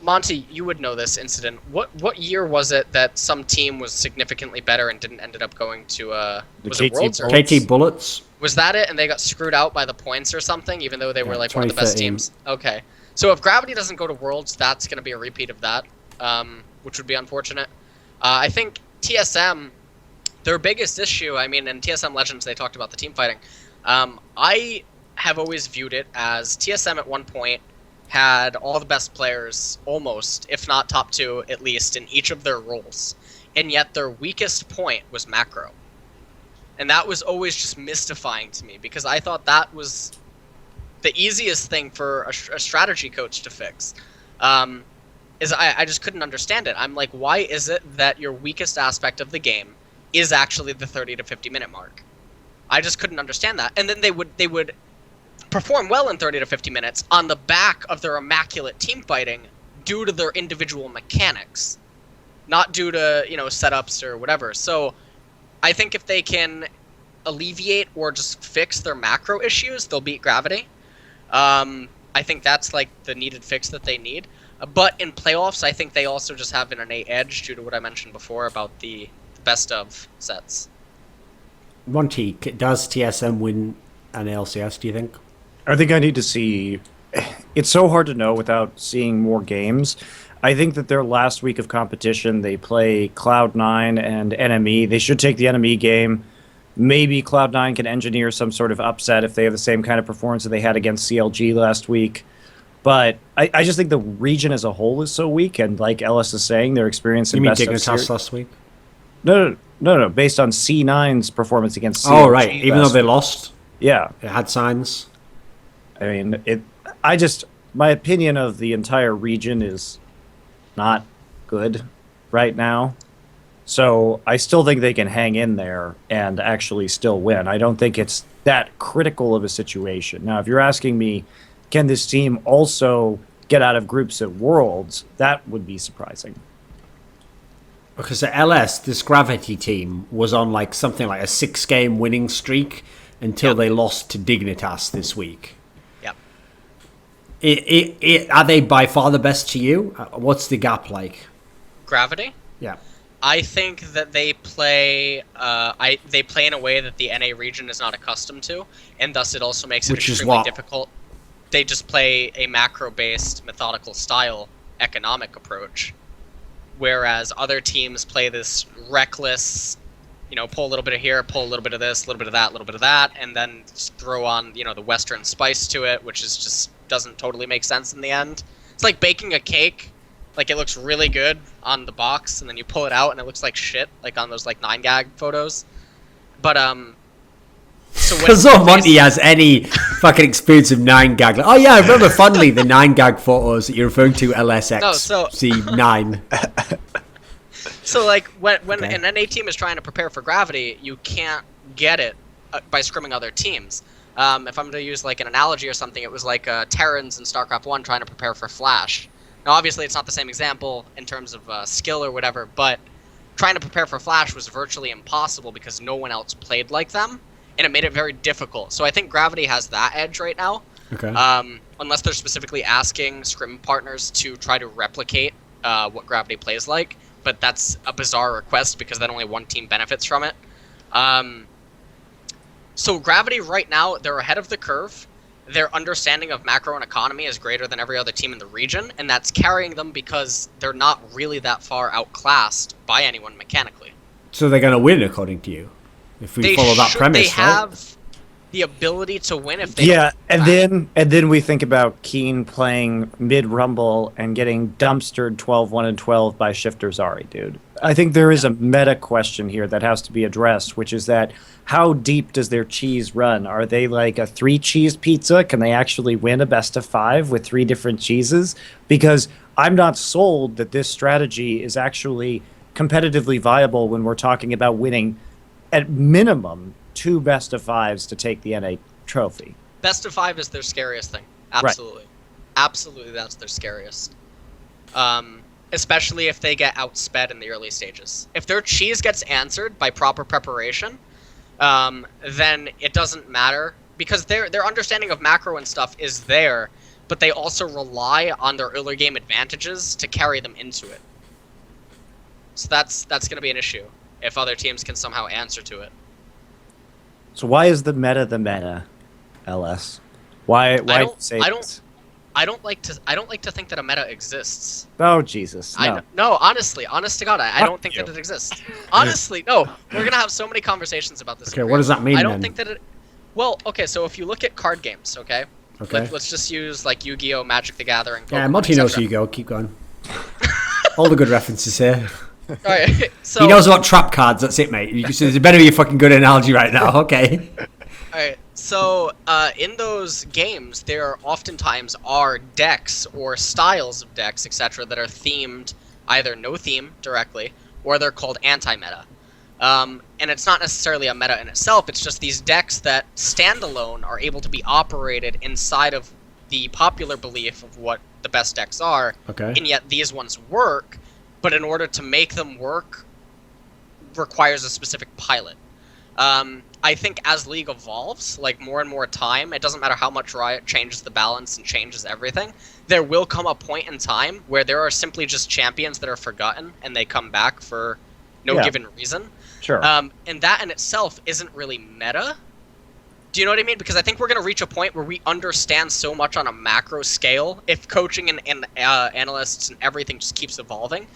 Monty, you would know this incident. What year was it that some team was significantly better and didn't ended up going to was it KT Worlds or Bullets. KT Bullets. was that it? And they got screwed out by the points or something, even though they were like one of the best 2013. teams. Okay, so if Gravity doesn't go to Worlds, that's going to be a repeat of that, which would be unfortunate. I think TSM, their biggest issue. I mean, in TSM Legends, they talked about the team fighting. I have always viewed it as TSM at one point had all the best players, almost, if not top 2, at least, in each of their roles. And yet their weakest point was macro. And that was always just mystifying to me, because I thought that was the easiest thing for a strategy coach to fix. I just couldn't understand it. I'm like, why is it that your weakest aspect of the game is actually the 30 to 50 minute mark? I just couldn't understand that. And then they would perform well in 30 to 50 minutes on the back of their immaculate team fighting due to their individual mechanics, not due to, setups or whatever. So I think if they can alleviate or just fix their macro issues, they'll beat Gravity. I think that's like the needed fix that they need. But in playoffs, I think they also just have an innate edge due to what I mentioned before about the best of sets. Monty, does TSM win an LCS, do you think? I think I need to see. It's so hard to know without seeing more games. I think that their last week of competition, they play Cloud9 and NME. They should take the NME game. Maybe Cloud9 can engineer some sort of upset if they have the same kind of performance that they had against CLG last week. But I just think the region as a whole is so weak, and like Ellis is saying, their experience in You mean best of Dignitas series. last week? No. Based on C9's performance against CLG. Oh, right. Even though last they week. lost, Yeah. it had signs. I mean, my opinion of the entire region is not good right now. So I still think they can hang in there and actually still win. I don't think it's that critical of a situation. Now, if you're asking me, can this team also get out of groups at Worlds, that would be surprising. Because the LS, this Gravity team, was on like something like a 6-game winning streak until they lost to Dignitas this week. Yep. Are they by far the best to you? What's the gap like? Gravity? Yeah. I think that they play they play in a way that the NA region is not accustomed to, and thus it also makes it Which is extremely what? difficult. They just play a macro-based, methodical style economic approach, whereas other teams play this reckless, pull a little bit of here, pull a little bit of this, a little bit of that, a little bit of that, and then just throw on, the Western spice to it, which is just doesn't totally make sense in the end. It's like baking a cake. Like, it looks really good on the box, and then you pull it out, and it looks like shit, like on those, 9gag photos. But, so when... Because Monty has any fucking experience of 9gag. Like, oh, yeah, I remember fondly the 9gag photos that you're referring to, LSX No, so- C9. So, like, when Okay. an NA team is trying to prepare for Gravity, you can't get it by scrimming other teams. If I'm to use like an analogy or something, it was like Terrans in StarCraft 1 trying to prepare for Flash. Now, obviously, it's not the same example in terms of skill or whatever, but trying to prepare for Flash was virtually impossible because no one else played like them, and it made it very difficult. So I think Gravity has that edge right now. Okay. Unless they're specifically asking scrim partners to try to replicate what Gravity plays like, but that's a bizarre request because then only one team benefits from it. So Gravity right now, they're ahead of the curve. Their understanding of macro and economy is greater than every other team in the region, and that's carrying them because they're not really that far outclassed by anyone mechanically. So they're going to win, according to you, if we follow that premise, They have the ability to win if they Yeah, and then we think about Keen playing mid-rumble and getting dumpstered 12-1 and 12 by Shifter Zari, dude. I think there is a meta question here that has to be addressed, which is that how deep does their cheese run? Are they like a 3-cheese pizza? Can they actually win a best of 5 with 3 different cheeses? Because I'm not sold that this strategy is actually competitively viable when we're talking about winning at minimum 2 best of 5s to take the NA trophy. Best of 5 is their scariest thing. Absolutely. Right. Absolutely, that's their scariest. Especially if they get outsped in the early stages. If their cheese gets answered by proper preparation, then it doesn't matter. Because their understanding of macro and stuff is there, but they also rely on their early game advantages to carry them into it. So that's going to be an issue if other teams can somehow answer to it. So why is the meta, LS? Why say I don't like to think that a meta exists. Oh Jesus! No, no, honest to God, I don't think that it exists. Honestly, no. We're gonna have so many conversations about this. Okay, what does that mean? I don't think that it. Well, okay, so if you look at card games, okay. Okay. Let's just use like Yu-Gi-Oh, Magic the Gathering. Pokemon, yeah, Monty knows Yu-Gi-Oh. Keep going. All the good references here. Alright, so he knows about trap cards. That's it, mate. It better be a fucking good analogy right now. Okay. Alright, so in those games, there oftentimes are decks or styles of decks, etc., that are themed either no theme directly, or they're called anti-meta. And it's not necessarily a meta in itself. It's just these decks that standalone are able to be operated inside of the popular belief of what the best decks are. Okay. And yet these ones work. But in order to make them work, requires a specific pilot. I think as League evolves, like more and more time, it doesn't matter how much Riot changes the balance and changes everything, there will come a point in time where there are simply just champions that are forgotten and they come back for no given reason. Sure. And that in itself isn't really meta. Do you know what I mean? Because I think we're going to reach a point where we understand so much on a macro scale, if coaching and analysts and everything just keeps evolving,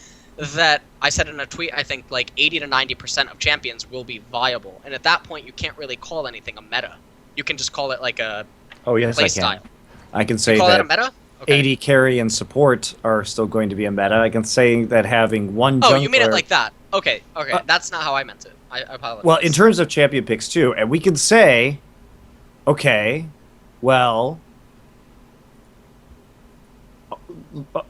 that I said in a tweet, I think like 80 to 90% of champions will be viable. And at that point, you can't really call anything a meta. You can just call it like a playstyle. I can say that that a meta? Okay. AD carry and support are still going to be a meta. I can say that having one jungler... Oh, you mean it like that. Okay. That's not how I meant it. I apologize. Well, in terms of champion picks too, and we can say, okay, well...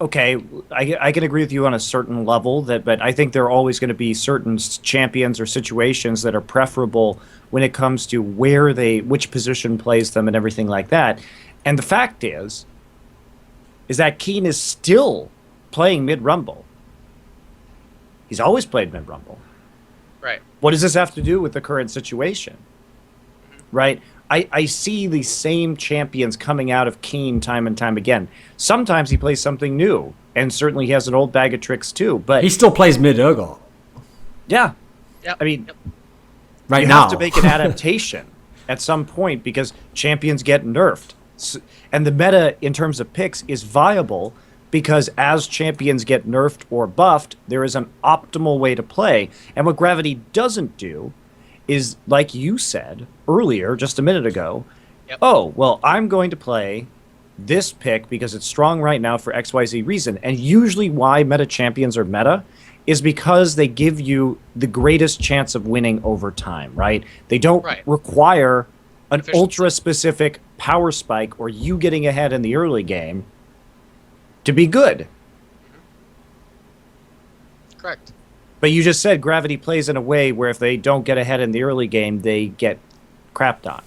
Okay, I can agree with you on a certain level, but I think there are always going to be certain champions or situations that are preferable when it comes to which position plays them and everything like that. And the fact is that Keen is still playing mid-rumble. He's always played mid-rumble. Right. What does this have to do with the current situation? Mm-hmm. Right? I see the same champions coming out of Keen time and time again. Sometimes he plays something new, and certainly he has an old bag of tricks too. But he still plays mid-Urgot. Yeah. Yep. I mean, right you now have to make an adaptation at some point because champions get nerfed. And the meta in terms of picks is viable because as champions get nerfed or buffed, there is an optimal way to play. And what Gravity doesn't do is, like you said earlier, just a minute ago, oh, well, I'm going to play this pick because it's strong right now for XYZ reason. And usually why meta champions are meta is because they give you the greatest chance of winning over time, right? They don't require an ultra-specific power spike or you getting ahead in the early game to be good. Correct. But you just said Gravity plays in a way where if they don't get ahead in the early game, they get crapped on.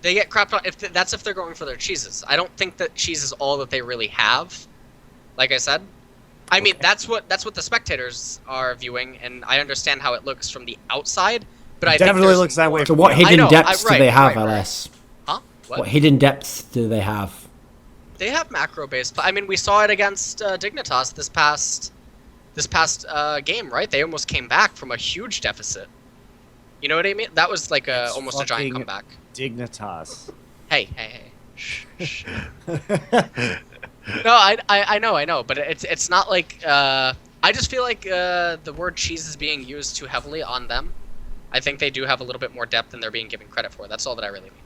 They get crapped on that's if they're going for their cheeses. I don't think that cheese is all that they really have. Like I said, I mean that's what the spectators are viewing, and I understand how it looks from the outside. But I definitely think looks that way. So what hidden depths do they have, LS? Huh? What hidden depths do they have? They have macro-based. I mean, we saw it against Dignitas this past game, right? They almost came back from a huge deficit. You know what I mean? That was like almost a giant comeback. Dignitas. Hey. Shh, shh. No, I know, but it's not like I just feel like the word cheese is being used too heavily on them. I think they do have a little bit more depth than they're being given credit for. That's all that I really mean.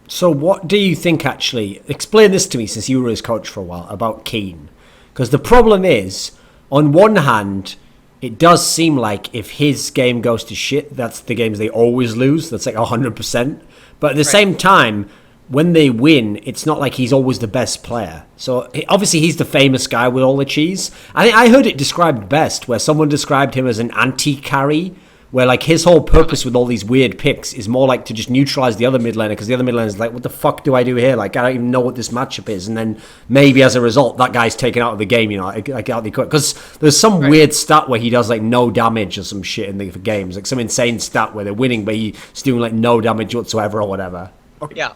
So what do you think, actually? Explain this to me, since you were his coach for a while, about Keen. Because the problem is, on one hand, it does seem like if his game goes to shit, that's the games they always lose. That's like 100%. But at the same time, when they win, it's not like he's always the best player. So obviously he's the famous guy with all the cheese. I heard it described best, where someone described him as an anti-carry, where like his whole purpose with all these weird picks is more like to just neutralize the other mid laner, because the other mid laner is like, what the fuck do I do here? Like, I don't even know what this matchup is. And then maybe as a result, that guy's taken out of the game, you know, because there's some weird stat where he does like no damage or some shit in the games, like some insane stat where they're winning, but he's doing like no damage whatsoever or whatever. Okay. Yeah.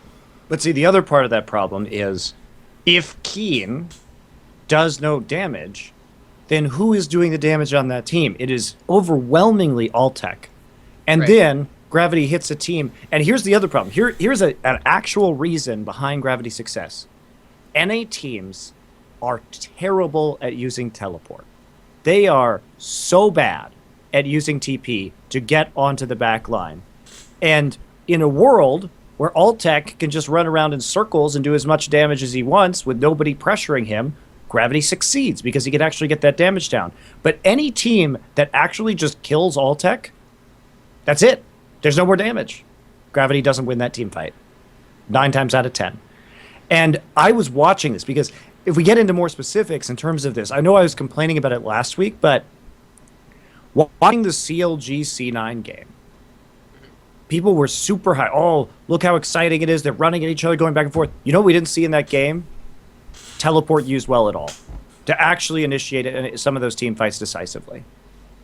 But see, the other part of that problem is if Keen does no damage, then who is doing the damage on that team? It is overwhelmingly Altec. And then Gravity hits a team. And here's the other problem. Here's an actual reason behind Gravity's success. NA teams are terrible at using teleport. They are so bad at using TP to get onto the back line. And in a world where Altec can just run around in circles and do as much damage as he wants with nobody pressuring him, Gravity succeeds because he can actually get that damage down. But any team that actually just kills Altec, that's it. There's no more damage. Gravity doesn't win that team fight. 9 times out of 10. And I was watching this because if we get into more specifics in terms of this, I know I was complaining about it last week, but watching the CLG C9 game, people were super high. Oh, look how exciting it is. They're running at each other, going back and forth. You know what we didn't see in that game? Teleport used well at all to actually initiate some of those team fights decisively.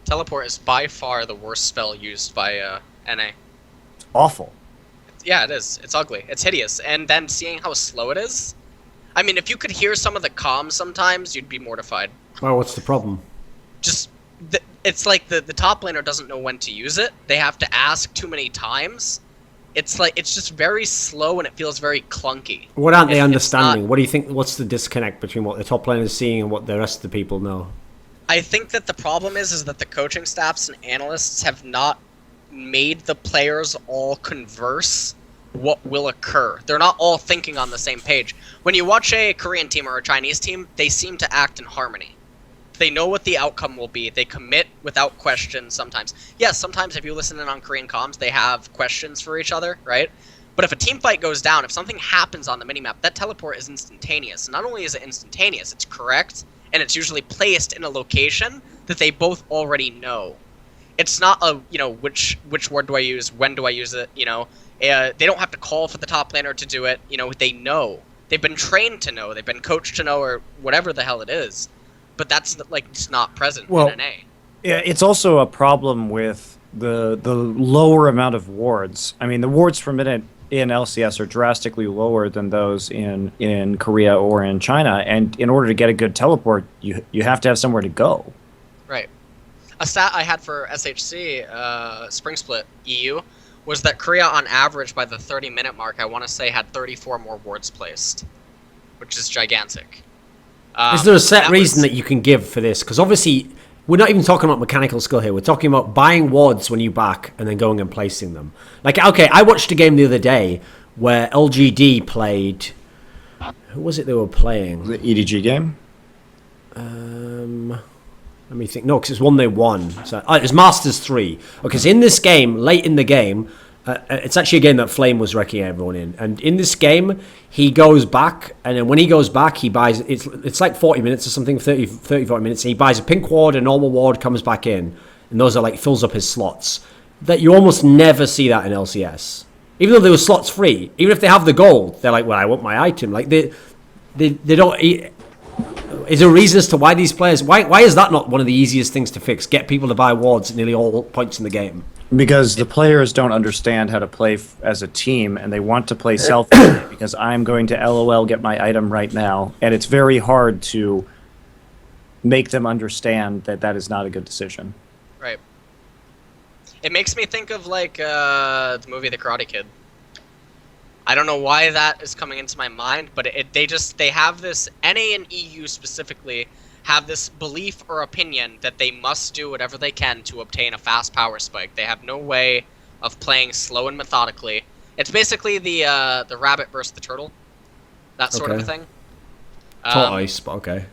Teleport is by far the worst spell used by NA. It's awful. Yeah, it is. It's ugly. It's hideous. And then seeing how slow it is. I mean, if you could hear some of the comms sometimes, you'd be mortified. Well, what's the problem? Just, it's like the top laner doesn't know when to use it. They have to ask too many times. It's like, it's just very slow and it feels very clunky. What aren't they understanding? What do you think? What's the disconnect between what the top laner is seeing and what the rest of the people know? I think that the problem is that the coaching staffs and analysts have not made the players all converse what will occur. They're not all thinking on the same page. When you watch a Korean team or a Chinese team, they seem to act in harmony. They know what the outcome will be. They commit without question sometimes. Yes, sometimes if you listen in on Korean comms, they have questions for each other, right? But if a team fight goes down, if something happens on the minimap, that teleport is instantaneous. Not only is it instantaneous, it's correct, and it's usually placed in a location that they both already know. It's not a, you know, which word do I use, when do I use it, you know? They don't have to call for the top laner to do it, you know, they know. They've been trained to know, they've been coached to know, or whatever the hell it is. But that's like just not present in NA. Yeah, it's also a problem with the lower amount of wards. I mean, the wards per minute in LCS are drastically lower than those in Korea or in China. And in order to get a good teleport, you have to have somewhere to go. Right. A stat I had for SHC, Spring Split EU, was that Korea on average by the 30-minute mark, I want to say, had 34 more wards placed, which is gigantic. Is there a set reason that you can give for this? Because obviously, we're not even talking about mechanical skill here. We're talking about buying wards when you back and then going and placing them. Like, okay, I watched a game the other day where LGD played... Who was it they were playing? The EDG game? Let me think. No, because it's one they won. So, it was Masters 3. Okay, so in this game, late in the game... it's actually a game that Flame was wrecking everyone in. And in this game, he goes back, and then when he goes back, he buys... It's like 40 minutes or something, 30, 40 minutes. And he buys a pink ward, a normal ward, comes back in. And those are like, fills up his slots. That you almost never see that in LCS. Even though there were slots free, even if they have the gold, they're like, well, I want my item. Like they don't. Is there a reason as to why these players? Why is that not one of the easiest things to fix? Get people to buy wards at nearly all points in the game. Because the players don't understand how to play as a team, and they want to play selfishly. Because I'm going to LOL get my item right now, and it's very hard to make them understand that that is not a good decision. Right. It makes me think of like the movie The Karate Kid. I don't know why that is coming into my mind, but they have this, NA and EU specifically have this belief or opinion that they must do whatever they can to obtain a fast power spike. They have no way of playing slow and methodically. It's basically the rabbit versus the turtle, that sort of a thing. Tortoise, but okay.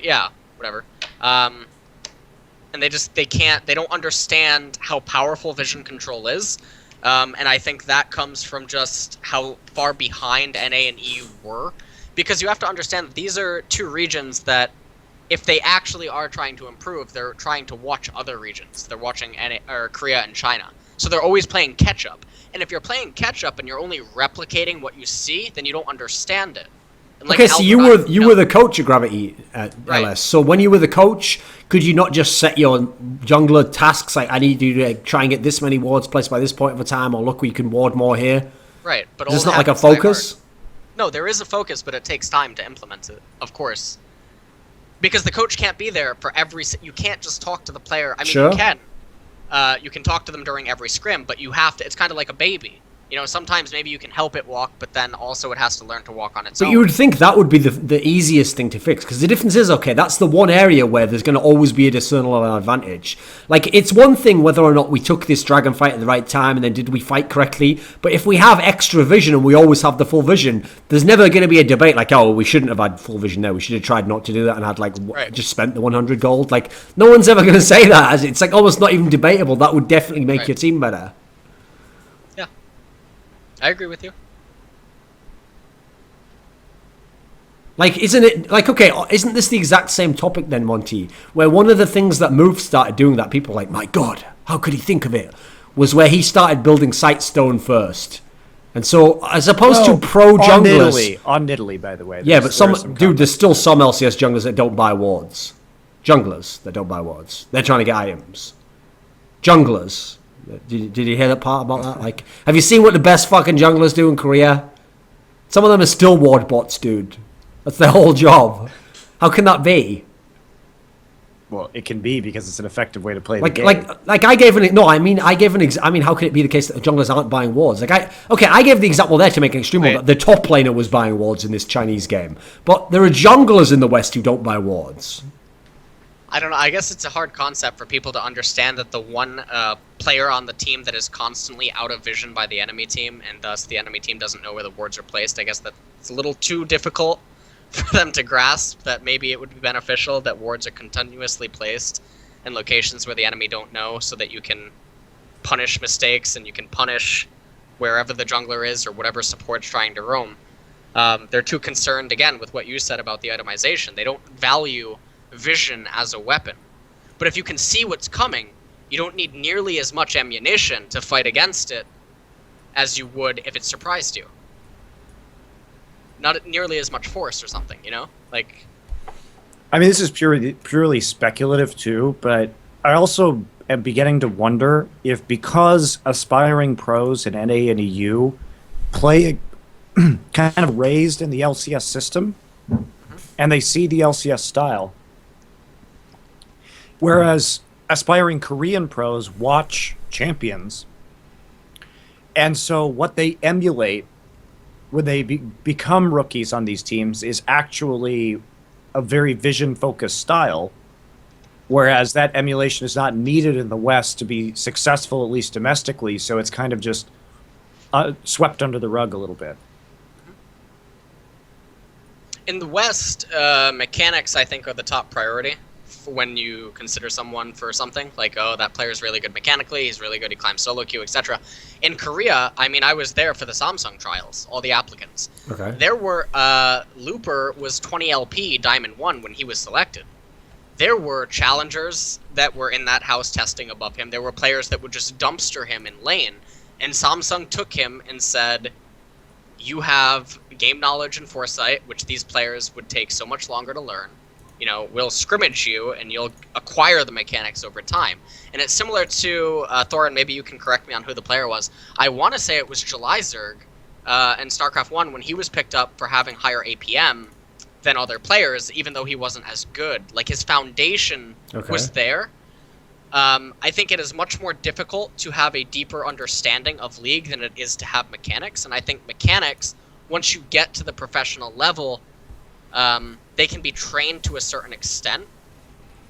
Yeah, whatever. And they don't understand how powerful vision control is. And I think that comes from just how far behind NA and EU were. Because you have to understand that these are two regions that, if they actually are trying to improve, they're trying to watch other regions. They're watching Korea and China. So they're always playing catch-up. And if you're playing catch-up and you're only replicating what you see, then you don't understand it. Like okay, so you were the coach of Gravity at LS. So when you were the coach, could you not just set your jungler tasks like, I need you to try and get this many wards placed by this point of a time, or look, we can ward more here? Right, but it's not like a focus? No, there is a focus, but it takes time to implement it, of course. Because the coach can't be there for you can't just talk to the player. I mean, sure. You can. You can talk to them during every scrim, but you have to, it's kind of like a baby. You know, sometimes maybe you can help it walk, but then also it has to learn to walk on its own. But you would think that would be the easiest thing to fix, because the difference is, okay, that's the one area where there's going to always be a discernible advantage. Like, it's one thing whether or not we took this dragon fight at the right time, and then did we fight correctly, but if we have extra vision and we always have the full vision, there's never going to be a debate like, oh, we shouldn't have had full vision there, we should have tried not to do that and had, like, just spent the 100 gold. Like, no one's ever going to say that. It's like almost not even debatable. That would definitely make your team better. I agree with you. Like, isn't it, like, okay, isn't this the exact same topic then, Monty? Where one of the things that Move started doing that people were like, my God, how could he think of it? Was where he started building Sightstone first. And so, as opposed to pro junglers... On Nidalee, by the way. Yeah, but there's still some LCS junglers that don't buy wards. Junglers that don't buy wards. They're trying to get items. Junglers... Did you hear that part about that? Like, have you seen what the best fucking junglers do in Korea? Some of them are still ward bots, dude. That's their whole job. How can that be? Well, it can be because it's an effective way to play the game. Like I gave an I mean how could it be the case that the junglers aren't buying wards? Like I gave the example there to make an extreme one that the top laner was buying wards in this Chinese game, but there are junglers in the West who don't buy wards. I don't know. I guess it's a hard concept for people to understand that the one player on the team that is constantly out of vision by the enemy team, and thus the enemy team doesn't know where the wards are placed. I guess that it's a little too difficult for them to grasp that maybe it would be beneficial that wards are continuously placed in locations where the enemy don't know, so that you can punish mistakes and you can punish wherever the jungler is or whatever support's trying to roam. They're too concerned, again, with what you said about the itemization. They don't value vision as a weapon. But if you can see what's coming, you don't need nearly as much ammunition to fight against it as you would if it surprised you. Not nearly as much force or something, you know? Like, I mean, this is purely speculative too, but I also am beginning to wonder if, because aspiring pros in NA and EU play kind of raised in the LCS system, and they see the LCS style, whereas aspiring Korean pros watch champions. And so what they emulate when they become rookies on these teams is actually a very vision-focused style, whereas that emulation is not needed in the West to be successful, at least domestically, so it's kind of just swept under the rug a little bit. In the West, mechanics, I think, are the top priority when you consider someone for something. Like, oh, that player's really good mechanically, he's really good, he climbs solo queue, etc. In Korea, I mean, I was there for the Samsung trials, all the applicants. Okay. There were, Looper was 20 LP Diamond 1 when he was selected. There were challengers that were in that house testing above him. There were players that would just dumpster him in lane And Samsung took him and said, you have game knowledge and foresight, which these players would take so much longer to learn. You know, we'll scrimmage you, and you'll acquire the mechanics over time. And it's similar to Thorin. Maybe you can correct me on who the player was. I want to say it was Jelizerg in StarCraft 1 when he was picked up for having higher APM than other players, even though he wasn't as good. Like, his foundation was there. I think it is much more difficult to have a deeper understanding of League than it is to have mechanics. And I think mechanics, once you get to the professional level, they can be trained to a certain extent.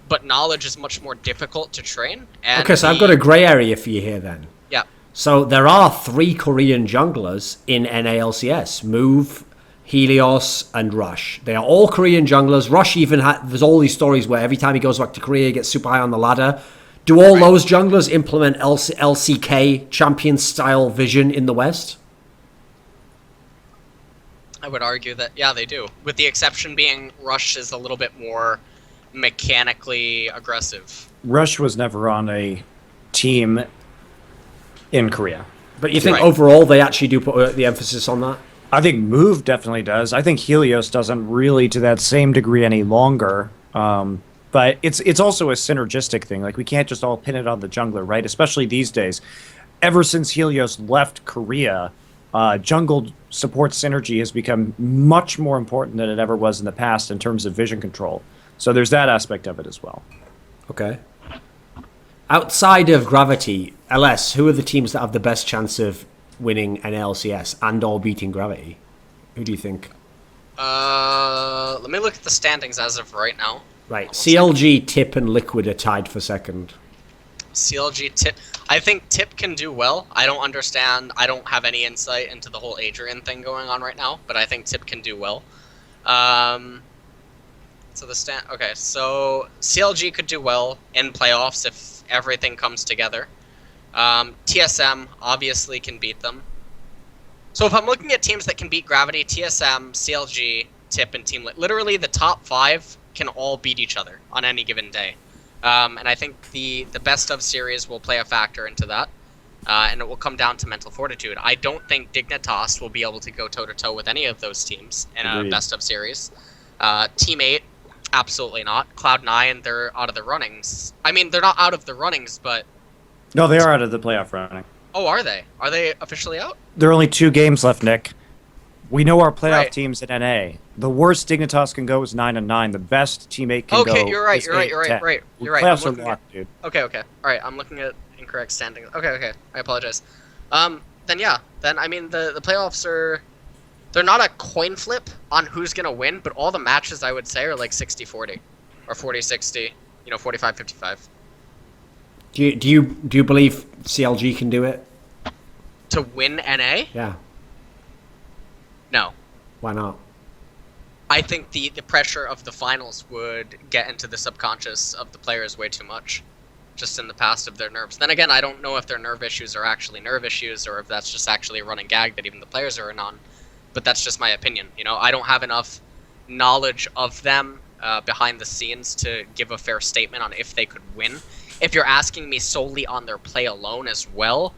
But knowledge is much more difficult to train. And okay, so I've got a grey area for you here then. Yeah. So there are 3 Korean junglers in NALCS. Move, Helios, and Rush. They are all Korean junglers. Rush even there's all these stories where every time he goes back to Korea, he gets super high on the ladder. Do all those junglers implement LCK champion-style vision in the West? I would argue that, yeah, they do. With the exception being Rush is a little bit more mechanically aggressive. Rush was never on a team in Korea. But you think overall they actually do put the emphasis on that? I think Move definitely does. I think Helios doesn't really to that same degree any longer. But it's also a synergistic thing. Like, we can't just all pin it on the jungler, right? Especially these days. Ever since Helios left Korea, jungle support synergy has become much more important than it ever was in the past in terms of vision control. So there's that aspect of it as well. Okay. Outside of Gravity, LS, who are the teams that have the best chance of winning an LCS and or beating Gravity? Who do you think? Let me look at the standings as of right now. Right, CLG, Tip, and Liquid are tied for second. CLG, Tip. I think Tip can do well. I don't understand. I don't have any insight into the whole Adrian thing going on right now, but I think Tip can do well. So okay, so CLG could do well in playoffs if everything comes together. TSM obviously can beat them. So if I'm looking at teams that can beat Gravity, TSM, CLG, Tip, and Team literally the top 5 can all beat each other on any given day. And I think the best of series will play a factor into that. And it will come down to mental fortitude. I don't think Dignitas will be able to go toe-to-toe with any of those teams in a best of series. Team 8, absolutely not. Cloud9, they're out of the runnings. I mean, they're not out of the runnings, but... No, they are out of the playoff running. Oh, are they? Are they officially out? There are only 2 games left, Nick. We know our playoff teams in NA. The worst Dignitas can go is 9-9. The best Team 8 can go. Okay, you're right. You're right. Playoffs are locked, dude. Okay. All right, I'm looking at incorrect standings. Okay. I apologize. Then yeah. Then I mean the playoffs they're not a coin flip on who's gonna win, but all the matches I would say are like 60-40 or 40-60. 45-55. Do you believe CLG can do it? To win NA? Yeah. No. Why not? I think the pressure of the finals would get into the subconscious of the players way too much, just in the past of their nerves. Then again, I don't know if their nerve issues are actually nerve issues or if that's just actually a running gag that even the players are in on. But that's just my opinion. I don't have enough knowledge of them behind the scenes to give a fair statement on if they could win. If you're asking me solely on their play alone as well,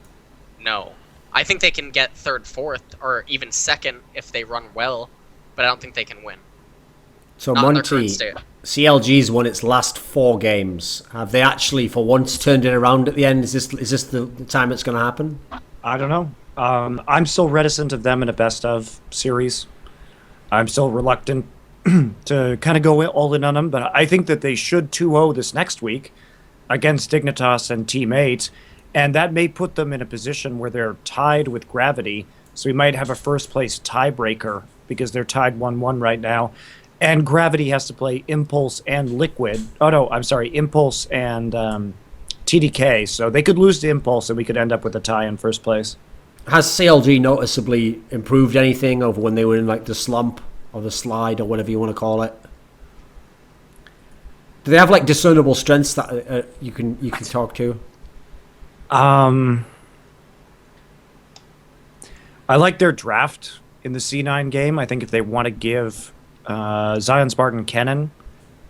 no. I think they can get 3rd, 4th, or even 2nd if they run well, but I don't think they can win. So Monte, CLG's won its last 4 games. Have they actually, for once, turned it around at the end? Is this the time it's going to happen? I don't know. I'm still reticent of them in a best-of series. I'm still reluctant to kind of go all in on them, but I think that they should 2-0 this next week against Dignitas and Team 8. And that may put them in a position where they're tied with Gravity. So we might have a first-place tiebreaker because they're tied 1-1 right now. And Gravity has to play Impulse and Liquid. Oh, no, I'm sorry, Impulse and TDK. So they could lose to Impulse and we could end up with a tie in first place. Has CLG noticeably improved anything over when they were in like the slump or the slide or whatever you want to call it? Do they have like discernible strengths that you can talk to? I like their draft in the C9 game. I think if they want to give Zion Spartan Kennen,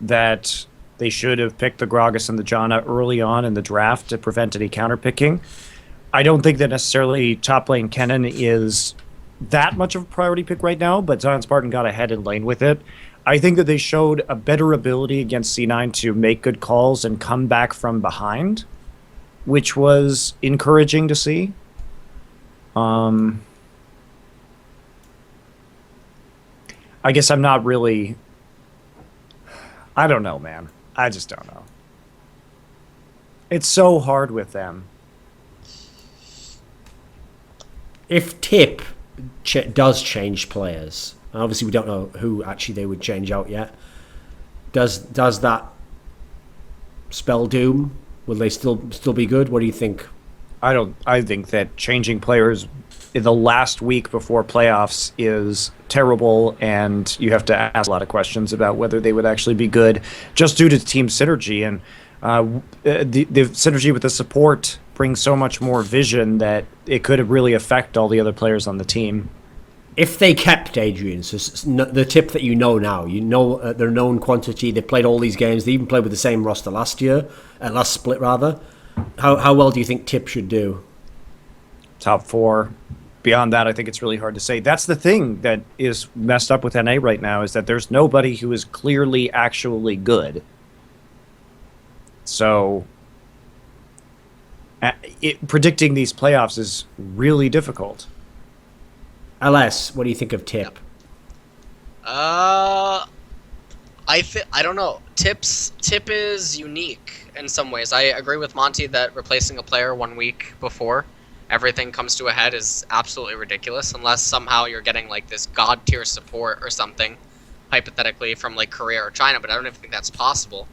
that they should have picked the Gragas and the Janna early on in the draft to prevent any counterpicking. I don't think that necessarily top lane Kennen is that much of a priority pick right now, but Zion Spartan got ahead in lane with it. I think that they showed a better ability against C9 to make good calls and come back from behind, which was encouraging to see. I guess I'm not really... I don't know, man. I just don't know. It's so hard with them. If Tip does change players, and obviously we don't know who actually they would change out yet, does that spell doom? Will they still be good? What do you think? I think that changing players in the last week before playoffs is terrible, and you have to ask a lot of questions about whether they would actually be good just due to team synergy. And the synergy with the support brings so much more vision that it could really affect all the other players on the team. If they kept Adrian, so the Tip that you know now, their known quantity, they played all these games, they even played with the same roster last split rather. How well do you think Tip should do? Top 4. Beyond that, I think it's really hard to say. That's the thing that is messed up with NA right now, is that there's nobody who is clearly actually good. So predicting these playoffs is really difficult. LS, what do you think of Tip? I don't know. Tip is unique in some ways. I agree with Monty that replacing a player 1 week before everything comes to a head is absolutely ridiculous, unless somehow you're getting like this god tier support or something, hypothetically from like Korea or China. But I don't even think that's possible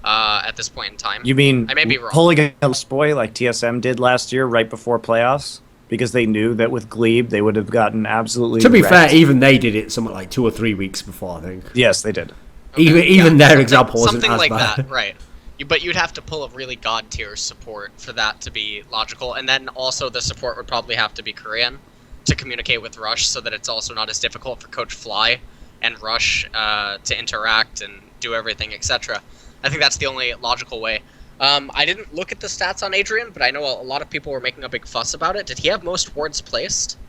at this point in time. You mean I may be wrong. Pulling a Lost Boy like TSM did last year right before playoffs? Because they knew that with Glebe they would have gotten absolutely To be wrecked. fair, even they did it something like 2 or 3 weeks before, I think. Yes, they did. Okay, even their example wasn't something as like bad. that, right? But you'd have to pull a really god tier support for that to be logical, and then also the support would probably have to be Korean to communicate with Rush, so that it's also not as difficult for Coach Fly and Rush to interact and do everything, etc. I think that's the only logical way. I didn't look at the stats on Adrian, but I know a lot of people were making a big fuss about it. Did he have most wards placed?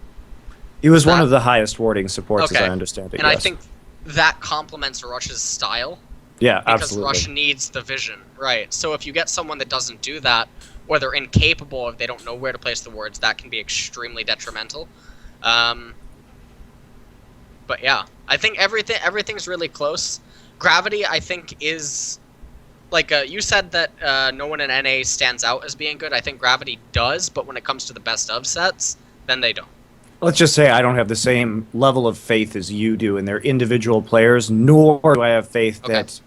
He was one of the highest warding supports, Okay. as I understand it. And yes. I think that complements Rush's style. Yeah, Because absolutely. Rush needs the vision, right? So if you get someone that doesn't do that, or they're incapable, if they don't know where to place the wards, that can be extremely detrimental. But yeah, I think everything's really close. Gravity, I think, is like you said that no one in NA stands out as being good. I think Gravity does, but when it comes to the best of sets, then they don't. Let's just say I don't have the same level of faith as you do in their individual players, nor do I have faith that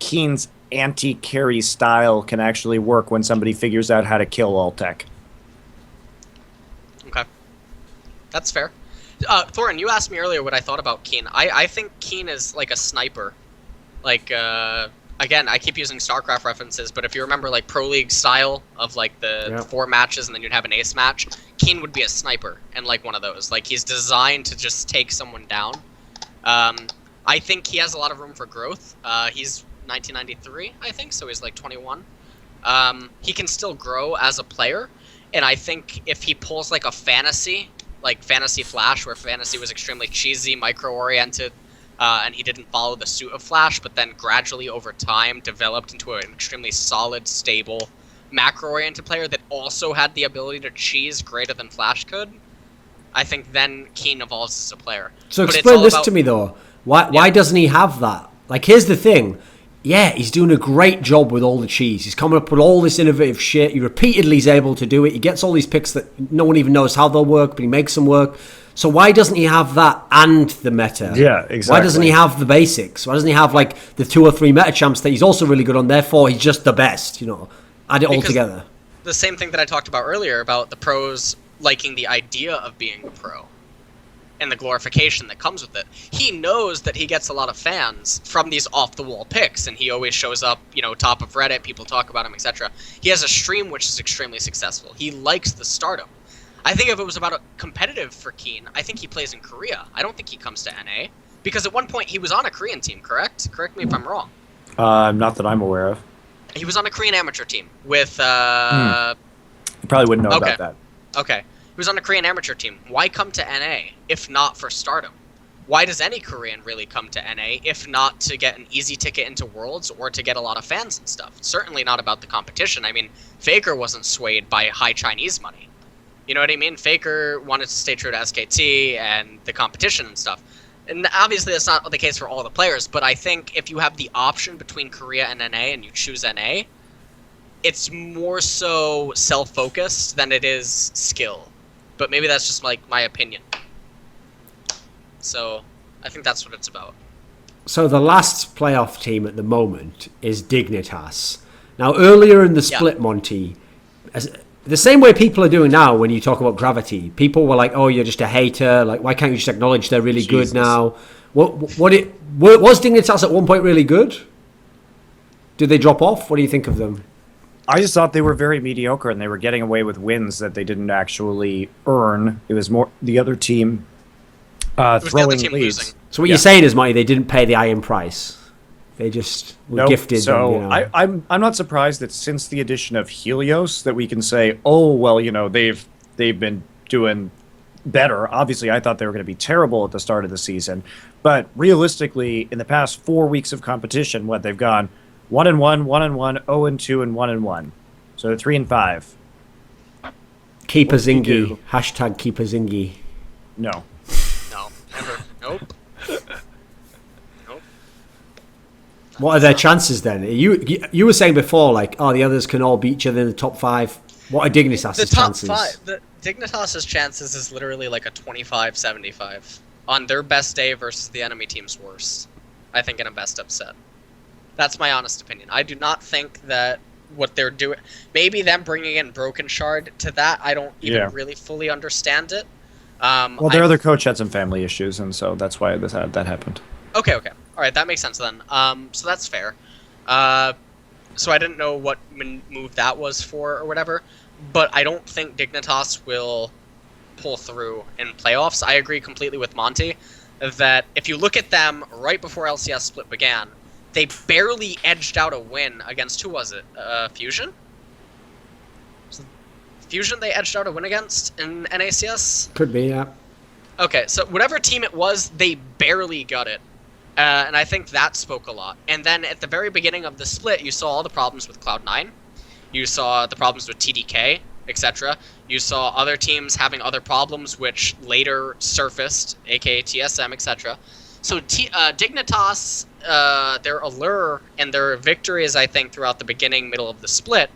Keen's anti-carry style can actually work when somebody figures out how to kill all tech. Okay. That's fair. Thorin, you asked me earlier what I thought about Keen. I think Keen is like a sniper. Like, again, I keep using StarCraft references, but if you remember, like, Pro League style of, like, the 4 matches and then you'd have an ace match, Keen would be a sniper and, like, one of those. Like, he's designed to just take someone down. I think he has a lot of room for growth. He's 1993, I think, so he's, like, 21. He can still grow as a player, and I think if he pulls, like, a fantasy, like Fantasy Flash, where Fantasy was extremely cheesy, micro-oriented, and he didn't follow the suit of Flash, but then gradually over time developed into an extremely solid, stable, macro-oriented player that also had the ability to cheese greater than Flash could, I think then Keen evolves as a player. So But explain this about, to me, though. Why doesn't he have that? Like, here's the thing. Yeah, he's doing a great job with all the cheese. He's coming up with all this innovative shit. He repeatedly is able to do it. He gets all these picks that no one even knows how they'll work, but he makes them work. So why doesn't he have that and the meta? Yeah, exactly. Why doesn't he have the basics? Why doesn't he have, like, the 2 or 3 meta champs that he's also really good on, therefore he's just the best, you know? Add it all together. The same thing that I talked about earlier about the pros liking the idea of being a pro and the glorification that comes with it. He knows that he gets a lot of fans from these off-the-wall picks, and he always shows up, you know, top of Reddit, people talk about him, etc. He has a stream which is extremely successful. He likes the stardom. I think if it was about a competitive for Keen, I think he plays in Korea. I don't think he comes to NA. Because at one point he was on a Korean team, correct? Correct me if I'm wrong. Not that I'm aware of. He was on a Korean amateur team with... Probably wouldn't know Okay. about that. Okay. He was on a Korean amateur team. Why come to NA if not for stardom? Why does any Korean really come to NA if not to get an easy ticket into Worlds or to get a lot of fans and stuff? Certainly not about the competition. I mean, Faker wasn't swayed by high Chinese money. You know what I mean? Faker wanted to stay true to SKT and the competition and stuff. And obviously that's not the case for all the players, but I think if you have the option between Korea and NA and you choose NA, it's more so self-focused than it is skill. But maybe that's just like my opinion. So I think that's what it's about. So the last playoff team at the moment is Dignitas. Now, earlier in the split, Monty, the same way people are doing now when you talk about Gravity, people were like, "Oh, you're just a hater. Like, why can't you just acknowledge they're really good now?" Was Dignitas at one point really good? Did they drop off? What do you think of them? I just thought they were very mediocre, and they were getting away with wins that they didn't actually earn. It was more the other team throwing leads. Losing. So what you're saying is, Monty, they didn't pay the iron price. They just were gifted. So them, you know. I'm not surprised that since the addition of Helios that we can say, oh well, you know, they've been doing better. Obviously, I thought they were going to be terrible at the start of the season, but realistically, in the past 4 weeks of competition, they've gone 1-1, 1-1, 0-2, and 1-1. So they're 3-5. Keep a zingy. Hashtag keep a zingy. No. No, never. Nope. What are their chances then? You were saying before, like, oh, the others can all beat each other in the top 5. What are Dignitas' chances? The Dignitas' chances is literally like a 25-75 on their best day versus the enemy team's worst. I think in a best upset. That's my honest opinion. I do not think that what they're doing, maybe them bringing in Broken Shard to that, I don't even really fully understand it. Well, their other coach had some family issues, and so that's why that happened. Okay. All right, that makes sense then. So that's fair. So I didn't know what move that was for or whatever, but I don't think Dignitas will pull through in playoffs. I agree completely with Monty that if you look at them right before LCS split began, they barely edged out a win against, who was it? Fusion? Fusion they edged out a win against in NACS? Could be, yeah. Okay, so whatever team it was, they barely got it. And I think that spoke a lot. And then at the very beginning of the split, you saw all the problems with Cloud9. You saw the problems with TDK, etc. You saw other teams having other problems, which later surfaced, aka TSM, etc. So Dignitas, their allure and their victories, I think, throughout the beginning, middle of the split,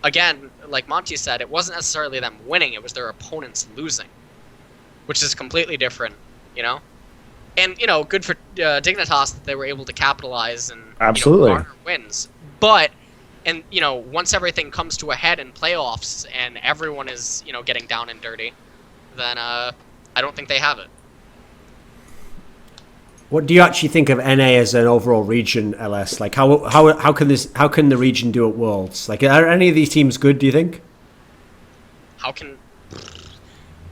again, like Monty said, it wasn't necessarily them winning, it was their opponents losing, which is completely different, you know? And, you know, good for Dignitas that they were able to capitalize and garner wins. But, and, you know, once everything comes to a head in playoffs and everyone is, you know, getting down and dirty, then I don't think they have it. What do you actually think of NA as an overall region, LS? Like, how can the region do at Worlds? Like, are any of these teams good, do you think?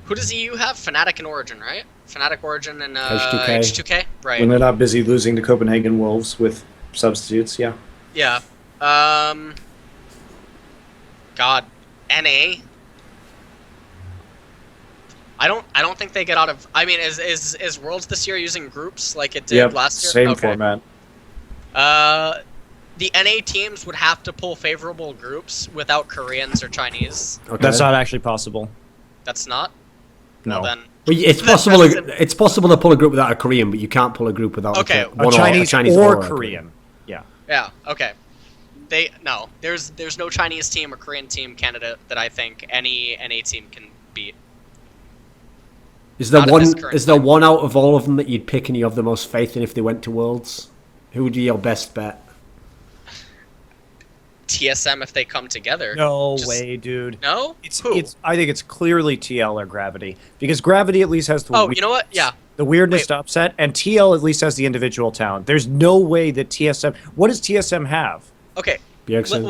Who does EU have? Fnatic and Origin, right? Fnatic, Origin, and H2K. Right. When they're not busy losing to Copenhagen Wolves with substitutes, yeah. Yeah. God, NA. I don't think they get out of. I mean, is Worlds this year using groups like it did last year? Same format. The NA teams would have to pull favorable groups without Koreans or Chinese. Okay. That's not actually possible. That's not. No. Well, then. Well, it's possible. It's possible to pull a group without a Korean, but you can't pull a group without a Chinese or Korean. Yeah. Yeah. Okay. There's no Chinese team or Korean team candidate that I think any NA team can beat. Is there one out of all of them that you'd pick and you have the most faith in if they went to Worlds? Who would be your best bet? TSM if they come together. No way, dude. No? I think it's clearly TL or Gravity, because Gravity at least has the you know what? Yeah. The weirdness to upset, and TL at least has the individual talent. There's no way that TSM. What does TSM have? Okay. Bjergsen.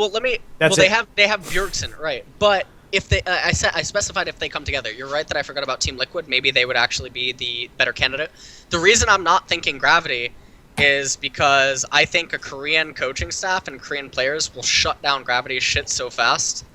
They have Bjergsen, right? But if they, I specified if they come together. You're right that I forgot about Team Liquid. Maybe they would actually be the better candidate. The reason I'm not thinking Gravity is because I think a Korean coaching staff and Korean players will shut down Gravity's shit so fast.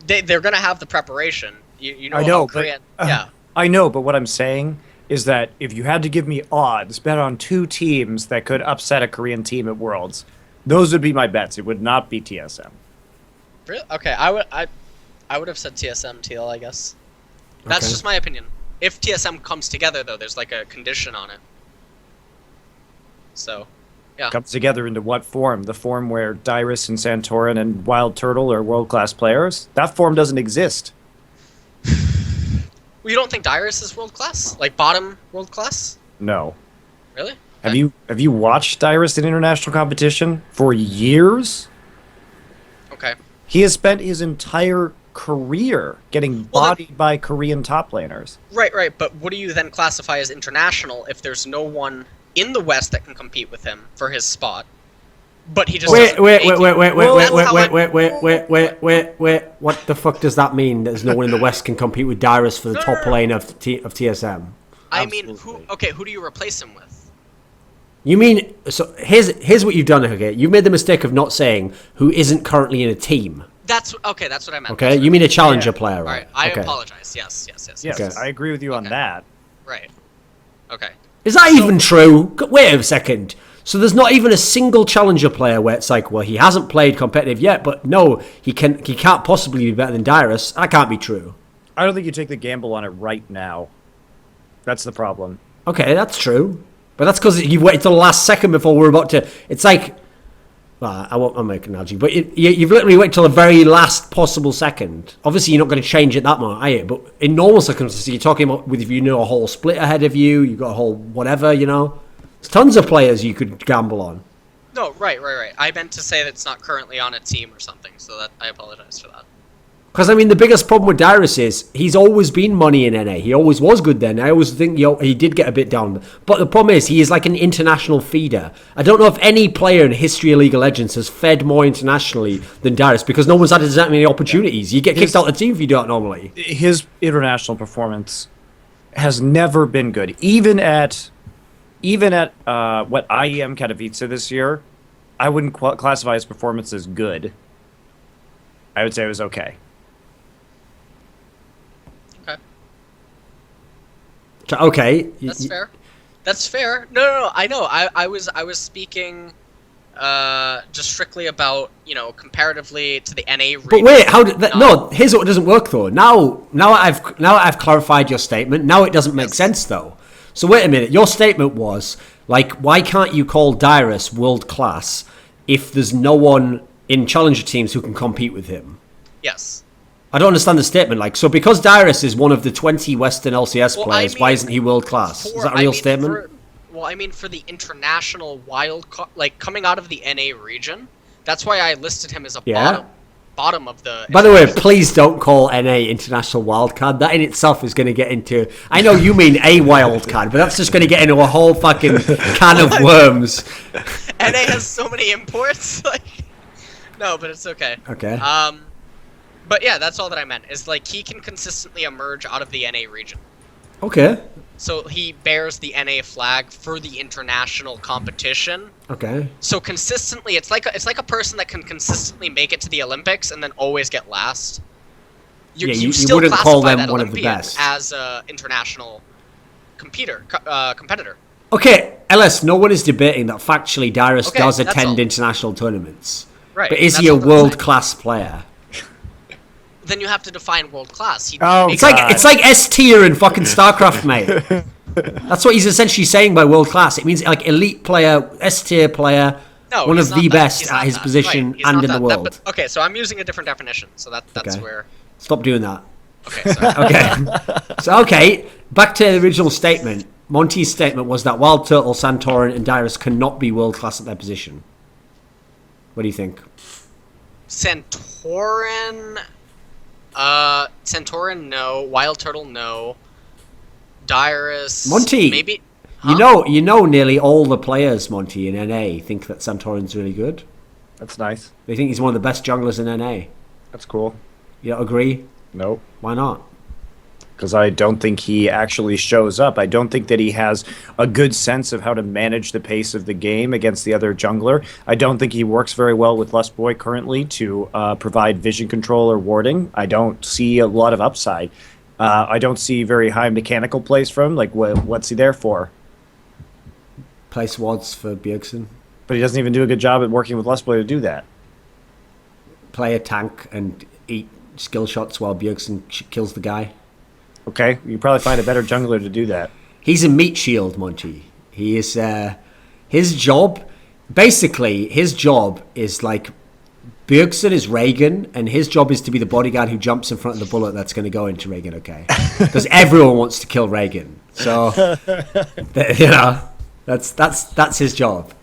they're gonna have the preparation. You know, I know, how Korean, yeah. I know, but what I'm saying is that if you had to give me odds, bet on 2 teams that could upset a Korean team at Worlds, those would be my bets. It would not be TSM. Really? Okay, I would have said TSM TL, I guess. That's just my opinion. If TSM comes together, though, there's like a condition on it. So, yeah. Comes together into what form? The form where Dyrus and Santorin and Wild Turtle are world-class players? That form doesn't exist. Well, you don't think Dyrus is world class? Like bottom world class? No. Really? Have you watched Dyrus in international competition for years? Okay. He has spent his entire career getting bodied by Korean top laners. Right. But what do you then classify as international if there's no one in the West that can compete with him for his spot? But he just Wait. What the fuck does that mean? There's no one in the West can compete with Dyrus for the top lane of TSM. I mean, who do you replace him with? You mean, so here's what you've done, okay? You've made the mistake of not saying who isn't currently in a team. That's what I meant. Okay, you mean a challenger player, right? All right, I okay. apologize. Yes. Yes, Okay. I agree with you on that. Right. Okay. Is that even true? Wait a second. So there's not even a single challenger player where it's like, well, he hasn't played competitive yet, but no, he can't possibly be better than Dyrus. That can't be true. I don't think you take the gamble on it right now. That's the problem. Okay, that's true. But that's because you've waited till the last second before we're about to... It's like... Well, I'll make an analogy, but you've literally waited till the very last possible second. Obviously, you're not going to change it that much, are you? But in normal circumstances, you're talking about with if you know a whole split ahead of you, you've got a whole whatever, you know? There's tons of players you could gamble on. No, right. I meant to say that it's not currently on a team or something, so that I apologize for that. Because, I mean, the biggest problem with Dyrus is he's always been money in NA. He always was good then. I always think he did get a bit down. But the problem is he is like an international feeder. I don't know if any player in the history of League of Legends has fed more internationally than Dyrus because no one's had that many opportunities. You get kicked out of the team if you do it normally. His international performance has never been good. Even at what IEM Katowice this year, I wouldn't classify his performance as good. I would say it was okay. Okay. That's fair. That's fair. No. I know. I was speaking just strictly about, comparatively to the NA region. But wait, how did that? No, here's what doesn't work though. Now I've clarified your statement. Now it doesn't make sense though. So wait a minute. Your statement was like, why can't you call Dyrus world class if there's no one in challenger teams who can compete with him? Yes. I don't understand the statement. Like, so because Dyrus is one of the 20 Western LCS players, why isn't he world class? Is that a real statement? For the international wild card, like coming out of the NA region, that's why I listed him as a bottom of the... By the way, please don't call NA international wildcard. That in itself is going to get into... I know you mean a wildcard, but that's just going to get into a whole fucking can of worms. NA has so many imports. No, but it's okay. Okay. But yeah, that's all that I meant. Is like he can consistently emerge out of the NA region. Okay. So he bears the NA flag for the international competition. Okay. So consistently, it's like a person that can consistently make it to the Olympics and then always get last. You still wouldn't classify call them that one of the Olympian best as an international competitor. Okay, LS, no one is debating that factually Dyrus does that's attend all. international tournaments. Right. But is that's he a all that's saying. world-class player? Then you have to define world class. It's like S tier in fucking StarCraft, mate. That's what he's essentially saying by world class. It means like elite player, S tier player, one of the best at his position and in the world. Okay, so I'm using a different definition. So that's where. Stop doing that. Okay. Sorry. Okay. Back to the original statement. Monty's statement was that Wild Turtle, Santorin, and Dyrus cannot be world class at their position. What do you think? Santorin, no. Wild Turtle, no. Dyrus, Monty, maybe. Huh? You know, nearly all the players, Monty, in NA think that Santorin's really good. That's nice. They think he's one of the best junglers in NA. That's cool. You don't agree? Nope. Why not? because I don't think he actually shows up. I don't think that he has a good sense of how to manage the pace of the game against the other jungler. I don't think he works very well with Lustboy currently to provide vision control or warding. I don't see a lot of upside. I don't see very high mechanical plays from him. Like, what's he there for? Place wards for Bjergsen. But he doesn't even do a good job at working with Lustboy to do that. Play a tank and eat skill shots while Bjergsen kills the guy. Okay, you probably find a better jungler to do that. He's a meat shield, Monty. He is, his job, basically, his job is like, Bjergsen is Reagan, and his job is to be the bodyguard who jumps in front of the bullet that's going to go into Reagan, okay? Because everyone wants to kill Reagan. So, you know, that's his job.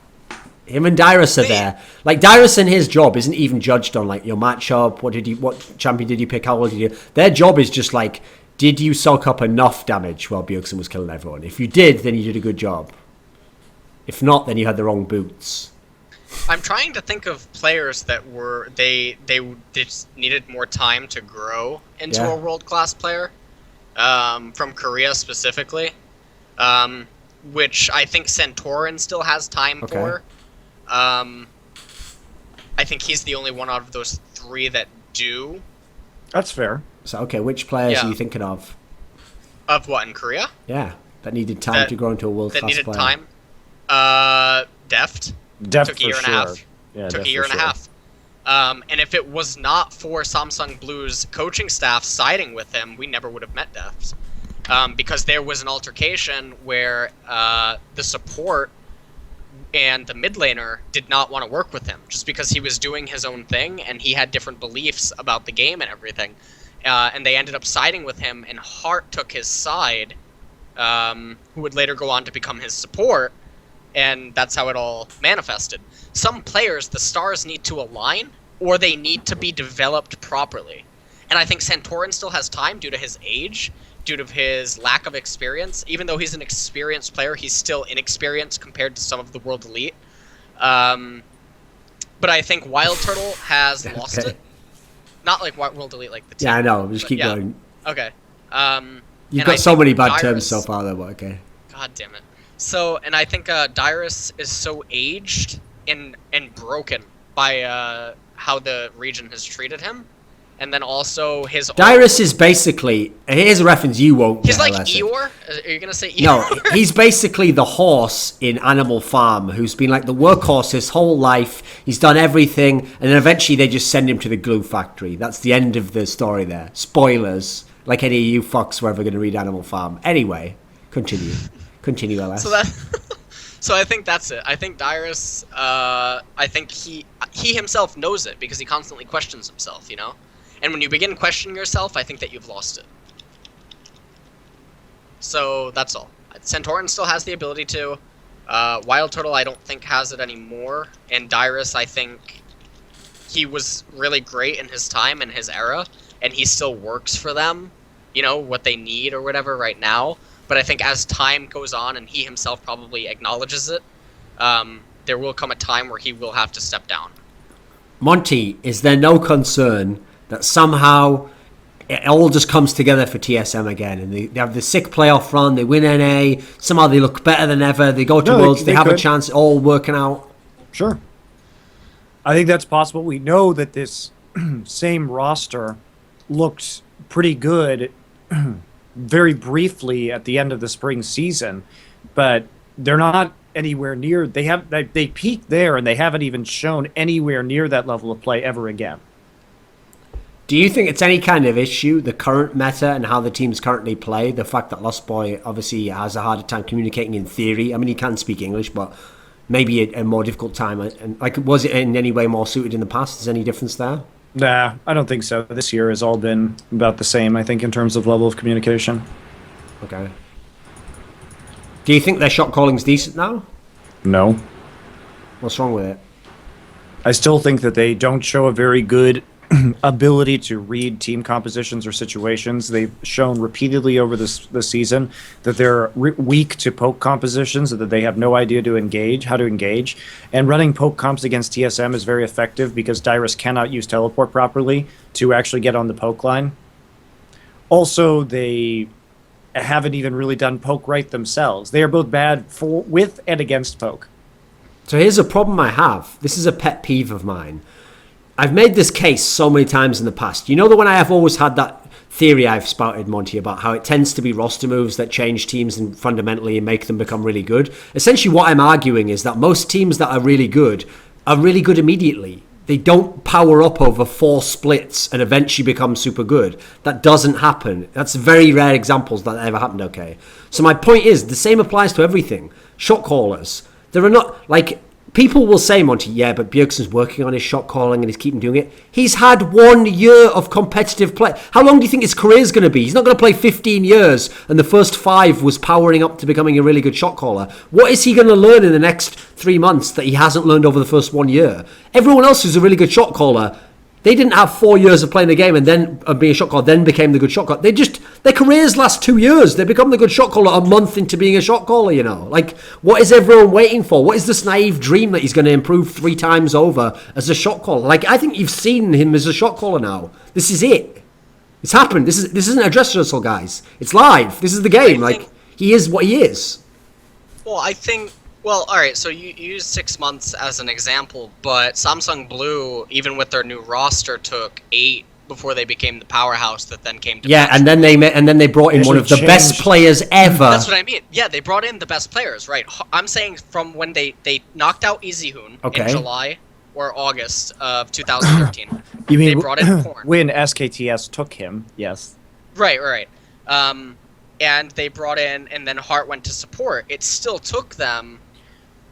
Him and Dyrus are there. Like, Dyrus and his job isn't even judged on, like, your matchup, what champion did you pick, how well did you do? Their job is just like, did you soak up enough damage while Bjergsen was killing everyone? If you did, then you did a good job. If not, then you had the wrong boots. I'm trying to think of players that were they just needed more time to grow into a world-class player, from Korea specifically, which I think Santorin still has time for. I think he's the only one out of those three that do. That's fair. So, okay, which players are you thinking of? Of what, in Korea? Yeah, that needed time to grow into a world-class player. That needed time? Deft. Deft took a year for and sure. a half. Yeah, took a year and a half. And if it was not for Samsung Blue's coaching staff siding with him, we never would have met Deft. Because there was an altercation where the support and the mid laner did not want to work with him, just because he was doing his own thing and he had different beliefs about the game and everything. And they ended up siding with him, and Hart took his side, who would later go on to become his support, and that's how it all manifested. Some players, the stars need to align, or they need to be developed properly. And I think Santorin still has time due to his age, due to his lack of experience. Even though he's an experienced player, he's still inexperienced compared to some of the world elite. But I think Wild Turtle has lost it. Not like World Elite, like the team. Yeah, I know. Just keep going. Okay. You've got so many bad terms so far, though, but okay. God damn it. So, and I think Dyrus is so aged and broken by how the region has treated him. And then also his... Dyrus is basically... Here's a reference you won't He's get. like Eeyore? Are you going to say Eeyore? No, he's basically the horse in Animal Farm who's been like the workhorse his whole life. He's done everything, and then eventually they just send him to the glue factory. That's the end of the story there. Spoilers. Like any of you fucks were ever going to read Animal Farm. Anyway, continue. Continue, LS. So I think that's it. I think Dyrus, I think he himself knows it because he constantly questions himself, you know? And when you begin questioning yourself, I think that you've lost it. So that's all. Santorin still has the ability to. Wild Turtle, I don't think has it anymore. And Dyrus, I think he was really great in his time and his era, and he still works for them, you know, what they need or whatever right now. But I think as time goes on, and he himself probably acknowledges it, there will come a time where he will have to step down. Monty, is there no concern that somehow it all just comes together for TSM again, and they have the sick playoff run, they win NA, somehow they look better than ever, they go to Worlds, they have a chance, all working out? Sure. I think that's possible. We know that this same roster looked pretty good very briefly at the end of the spring season, but they're not anywhere near. They peaked there, and they haven't even shown anywhere near that level of play ever again. Do you think it's any kind of issue, the current meta and how the teams currently play? The fact that Lost Boy obviously has a harder time communicating in theory. I mean, he can speak English, but maybe a more difficult time. And like, was it in any way more suited in the past? Is there any difference there? Nah, I don't think so. This year has all been about the same, I think, in terms of level of communication. Okay. Do you think their shot calling's decent now? No. What's wrong with it? I still think that they don't show a very good ability to read team compositions or situations. They've shown repeatedly over the season that they're weak to poke compositions, that they have no idea how to engage. And running poke comps against TSM is very effective because Dyrus cannot use teleport properly to actually get on the poke line. Also, they haven't even really done poke right themselves. They are both bad with and against poke. So here's a problem I have. This is a pet peeve of mine. I've made this case so many times in the past. You know that when I have always had that theory I've spouted, Monty, about how it tends to be roster moves that change teams and fundamentally and make them become really good. Essentially what I'm arguing is that most teams that are really good immediately. They don't power up over 4 splits and eventually become super good. That doesn't happen. That's very rare examples that ever happened, okay? So my point is, the same applies to everything. Shot callers. There are not, like, people will say, Monty, yeah, but Bjergsen's working on his shot calling and he's keeping doing it. He's had 1 year of competitive play. How long do you think his career's going to be? He's not going to play 15 years and the first 5 was powering up to becoming a really good shot caller. What is he going to learn in the next 3 months that he hasn't learned over the first 1 year? Everyone else who's a really good shot caller, they didn't have 4 years of playing the game and then being a shot caller, then became the good shot caller. Their careers last 2 years. They become the good shot caller a month into being a shot caller, you know. Like, what is everyone waiting for? What is this naive dream that he's going to improve 3 times over as a shot caller? Like, I think you've seen him as a shot caller now. This is it. It's happened. This isn't a dress rehearsal, guys. It's live. This is the game. Like, he is what he is. Well, I think... Well, all right, so you use 6 months as an example, but Samsung Blue, even with their new roster, took 8 before they became the powerhouse that then came to and then they brought in one of the best players ever. That's what I mean. Yeah, they brought in the best players, right? I'm saying from when they knocked out Easyhoon in July or August of 2013. You mean they brought in Porn. When SKTS took him? Yes. Right. And they brought in, and then Hart went to support. It still took them.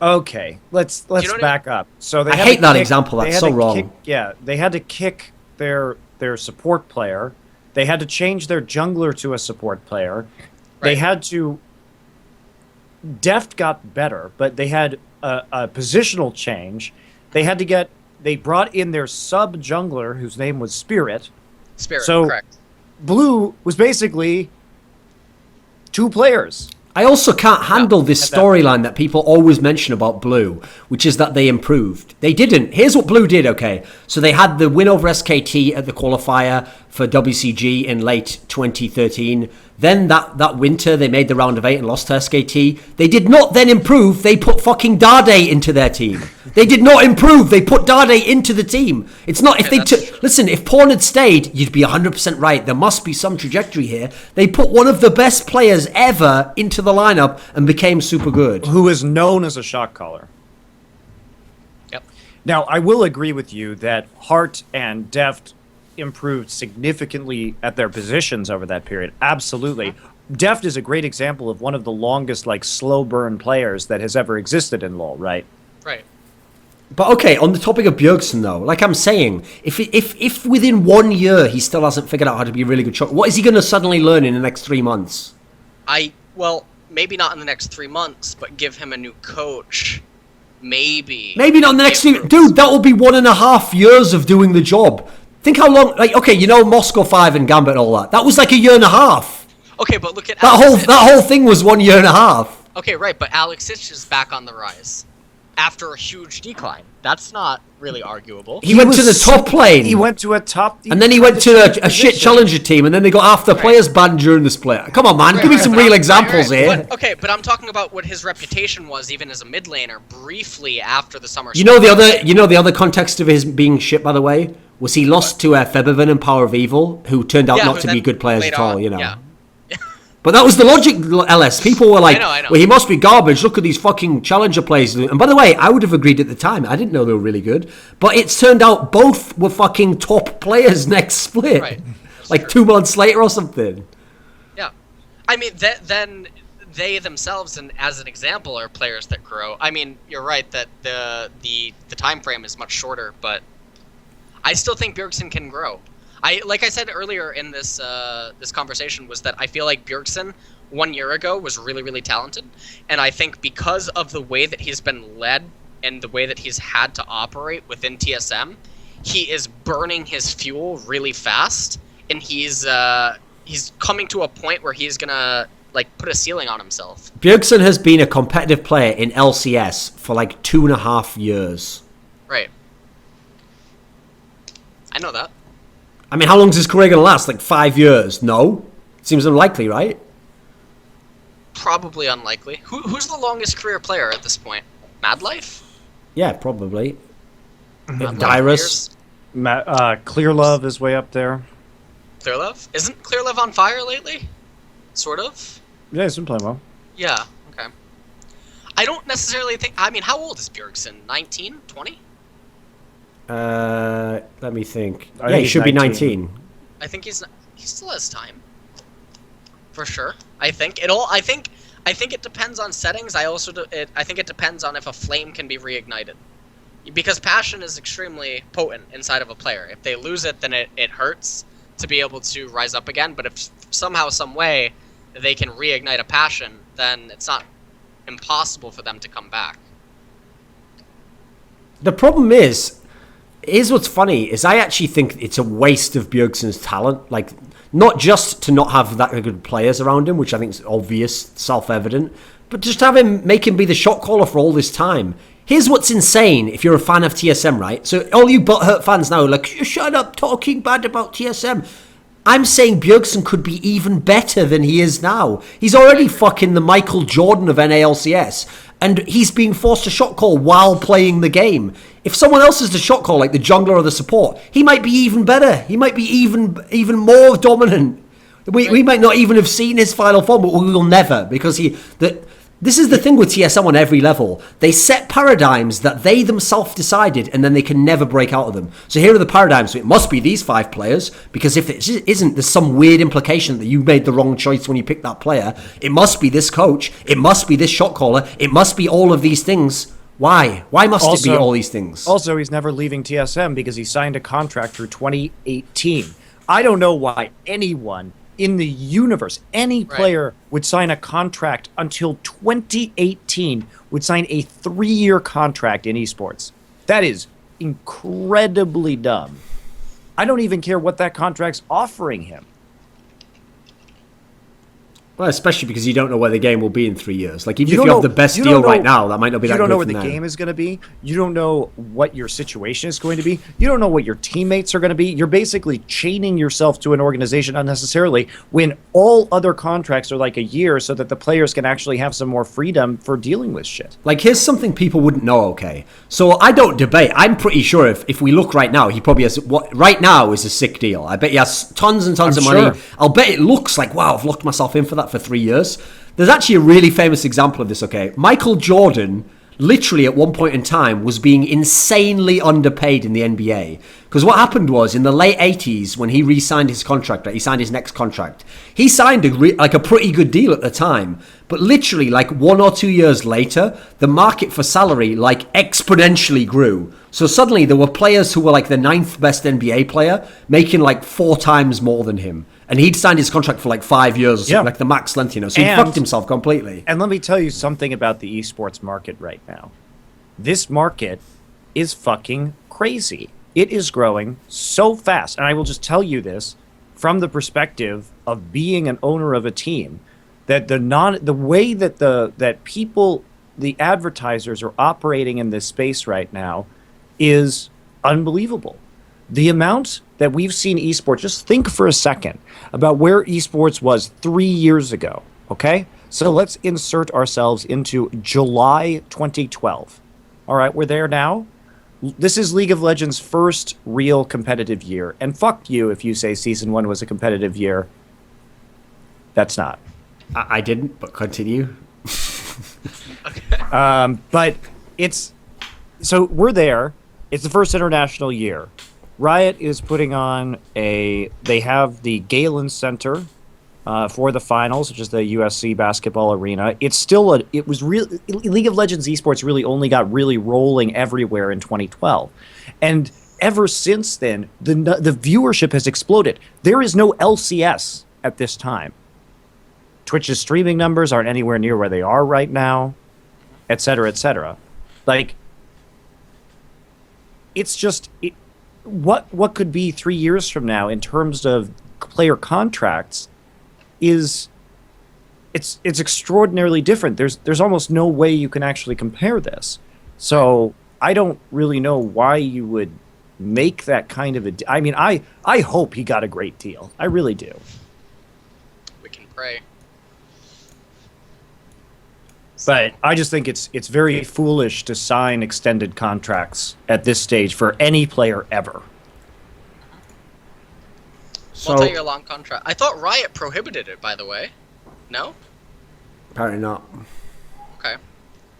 Okay, let's back up. So I hate that example. That's so wrong. They had to kick their support player. They had to change their jungler to a support player. Right. They had to. Deft got better, but they had a positional change. They brought in their sub jungler, whose name was Spirit. Correct. Blue was basically 2 players. I also can't handle this storyline that people always mention about Blue, which is that they improved. They didn't. Here's what Blue did, okay? So they had the win over SKT at the qualifier for WCG in late 2013. Then that winter, they made the round of 8 and lost to SKT. They did not then improve. They put fucking Dade into their team. They did not improve. They put Dade into the team. It's not, if they took, listen, if Porn had stayed, you'd be 100% right. There must be some trajectory here. They put one of the best players ever into the lineup and became super good. Who is known as a shot caller. Yep. Now, I will agree with you that Hart and Deft improved significantly at their positions over that period. Absolutely. Deft is a great example of one of the longest, like, slow burn players that has ever existed in LoL, right? Right. But okay, on the topic of Bjergsen though, like I'm saying, if within 1 year he still hasn't figured out how to be a really good shot, what is he going to suddenly learn in the next 3 months? Well, maybe not in the next 3 months, but give him a new coach. Maybe not in the next 3... Dude, that will be 1.5 years of doing the job. Think how long... Like, okay, you know Moscow 5 and Gambit and all that. That was like 1.5 years. Okay, but look at... That whole thing was 1.5 years. Okay, right, but Alex Ich is back on the rise. After a huge decline. That's not really arguable. He went to the top lane. He went to a top... And then he went to a shit challenger team, and then they got half the players banned during the split. Come on, man. Give me some real examples here. But I'm talking about what his reputation was, even as a mid laner, briefly after the summer. You know the other context of his being shit, by the way, was he lost to Febiven and Power of Evil, who turned out not to be good players at all, you know. Yeah. But that was the logic, LS. People were like, I know. well, he must be garbage. Look at these fucking challenger players. And by the way, I would have agreed at the time. I didn't know they were really good. But it's turned out both were fucking top players next split. Right. Like true. 2 months later or something. Yeah. I mean, then they themselves, and as an example, are players that grow. I mean, you're right that the time frame is much shorter, but I still think Bjergsen can grow. Like I said earlier in this this conversation, was that I feel like Bjergsen 1 year ago was really, really talented, and I think because of the way that he's been led and the way that he's had to operate within TSM, he is burning his fuel really fast, and he's coming to a point where he's gonna like put a ceiling on himself. Bjergsen has been a competitive player in LCS for like 2.5 years. Right. I know that. I mean, how long is his career going to last? Like 5 years? No. Seems unlikely, right? Probably unlikely. Who's the longest career player at this point? Mad Life? Yeah, probably. Mad Life Dyrus. Clear Love is way up there. Clear Love? Isn't Clear Love on fire lately? Sort of? Yeah, he's been playing well. Yeah, okay. I don't necessarily think... I mean, how old is Bjergsen? 19? 20? Let me think. I Yeah, think he he's should be 19. 19. I think he still has time. For sure. I think it depends on settings. I think it depends on if a flame can be reignited. Because passion is extremely potent inside of a player. If they lose it, then it hurts to be able to rise up again. But if somehow, some way, they can reignite a passion, then it's not impossible for them to come back. The problem is what's funny, is I actually think it's a waste of Bjergsen's talent. Like, not just to not have that good players around him, which I think is obvious, self-evident, but just have him, make him be the shot caller for all this time. Here's what's insane if you're a fan of TSM, right? So all you butthurt fans now are like, shut up talking bad about TSM. I'm saying Bjergsen could be even better than he is now. He's already fucking the Michael Jordan of NALCS, and he's being forced to shot call while playing the game. If someone else is the shot call, like the jungler or the support, he might be even better. He might be even more dominant. We might not even have seen his final form, but we will never, because this is the thing with TSM on every level. They set paradigms that they themselves decided, and then they can never break out of them. So here are the paradigms. So it must be these 5 players, because if it isn't, there's some weird implication that you made the wrong choice when you picked that player. It must be this coach. It must be this shot caller. It must be all of these things. Why? Why must it be all these things? Also, he's never leaving TSM because he signed a contract through 2018. I don't know why anyone in the universe, any player would sign a contract until 2018, would sign a 3-year contract in esports. That is incredibly dumb. I don't even care what that contract's offering him. Well, especially because you don't know where the game will be in 3 years. Like, even if you have the best deal right now, that might not be that good. You don't know where the game is going to be. You don't know what your situation is going to be. You don't know what your teammates are going to be. You're basically chaining yourself to an organization unnecessarily when all other contracts are like a year, so that the players can actually have some more freedom for dealing with shit. Like, here's something people wouldn't know, okay? So I don't debate. I'm pretty sure if we look right now, he probably has what right now is a sick deal. I bet he has tons and tons of money. I'll bet it looks like, wow, I've locked myself in for that for 3 years. There's actually a really famous example of this, okay? Michael Jordan literally at one point in time was being insanely underpaid in the NBA. Because what happened was, in the late 80s, when he re-signed his contract, he signed his next contract, he signed a pretty good deal at the time. But literally, like 1 or 2 years later, the market for salary like exponentially grew. So suddenly there were players who were like the 9th best NBA player making like 4 times more than him. And he'd signed his contract for like 5 years or something, like the max length, you know. So he fucked himself completely. And let me tell you something about the esports market right now. This market is fucking crazy. It is growing so fast. And I will just tell you this from the perspective of being an owner of a team, that the way that that people, the advertisers, are operating in this space right now is unbelievable. The amount that we've seen esports, just think for a second about where esports was 3 years ago, okay? So let's insert ourselves into July 2012. All right, we're there now. This is League of Legends' first real competitive year. And fuck you if you say Season 1 was a competitive year. That's not. I didn't, but continue. But it's... So we're there. It's the first international year. Riot is putting on they have the Galen Center for the finals, which is the USC basketball arena. It's still League of Legends esports really only got really rolling everywhere in 2012. And ever since then, the viewership has exploded. There is no LCS at this time. Twitch's streaming numbers aren't anywhere near where they are right now, et cetera, et cetera. Like, it's just... What could be 3 years from now in terms of player contracts is it's extraordinarily different. There's almost no way you can actually compare this. So I don't really know why you would make that kind of I mean, I hope he got a great deal. I really do. pray. But I just think it's very foolish to sign extended contracts at this stage for any player ever. So Multi-year long contract. I thought Riot prohibited it, by the way. No? apparently not. Okay.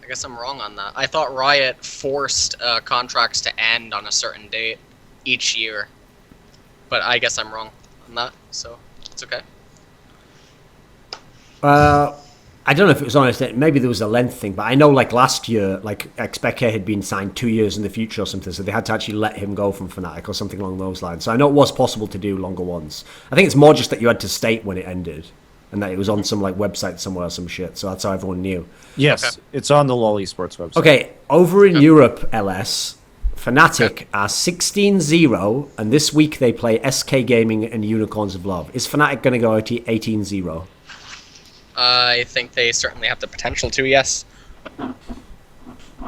I guess I'm wrong on that. I thought Riot forced contracts to end on a certain date each year. But I guess I'm wrong on that, so it's okay. I don't know if it was honest. Maybe there was a length thing, but I know like last year, like Expeke had been signed 2 years in the future or something, so they had to actually let him go from Fnatic or something along those lines. So I know it was possible to do longer ones. I think it's more just that you had to state when it ended, and that it was on some like website somewhere or some shit. So that's how everyone knew. Yes, Okay. it's on the LoL eSports website. Okay, over in Europe, LS, Fnatic are 16-0, and this week they play SK Gaming and Unicorns of Love. Is Fnatic going to go 18-0? I think they certainly have the potential to, yes.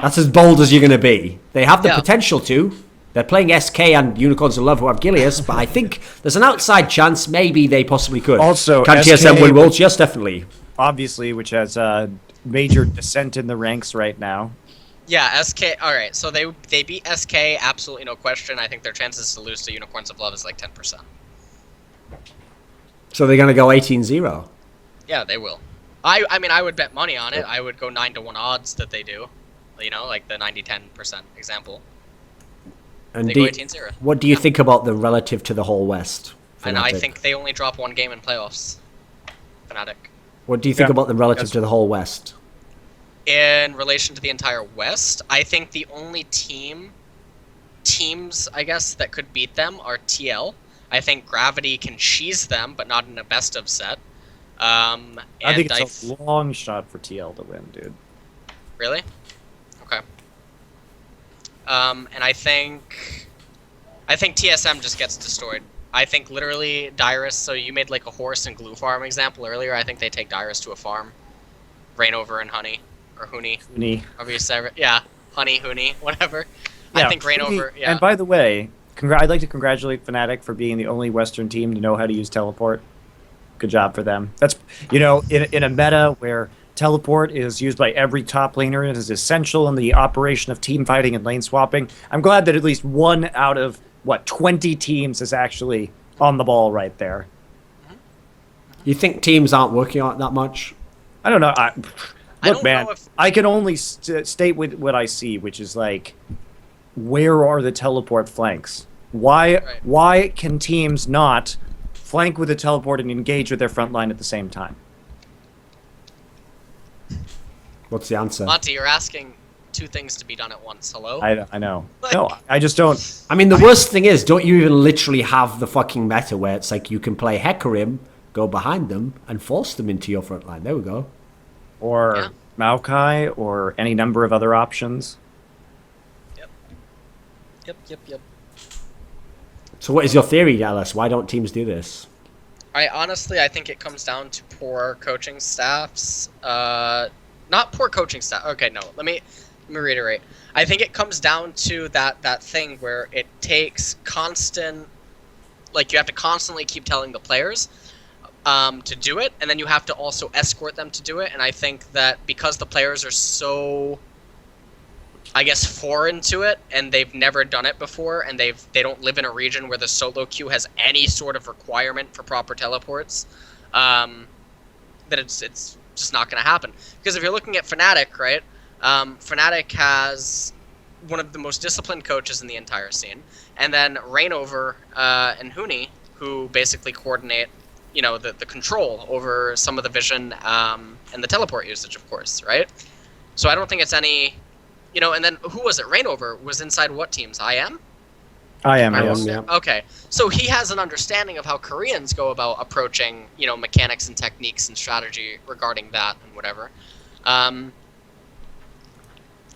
That's as bold as you're going to be. They have the Yeah. potential to. They're playing SK and Unicorns of Love who have Gilius, but I think there's an outside chance maybe they possibly could. Also, can SK TSM win Worlds? Yes, definitely. Obviously, which has a major descent in the ranks right now. Yeah, SK. All right, so they beat SK, absolutely no question. I think their chances to lose to Unicorns of Love is like 10%. So they're going to go 18-0. Yeah, they will. I mean, I would bet money on it. I would go 9-1 odds that they do. You know, like the 90-10% example. And They go 18-0. what do you think about them relative to the whole West? And I Fnatic? think they only drop one game in playoffs. Fnatic. What do you think Yeah. about them relative Yes. to the whole West? In relation to the entire West, I think the only teams, I guess, that could beat them are TL. I think Gravity can cheese them, but not in a best of set. I think it's a long shot for TL to win, dude. Really? Okay. And I think TSM just gets destroyed. I think literally Dyrus. So you made like a horse and glue farm example earlier. I think they take Dyrus to a farm. Rainover and Honey or Huni. Huni. Obviously, yeah, Honey, Huni, whatever. Yeah, I think Rainover. Yeah. And by the way, I'd like to congratulate Fnatic for being the only Western team to know how to use teleport. Good job for them. That's, you know, in a meta where teleport is used by every top laner and is essential in the operation of team fighting and lane swapping. I'm glad that at least one out of 20 teams is actually on the ball right there. You think teams aren't working on it that much? I don't know. I Look, don't man, know if- I can only state with what I see, which is like, where are the teleport flanks? Why can teams not flank with a teleport and engage with their front line at the same time? What's the answer? Monty, you're asking two things to be done at once. Hello? I know. Like- No, I just don't. I mean, the worst thing is, don't you even literally have the fucking meta where it's like you can play Hecarim, go behind them, and force them into your front line? There we go. Or Yeah. Maokai, or any number of other options. Yep. So what is your theory, Alice? Why don't teams do this? I think it comes down to poor coaching staffs. Not poor coaching staff. Okay, no. Let me reiterate. I think it comes down to that thing where it takes constant, like you have to constantly keep telling the players to do it, and then you have to also escort them to do it. And I think that because the players are so, I guess, foreign to it, and they've never done it before, and they don't live in a region where the solo queue has any sort of requirement for proper teleports, that it's just not going to happen. Because if you're looking at Fnatic, right, Fnatic has one of the most disciplined coaches in the entire scene, and then Rainover and Huni, who basically coordinate, you know, the control over some of the vision and the teleport usage, of course, right? So I don't think it's any... You know, and then who was it? Rainover was inside what teams? IM? I am. Yeah. Okay, so he has an understanding of how Koreans go about approaching, you know, mechanics and techniques and strategy regarding that and whatever. I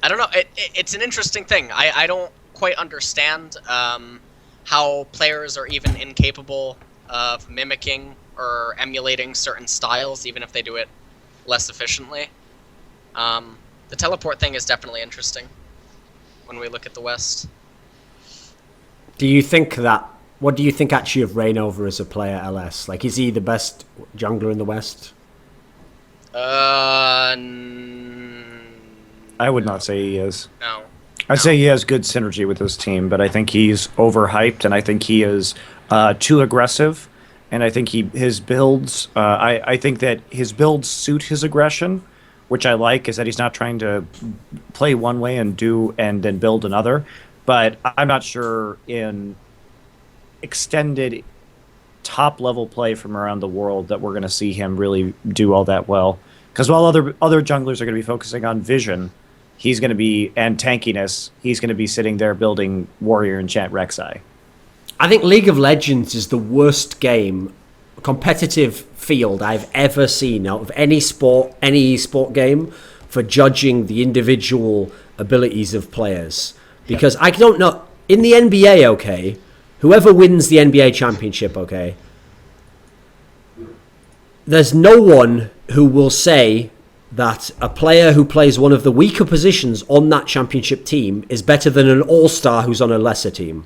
don't know. It's an interesting thing. I don't quite understand how players are even incapable of mimicking or emulating certain styles, even if they do it less efficiently. The teleport thing is definitely interesting when we look at the West. Do you think that What do you think actually of Reignover as a player, LS? Like, is he the best jungler in the West? I would not say he is. No. I'd say he has good synergy with his team, but I think he's overhyped, and I think he is too aggressive. And I think his builds, I think that his builds suit his aggression, which I like, is that he's not trying to play one way and then build another. But I'm not sure in extended top level play from around the world that we're going to see him really do all that well. Because while other junglers are going to be focusing on vision, he's going to be, and tankiness, he's going to be sitting there building Warrior Enchant Rek'Sai. I think League of Legends is the worst competitive field I've ever seen out of any sport game for judging the individual abilities of players. Because I don't know, in the NBA, okay, whoever wins the NBA championship, okay, there's no one who will say that a player who plays one of the weaker positions on that championship team is better than an all-star who's on a lesser team.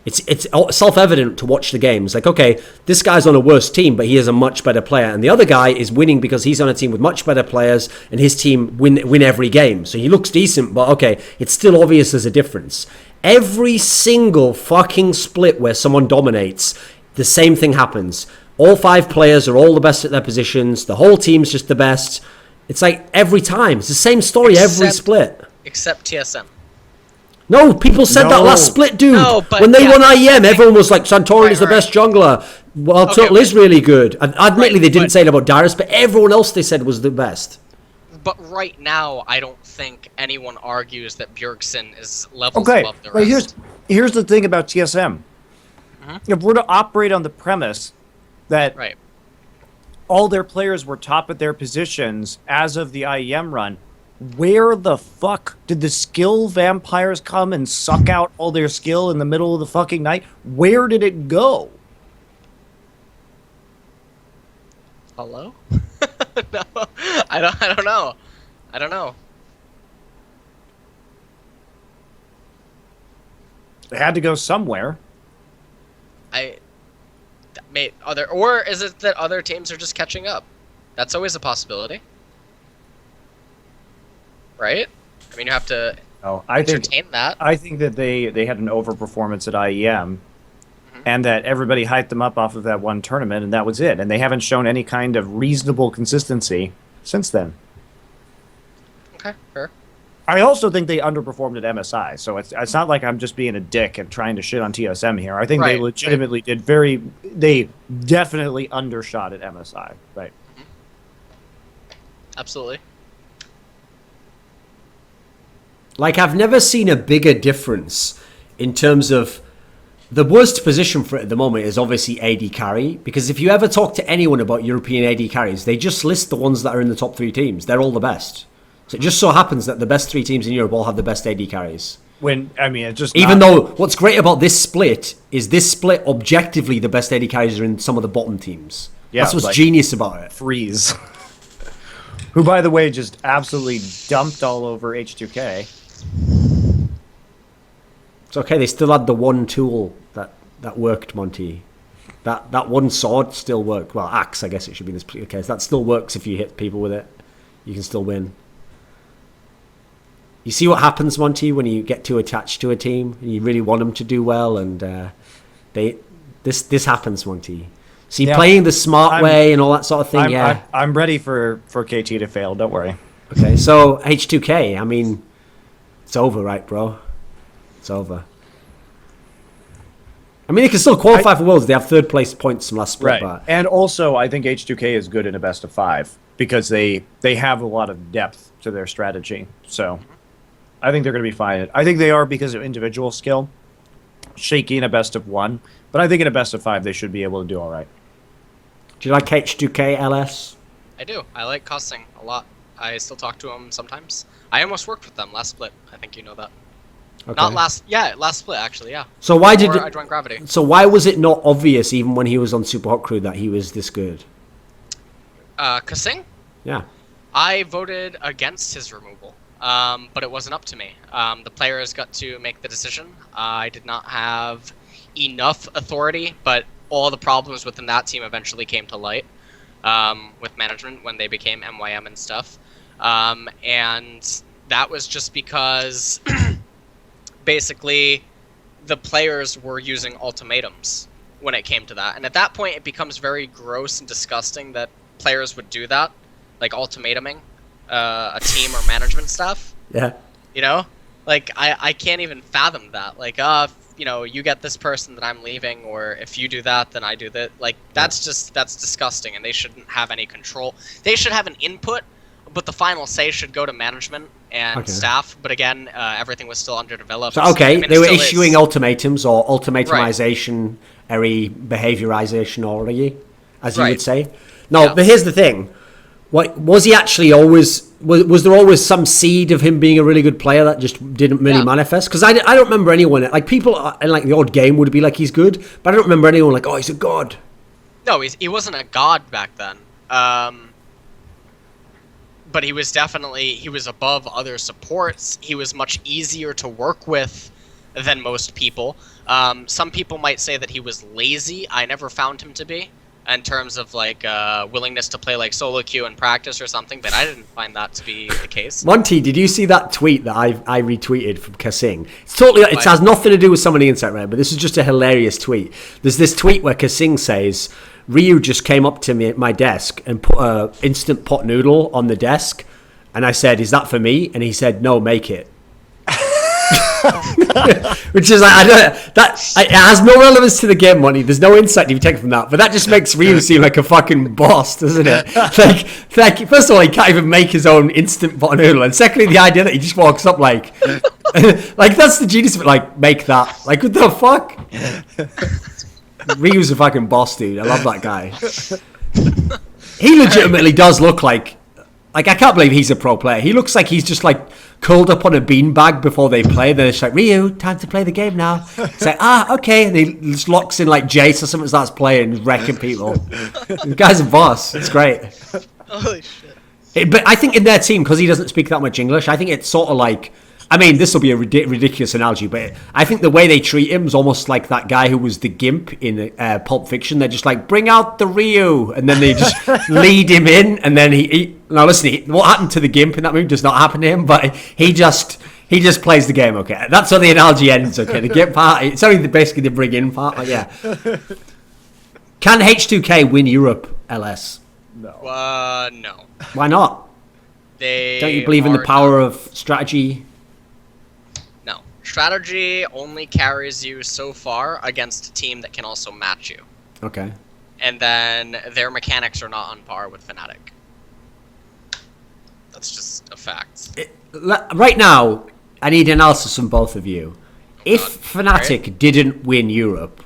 It's self-evident to watch the games. Like, okay, this guy's on a worse team, but he is a much better player. And the other guy is winning because he's on a team with much better players, and his team win every game. So he looks decent, but okay, it's still obvious there's a difference. Every single fucking split where someone dominates, the same thing happens. All 5 players are all the best at their positions. The whole team's just the best. It's like every time. It's the same story every split. Except TSM. No, people said that last split, dude. No, but when they won IEM, everyone was like, Santorin is the best jungler. Well, Turtle is really good. Admittedly, they didn't say it about Darius, but everyone else they said was the best. But right now, I don't think anyone argues that Bjergsen is levels above the rest. But here's the thing about TSM. If we're to operate on the premise that all their players were top at their positions as of the IEM run, where the fuck did the skill vampires come and suck out all their skill in the middle of the fucking night? Where did it go? Hello? No, I don't know. I don't know. It had to go somewhere. Or is it that other teams are just catching up? That's always a possibility. Right? I mean, you have to entertain that. I think that they had an overperformance at IEM, and that everybody hyped them up off of that one tournament, and that was it. And they haven't shown any kind of reasonable consistency since then. Okay, fair. I also think they underperformed at MSI, so it's not like I'm just being a dick and trying to shit on TSM here. I think they legitimately did they definitely undershot at MSI. Right. Absolutely. Like, I've never seen a bigger difference in terms of the worst position for it at the moment is obviously AD carry, because if you ever talk to anyone about European AD carries, they just list the ones that are in the top 3 teams. They're all the best. So it just so happens that the best 3 teams in Europe all have the best AD carries. Even though what's great about this split is this split objectively the best AD carries are in some of the bottom teams. Yeah, that's what's genius about it. Freeze. Who, by the way, just absolutely dumped all over H2K. It's okay, they still had the one tool that worked, Monty. That one sword still worked. Well, axe, I guess it should be in this particular case. That still works if you hit people with it. You can still win. You see what happens, Monty, when you get too attached to a team and you really want them to do well, and this happens, Monty. See, playing the smart way and all that sort of thing. I'm ready for KT to fail. Don't worry. Okay, so H2K. I mean, it's over, right, bro? It's over. I mean, they can still qualify for Worlds. They have 3rd place points from last split. Right. And also, I think H2K is good in a best of 5 because they have a lot of depth to their strategy. So I think they're going to be fine. I think they are because of individual skill. Shaky in a best of 1. But I think in a best of 5, they should be able to do all right. Do you like H2K, LS? I do. I like Costing a lot. I still talk to them sometimes. I almost worked with them last split. I think you know that. Okay. Not last split actually, yeah. So why I joined Gravity. So why was it not obvious even when he was on Super Hot Crew that he was this good? Kasing? Yeah. I voted against his removal, but it wasn't up to me. The players got to make the decision. I did not have enough authority, but all the problems within that team eventually came to light with management when they became MYM and stuff. And that was just because basically the players were using ultimatums when it came to that. And at that point, it becomes very gross and disgusting that players would do that, like ultimatuming a team or management stuff. Yeah. You know? Like, I can't even fathom that. Like, you get this person, that I'm leaving, or if you do that, then I do that. Like, that's disgusting, and they shouldn't have any control. They should have an input, but the final say should go to management and staff. But again, everything was still underdeveloped. So, they were issuing ultimatums or ultimatumization, behaviorization already, as you would say. No, but here's the thing. What was he actually always? Was there always some seed of him being a really good player that just didn't really manifest? Because I don't remember anyone, like people in like the odd game would be like he's good, but I don't remember anyone like, oh, he's a god. No, he wasn't a god back then. But he was above other supports. He was much easier to work with than most people. Some people might say that he was lazy. I never found him to be, in terms of like willingness to play like solo queue in practice or something, but I didn't find that to be the case. Monty, did you see that tweet that I retweeted from Kasing? It's totally, it has nothing to do with someone on the internet, right? But this is just a hilarious tweet. There's this tweet where Kasing says, Ryu just came up to me at my desk and put a instant pot noodle on the desk, and I said, "Is that for me?" And he said, "No, make it." Which is like, it has no relevance to the game, Monty. There's no insight to be taken from that, but that just makes Ryu seem like a fucking boss, doesn't it? Like first of all, he can't even make his own instant pot noodle, and secondly, the idea that he just walks up like that's the genius of it. Like, make that. Like, what the fuck? Ryu's a fucking boss, dude. I love that guy. He legitimately does look like I can't believe he's a pro player. He looks like he's just like curled up on a beanbag before they play. Then it's like, Ryu, time to play the game now. It's like, okay. And he just locks in like Jace or something, starts playing, wrecking people. The guy's a boss. It's great. Holy shit. But I think in their team, because he doesn't speak that much English, I think it's sort of like, I mean, this will be a ridiculous analogy, but I think the way they treat him is almost like that guy who was the gimp in Pulp Fiction. They're just like, bring out the Ryu, and then they just lead him in, and then now listen, what happened to the gimp in that movie does not happen to him, but he just plays the game, okay? That's how the analogy ends, okay? The gimp part, it's only basically the bring in part, but yeah. Can H2K win Europe, LS? No. No. Why not? Don't you believe in the power of strategy? No. Strategy only carries you so far against a team that can also match you. Okay. And then their mechanics are not on par with Fnatic. That's just a fact. Right now, I need analysis from both of you. If Fnatic didn't win Europe,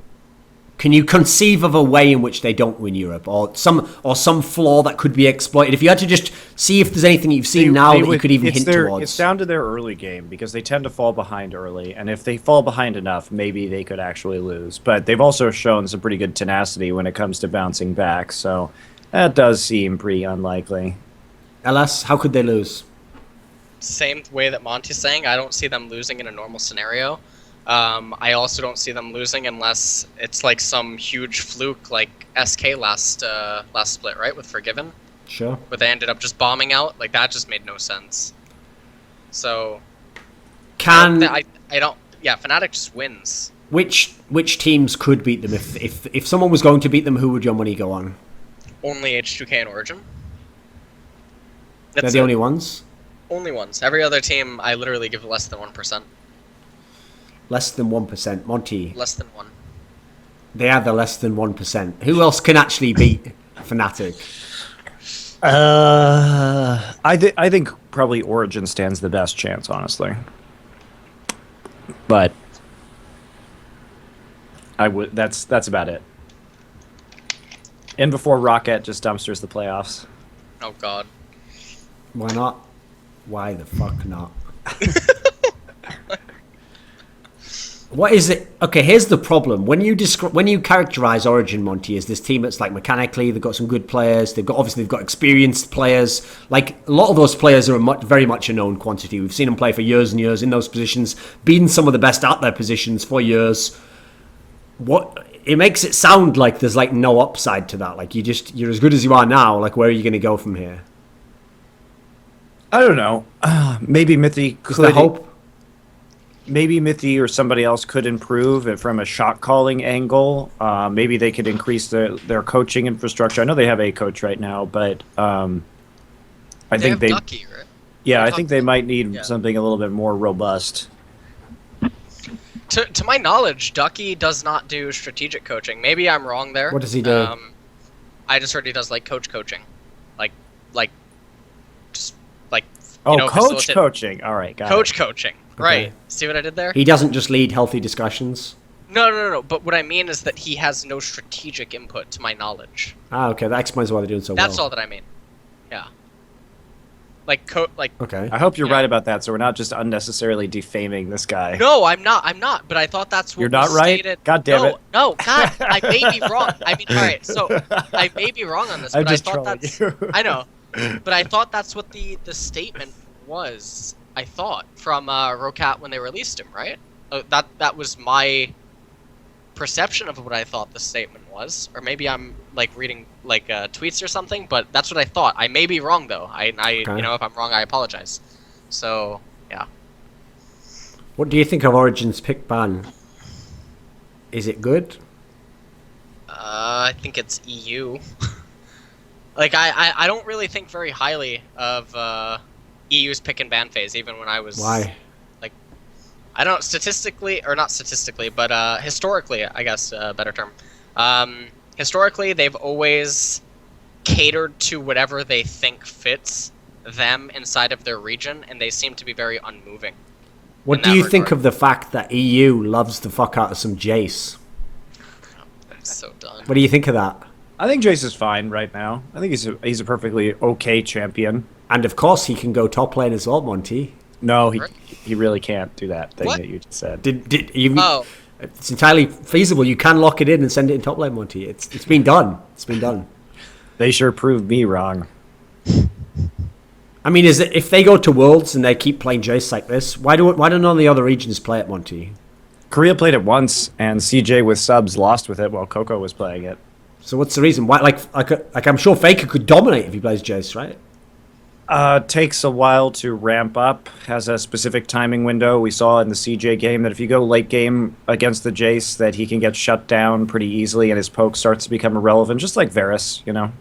can you conceive of a way in which they don't win Europe, or some flaw that could be exploited? If you had to just see if there's anything you've seen that you could even hint towards. It's down to their early game, because they tend to fall behind early, and if they fall behind enough, maybe they could actually lose. But they've also shown some pretty good tenacity when it comes to bouncing back, so that does seem pretty unlikely. LS, how could they lose? Same way that Monty's saying, I don't see them losing in a normal scenario. I also don't see them losing unless it's like some huge fluke like SK last split, right, with Forgiven? Sure. But they ended up just bombing out. Like, that just made no sense. So... I don't... Yeah, Fnatic just wins. Which teams could beat them? If someone was going to beat them, who would your money go on? Only H2K and Origin. They're the only ones? Only ones. Every other team, I literally give less than 1%. Less than 1%. Monty. Less than 1. They are the less than 1%. Who else can actually beat Fnatic? I think probably Origin stands the best chance, honestly. But that's about it. In before Rocket just dumpsters the playoffs. Oh god. Why not? Why the fuck not? What is it? Okay, here's the problem. When you characterize Origin, Monty, as this team that's like mechanically, they've got some good players. They've got experienced players. Like, a lot of those players are very much a known quantity. We've seen them play for years and years in those positions, being some of the best at their positions for years. what it makes it sound like there's like no upside to that. Like you're as good as you are now. Like where are you going to go from here? I don't know. Maybe Mithy Is there hope? Maybe Mithy or somebody else could improve it from a shot calling angle. Maybe they could increase their coaching infrastructure. I know they have a coach right now, but I think have Ducky, right? Yeah, I think they might need something a little bit more robust. To my knowledge, Ducky does not do strategic coaching. Maybe I'm wrong there. What does he do? I just heard he does like coaching, like just like coach coaching. All right, got coach it. Coaching. Okay. Right. See what I did there? He doesn't just lead healthy discussions. No. But what I mean is that he has no strategic input, to my knowledge. Okay, that explains why they're doing so well. That's all that I mean. Yeah. Okay. I hope you're right about that, so we're not just unnecessarily defaming this guy. No, I'm not. But I thought that's what you're not was right. stated. God damn it. No, God, I may be wrong. I mean, all right. So I may be wrong on this, I'm but just I thought trolling that's. you. I know, but I thought that's what the statement was. I thought from Rocat when they released him, right? That was my perception of what I thought the statement was, or maybe I'm like reading like tweets or something. But that's what I thought. I may be wrong though. Okay. If I'm wrong, I apologize. So yeah. What do you think of Origin's pick ban? Is it good? I think it's EU. Like I don't really think very highly of EU's pick and ban phase, even when I was. Why? Like, I don't not statistically, but historically, I guess a better term. Historically, they've always catered to whatever they think fits them inside of their region, and they seem to be very unmoving. What do you think of the fact that EU loves the fuck out of some Jace? I'm so done. What do you think of that? I think Jace is fine right now. I think he's a perfectly okay champion. And of course, he can go top lane as well, Monty. No, he really can't do that thing What? that you just said. Did you? Oh. It's entirely feasible. You can lock it in and send it in top lane, Monty. It's been done. It's been done. They sure proved me wrong. I mean, if they go to Worlds and they keep playing Jace like this, why don't none of the other regions play it, Monty? Korea played it once, and CJ with subs lost with it while Coco was playing it. So what's the reason? Why? Like I'm sure Faker could dominate if he plays Jace, right? Takes a while to ramp up, has a specific timing window. We saw in the CJ game that if you go late game against the Jace, that he can get shut down pretty easily and his poke starts to become irrelevant, just like Varus, you know?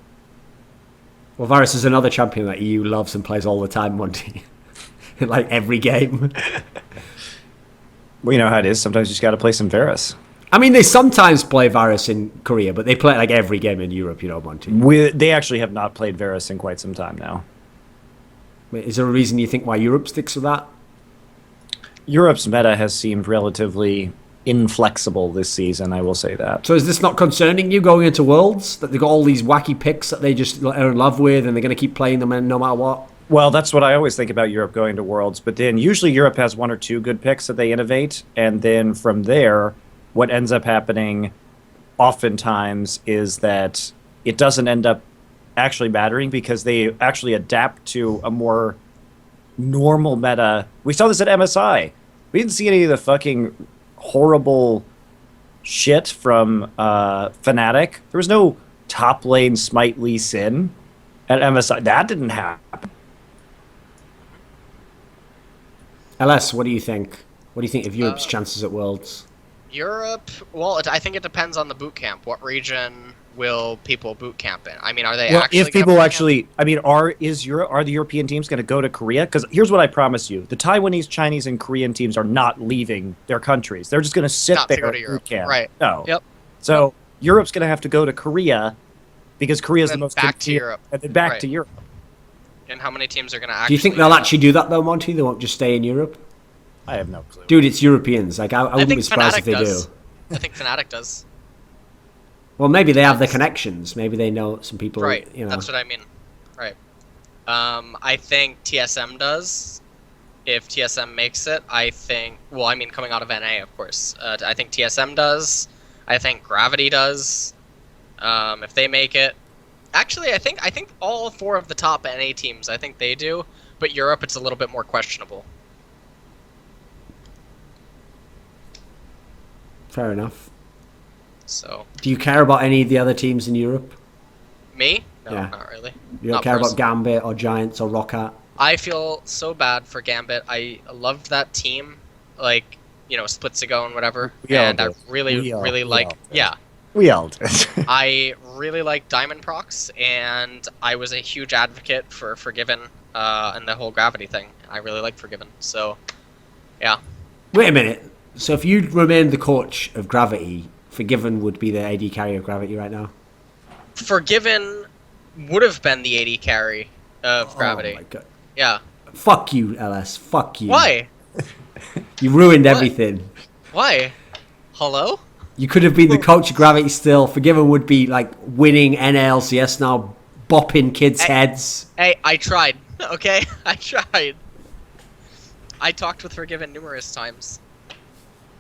Well, Varus is another champion that EU loves and plays all the time, Monty. Like every game. Well, you know how it is. Sometimes you just got to play some Varus. I mean, they sometimes play Varus in Korea, but they play it like every game in Europe, you know, Monty. They actually have not played Varus in quite some time now. Is there a reason you think why Europe sticks with that? Europe's meta has seemed relatively inflexible this season, I will say that. So is this not concerning you going into Worlds? That they've got all these wacky picks that they just are in love with and they're going to keep playing them no matter what? Well, that's what I always think about Europe going to Worlds. But then usually Europe has one or two good picks that they innovate. And then from there, what ends up happening oftentimes is that it doesn't end up actually mattering because they actually adapt to a more normal meta. We saw this at MSI. We didn't see any of the fucking horrible shit from Fnatic. There was no top lane Smite Lee Sin at MSI. That didn't happen. LS, what do you think? What do you think of Europe's chances at Worlds? Europe, well, I think it depends on the boot camp. What region will people boot camp in? I mean, are they Well, actually if people actually, I mean, are the European teams going to go to Korea? Because here's what I promise you: the Taiwanese, Chinese, and Korean teams are not leaving their countries. They're just going to sit Not there to go to at Europe, boot camp. right? No. Yep. So Europe's going to have to go to Korea because Korea is the Then most back to convenient- Europe. and then back Right. to Europe. And how many teams are going to Do actually... you think they'll actually do that though, Monty? They won't just stay in Europe? I have no clue. Dude, it's Europeans. Like I wouldn't think be surprised if Fnatic they does. do. I think Fnatic does. Well, maybe they have the connections. Maybe they know some people. Right, You know. that's what I mean. Right. I think TSM does. If TSM makes it, I think... Well, I mean, coming out of NA, of course. I think TSM does. I think Gravity does. If they make it... Actually, I think all four of the top NA teams, I think they do. But Europe, it's a little bit more questionable. Fair enough. So. Do you care about any of the other teams in Europe? Me? No, Yeah. not really. You don't Not care about personally. Gambit or Giants or Roccat? I feel so bad for Gambit. I loved that team, like, splits ago and whatever. We all And I did. really, We all like, did. yeah. We all did. I really like Diamond Procs, and I was a huge advocate for Forgiven and the whole Gravity thing. I really like Forgiven, so, yeah. Wait a minute. So if you remained the coach of Gravity, Forgiven would be the AD carry of Gravity right now? Forgiven would have been the AD carry of Gravity. Oh my god. Yeah. Fuck you, LS. Fuck you. Why? You ruined What? everything. Why? Hello? You could have been the coach of Gravity still. Forgiven would be like winning NALCS now, bopping kids' heads. Hey, I tried, okay? I tried. I talked with Forgiven numerous times.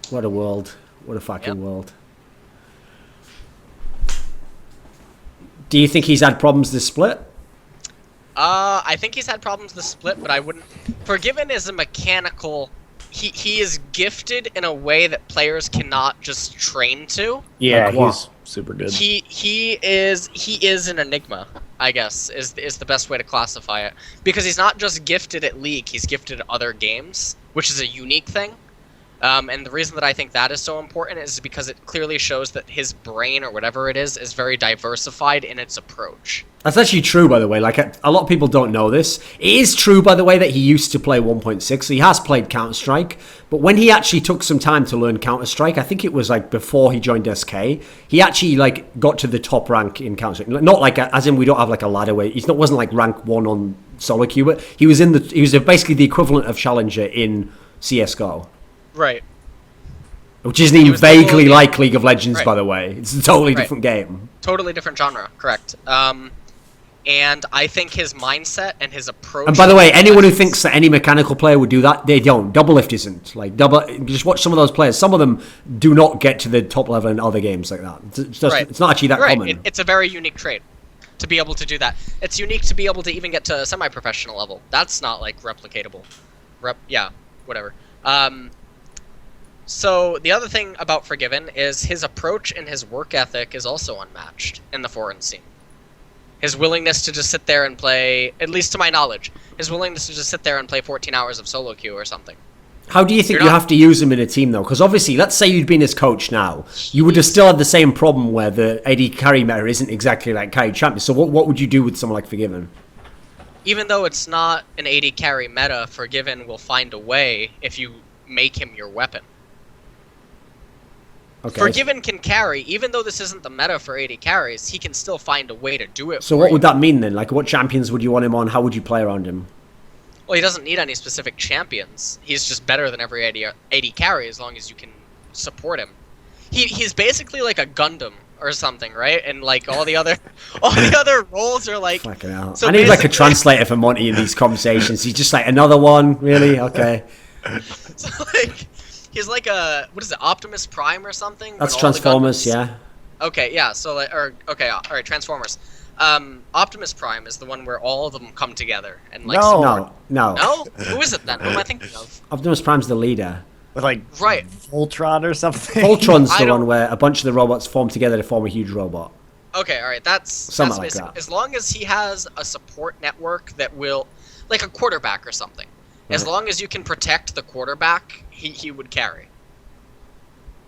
What a world. What a fucking world. Do you think he's had problems this split? I think he's had problems with the split, but I wouldn't. Forgiven is a mechanical. He is gifted in a way that players cannot just train to. Yeah, Like what? he's super good. He is an enigma, I guess, is the best way to classify it. Because he's not just gifted at League, he's gifted at other games, which is a unique thing. And the reason that I think that is so important is because it clearly shows that his brain, or whatever it is very diversified in its approach. That's actually true, by the way. Like, a lot of people don't know this. It is true, by the way, that he used to play 1.6. So he has played Counter-Strike. But when he actually took some time to learn Counter-Strike, I think it was like before he joined SK, he actually like got to the top rank in Counter-Strike. Not like, as in we don't have like a ladder where he wasn't like rank 1 on solo queue, but he was basically the equivalent of Challenger in CSGO. Right. Which isn't even was vaguely totally- like League of Legends, Right. by the way. It's a totally Right. different game. Totally different genre, correct. And I think his mindset and his approach... And by the way, to anyone who Legends- thinks that any mechanical player would do that, they don't. Double Lift isn't. Like, just watch some of those players. Some of them do not get to the top level in other games like that. It's just, Right. it's not actually that right. common. It's a very unique trait to be able to do that. It's unique to be able to even get to semi-professional level. That's not, like, replicatable. Yeah, whatever. So the other thing about Forgiven is his approach and his work ethic is also unmatched in the foreign scene. His willingness to just sit there and play, at least to my knowledge, his willingness to just sit there and play 14 hours of solo queue or something. How do you think You're you not- have to use him in a team, though? Because obviously, let's say you'd been his coach now. You would have still had the same problem where the AD carry meta isn't exactly like carry champion. So what would you do with someone like Forgiven? Even though it's not an AD carry meta, Forgiven will find a way if you make him your weapon. Okay. Forgiven can carry, even though this isn't the meta for AD carries, he can still find a way to do it. So for what you. would that mean then? Like, what champions would you want him on? How would you play around him? Well, he doesn't need any specific champions. He's just better than every AD carry as long as you can support him. He's basically like a Gundam or something, right? And like all the other roles are like. Fucking hell. So I need like a basically- translator for Monty in these conversations. He's just like, another one? Really? Okay. So like, he's like a what is it, Optimus Prime or something? That's When all the Transformers, Gundams- yeah. Okay, yeah. So like, all right, Transformers. Optimus Prime is the one where all of them come together and like. No. support- No. No? Who is it then? Who am I thinking of? Optimus Prime's the leader. With like Right. Voltron or something. Voltron's I the one don't- where a bunch of the robots form together to form a huge robot. Okay, all right. That's Something like basic. that. As long as he has a support network that will, like a quarterback or something. As Right. long as you can protect the quarterback, he would carry.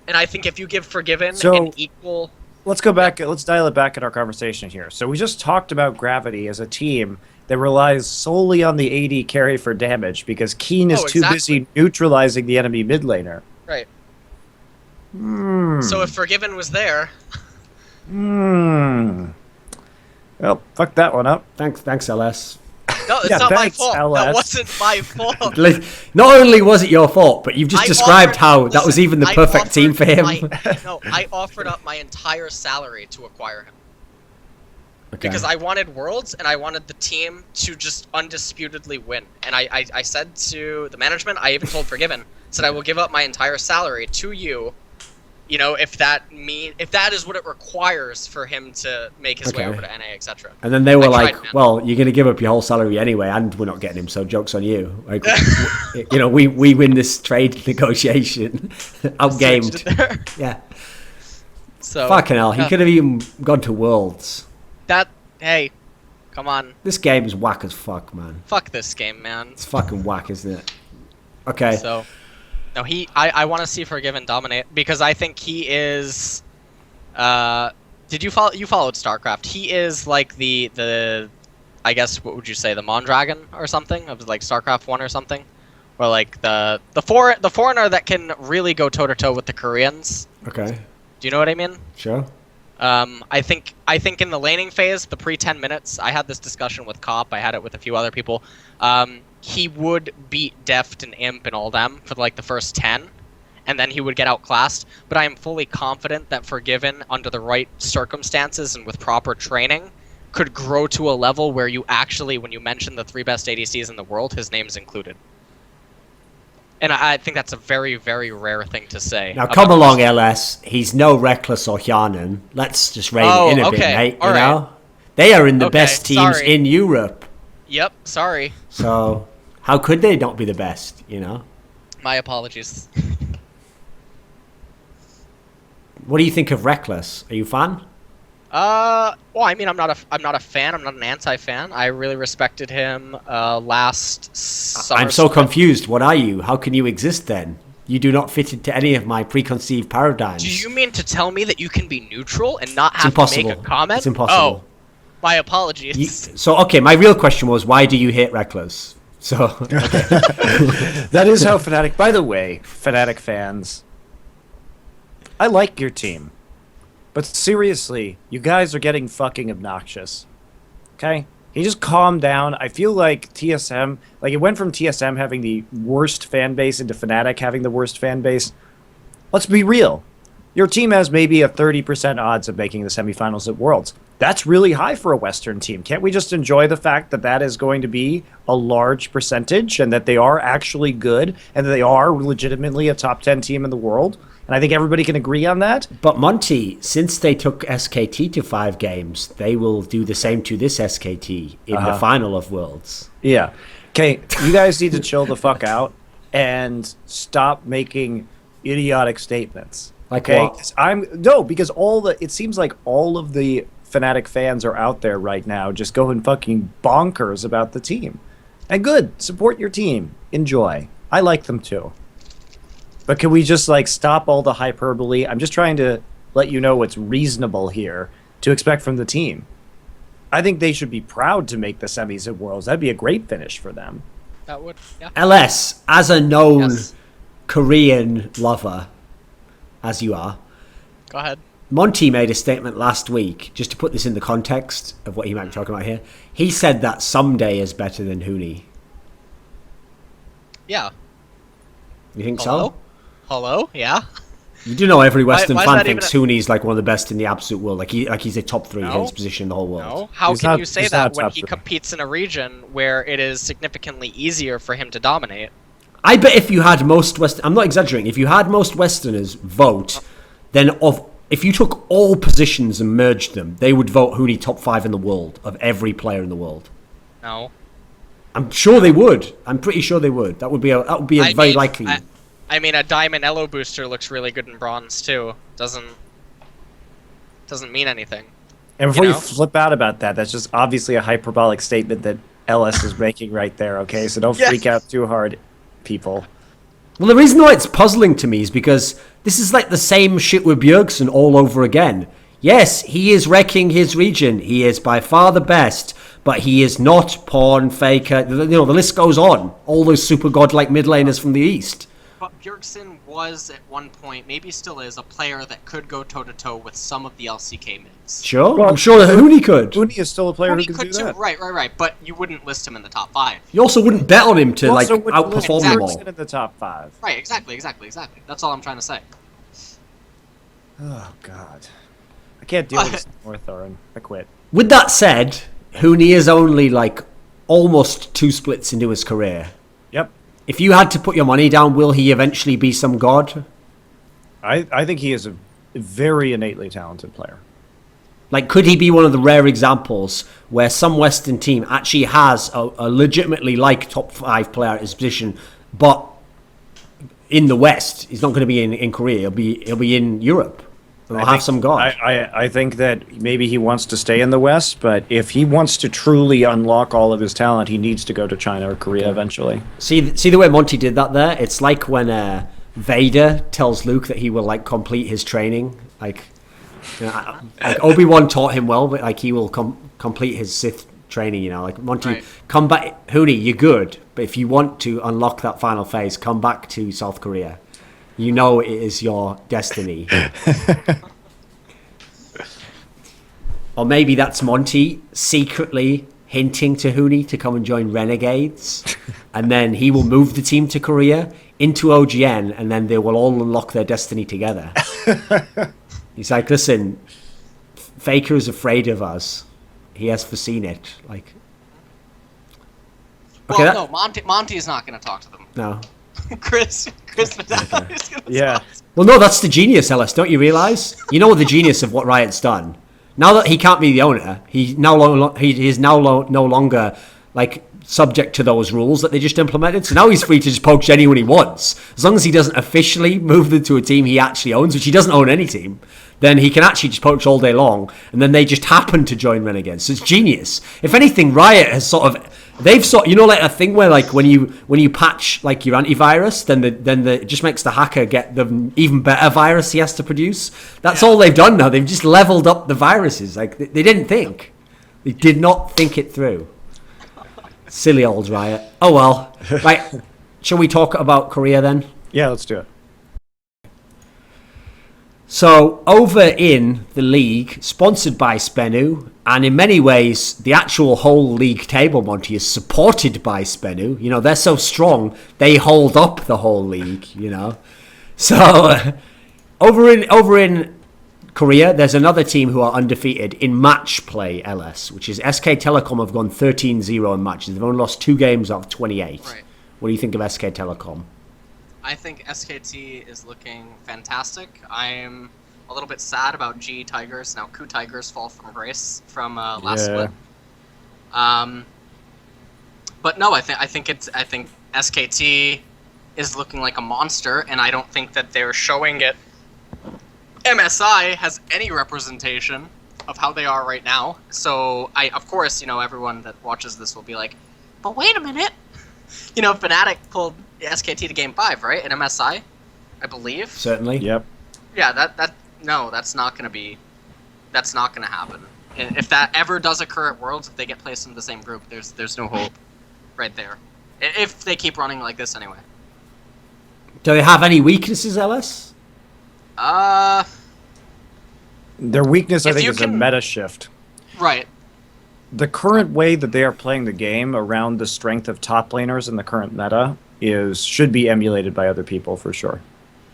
And I think if you give Forgiven So- an equal, Let's go back. Let's dial it back in our conversation here. So we just talked about Gravity as a team that relies solely on the AD carry for damage because Keen is Oh, too exactly. busy neutralizing the enemy mid laner. right? Hmm. So if Forgiven was there, Well, fuck that one up. Thanks, LS. no, it's Yeah, not my thanks, fault. LS. That wasn't my fault. Not only was it your fault, but you've just I described offered- how that was listen, even the I perfect team for him. I offered up my entire salary to acquire him. Okay. Because I wanted Worlds, and I wanted the team to just undisputedly win. And I said to the management, I even told Forgiven, said I will give up my entire salary to you, you know, if that is what it requires for him to make his way Okay. over to NA, etc. And then they were I tried, like, man. well, you're going to give up your whole salary anyway, and we're not getting him, so joke's on you. Like, you know, we win this trade negotiation. See what you Outgamed. did there? Yeah. So Fucking hell, he could have even gone to Worlds. Hey, come on. This game is whack as fuck, man. Fuck this game, man. It's fucking whack, isn't it? Okay. So, no, I want to see Forgiven dominate because I think he is. Did you followed StarCraft? He is like the I guess what would you say, the Mondragon or something of like StarCraft 1 or something, or like the foreigner that can really go toe to toe with the Koreans. Okay. Do you know what I mean? Sure. I think in the laning phase, the pre 10 minutes, I had this discussion with Cop. I had it with a few other people. He would beat Deft and Imp and all them for like the first 10, and then he would get outclassed. But I am fully confident that Forgiven, under the right circumstances and with proper training, could grow to a level where you actually, when you mention the 3 best ADCs in the world, his name's included. And I think that's a very, very rare thing to say. Now come along, LS. He's no Reckless or Hjarnan. Let's just rein it in a bit, mate. All you right. know? They are in the best teams in Europe. Yep, sorry. So how could they not be the best, you know? My apologies. What do you think of Reckless? Are you a fan? Well, I mean, I'm not a fan. I'm not an anti-fan. I really respected him last summer. I'm so confused. What are you? How can you exist then? You do not fit into any of my preconceived paradigms. Do you mean to tell me that you can be neutral and not have to make a comment? It's impossible. Oh, my apologies. Okay, my real question was, why do you hate Reckless? So, okay. That is how Fnatic... By the way, Fnatic fans, I like your team. But seriously, you guys are getting fucking obnoxious. Okay? Can you just calm down? I feel like TSM... Like, it went from TSM having the worst fan base into Fnatic having the worst fan base. Let's be real. Your team has maybe a 30% odds of making the semifinals at Worlds. That's really high for a Western team. Can't we just enjoy the fact that that is going to be a large percentage and that they are actually good and that they are legitimately a top 10 team in the world? And I think everybody can agree on that. But Monty, since they took SKT to 5 games, they will do the same to this SKT in the final of Worlds. Yeah. Okay, you guys need to chill the fuck out and stop making idiotic statements. Like okay? what? Because it seems like all of the Fnatic fans are out there right now just going fucking bonkers about the team. And good, support your team. Enjoy. I like them too. But can we just like stop all the hyperbole? I'm just trying to let you know what's reasonable here to expect from the team. I think they should be proud to make the semis at Worlds. That'd be a great finish for them. That would, yeah. LS, as a known Korean lover, as you are, Go ahead. Monty made a statement last week, just to put this in the context of what he might be talking about here. He said that Someday is better than Huni. Yeah. You think Hello? so? Hello? Yeah. You do know every Western why is fan that thinks Huni's like one of the best in the absolute world. Like he's a top 3 in No. his position in the whole world. No. How He's can not- you say he's that not when top he three. competes in a region where it is significantly easier for him to dominate? I bet if you had most Western, I'm not exaggerating, if you had most Westerners vote, then if you took all positions and merged them, they would vote Huni top 5 in the world of every player in the world. No. I'm sure they would. I'm pretty sure they would. That would be a very likely. I mean, a diamond elo booster looks really good in bronze too. Doesn't mean anything. And before you know? flip out about that, that's just obviously a hyperbolic statement that LS is making right there, okay? So don't freak out too hard, people. Well, the reason why it's puzzling to me is because this is like the same shit with Bjergsen all over again. Yes, he is wrecking his region. He is by far the best, but he is not Pawn, Faker. You know, the list goes on. All those super godlike mid laners from the East. But Bjergsen was at one point, maybe still is, a player that could go toe-to-toe with some of the LCK mids. Sure, Well, I'm sure that Huni could. Huni is still a player Huni who can could do that. too, right. But you wouldn't list him in the top 5. You also wouldn't bet on him to You like also wouldn't list outperform them Bjergsen all. in the top 5. Right, exactly. That's all I'm trying to say. Oh, God. I can't deal with this anymore, Thorin. I quit. With that said, Huni is only like almost 2 splits into his career. Yep. If you had to put your money down, will he eventually be some god? I think he is a very innately talented player. Like, could he be one of the rare examples where some Western team actually has a legitimately like top 5 player at his position, but in the West, he's not going to be in Korea. He'll be in Europe. They'll have some God. I think that maybe he wants to stay in the West, but if he wants to truly unlock all of his talent, he needs to go to China or Korea eventually. See the way Monty did that there? It's like when Vader tells Luke that he will like complete his training. Like Obi-Wan taught him well, but like he will complete his Sith training, like Monty, right. Come back, Hooney, you're good, but if you want to unlock that final phase, come back to South Korea. You know it is your destiny. Or maybe that's Monty secretly hinting to Hooney to come and join Renegades, and then he will move the team to Korea into OGN, and then they will all unlock their destiny together. He's like, listen, Faker is afraid of us. He has foreseen it. Like, okay, well, no, Monty is not going to talk to them. No. Chris Vidal is going to talk. Well, no, that's the genius, Ellis. Don't you realize? You know the genius of what Riot's done. Now that he can't be the owner, he is now no longer like subject to those rules that they just implemented. So now he's free to just poach anyone he wants, as long as he doesn't officially move them to a team he actually owns, which he doesn't own any team. Then he can actually just poach all day long, and then they just happen to join Renegades. So it's genius. If anything, Riot has like a thing where like when you patch like your antivirus, then it just makes the hacker get the even better virus he has to produce. That's all they've done now. They've just leveled up the viruses. Like they didn't think, they did not think it through. Silly old Riot. Oh well. Right. Shall we talk about Korea then? Yeah, let's do it. So, over in the league, sponsored by Spenu, and in many ways, the actual whole league table, Monty, is supported by Spenu. They're so strong, they hold up the whole league, So, over in Korea, there's another team who are undefeated in match play, LS, which is SK Telecom have gone 13-0 in matches. They've only lost 2 games out of 28. Right. What do you think of SK Telecom? I think SKT is looking fantastic. I'm a little bit sad about G Tigers. Now, Ku Tigers fall from grace from last split. But no, I think SKT is looking like a monster, and I don't think that they're showing it. MSI has any representation of how they are right now. So of course, everyone that watches this will be like, but wait a minute. Fnatic pulled SKT to Game 5, right? In MSI, I believe. Certainly. Yep. Yeah, that's not gonna happen. And if that ever does occur at Worlds, if they get placed into the same group, there's no hope right there. If they keep running like this anyway. Do they have any weaknesses, Ellis? Their weakness, I think, is a meta shift. Right. The current way that they are playing the game around the strength of top laners in the current meta should be emulated by other people for sure.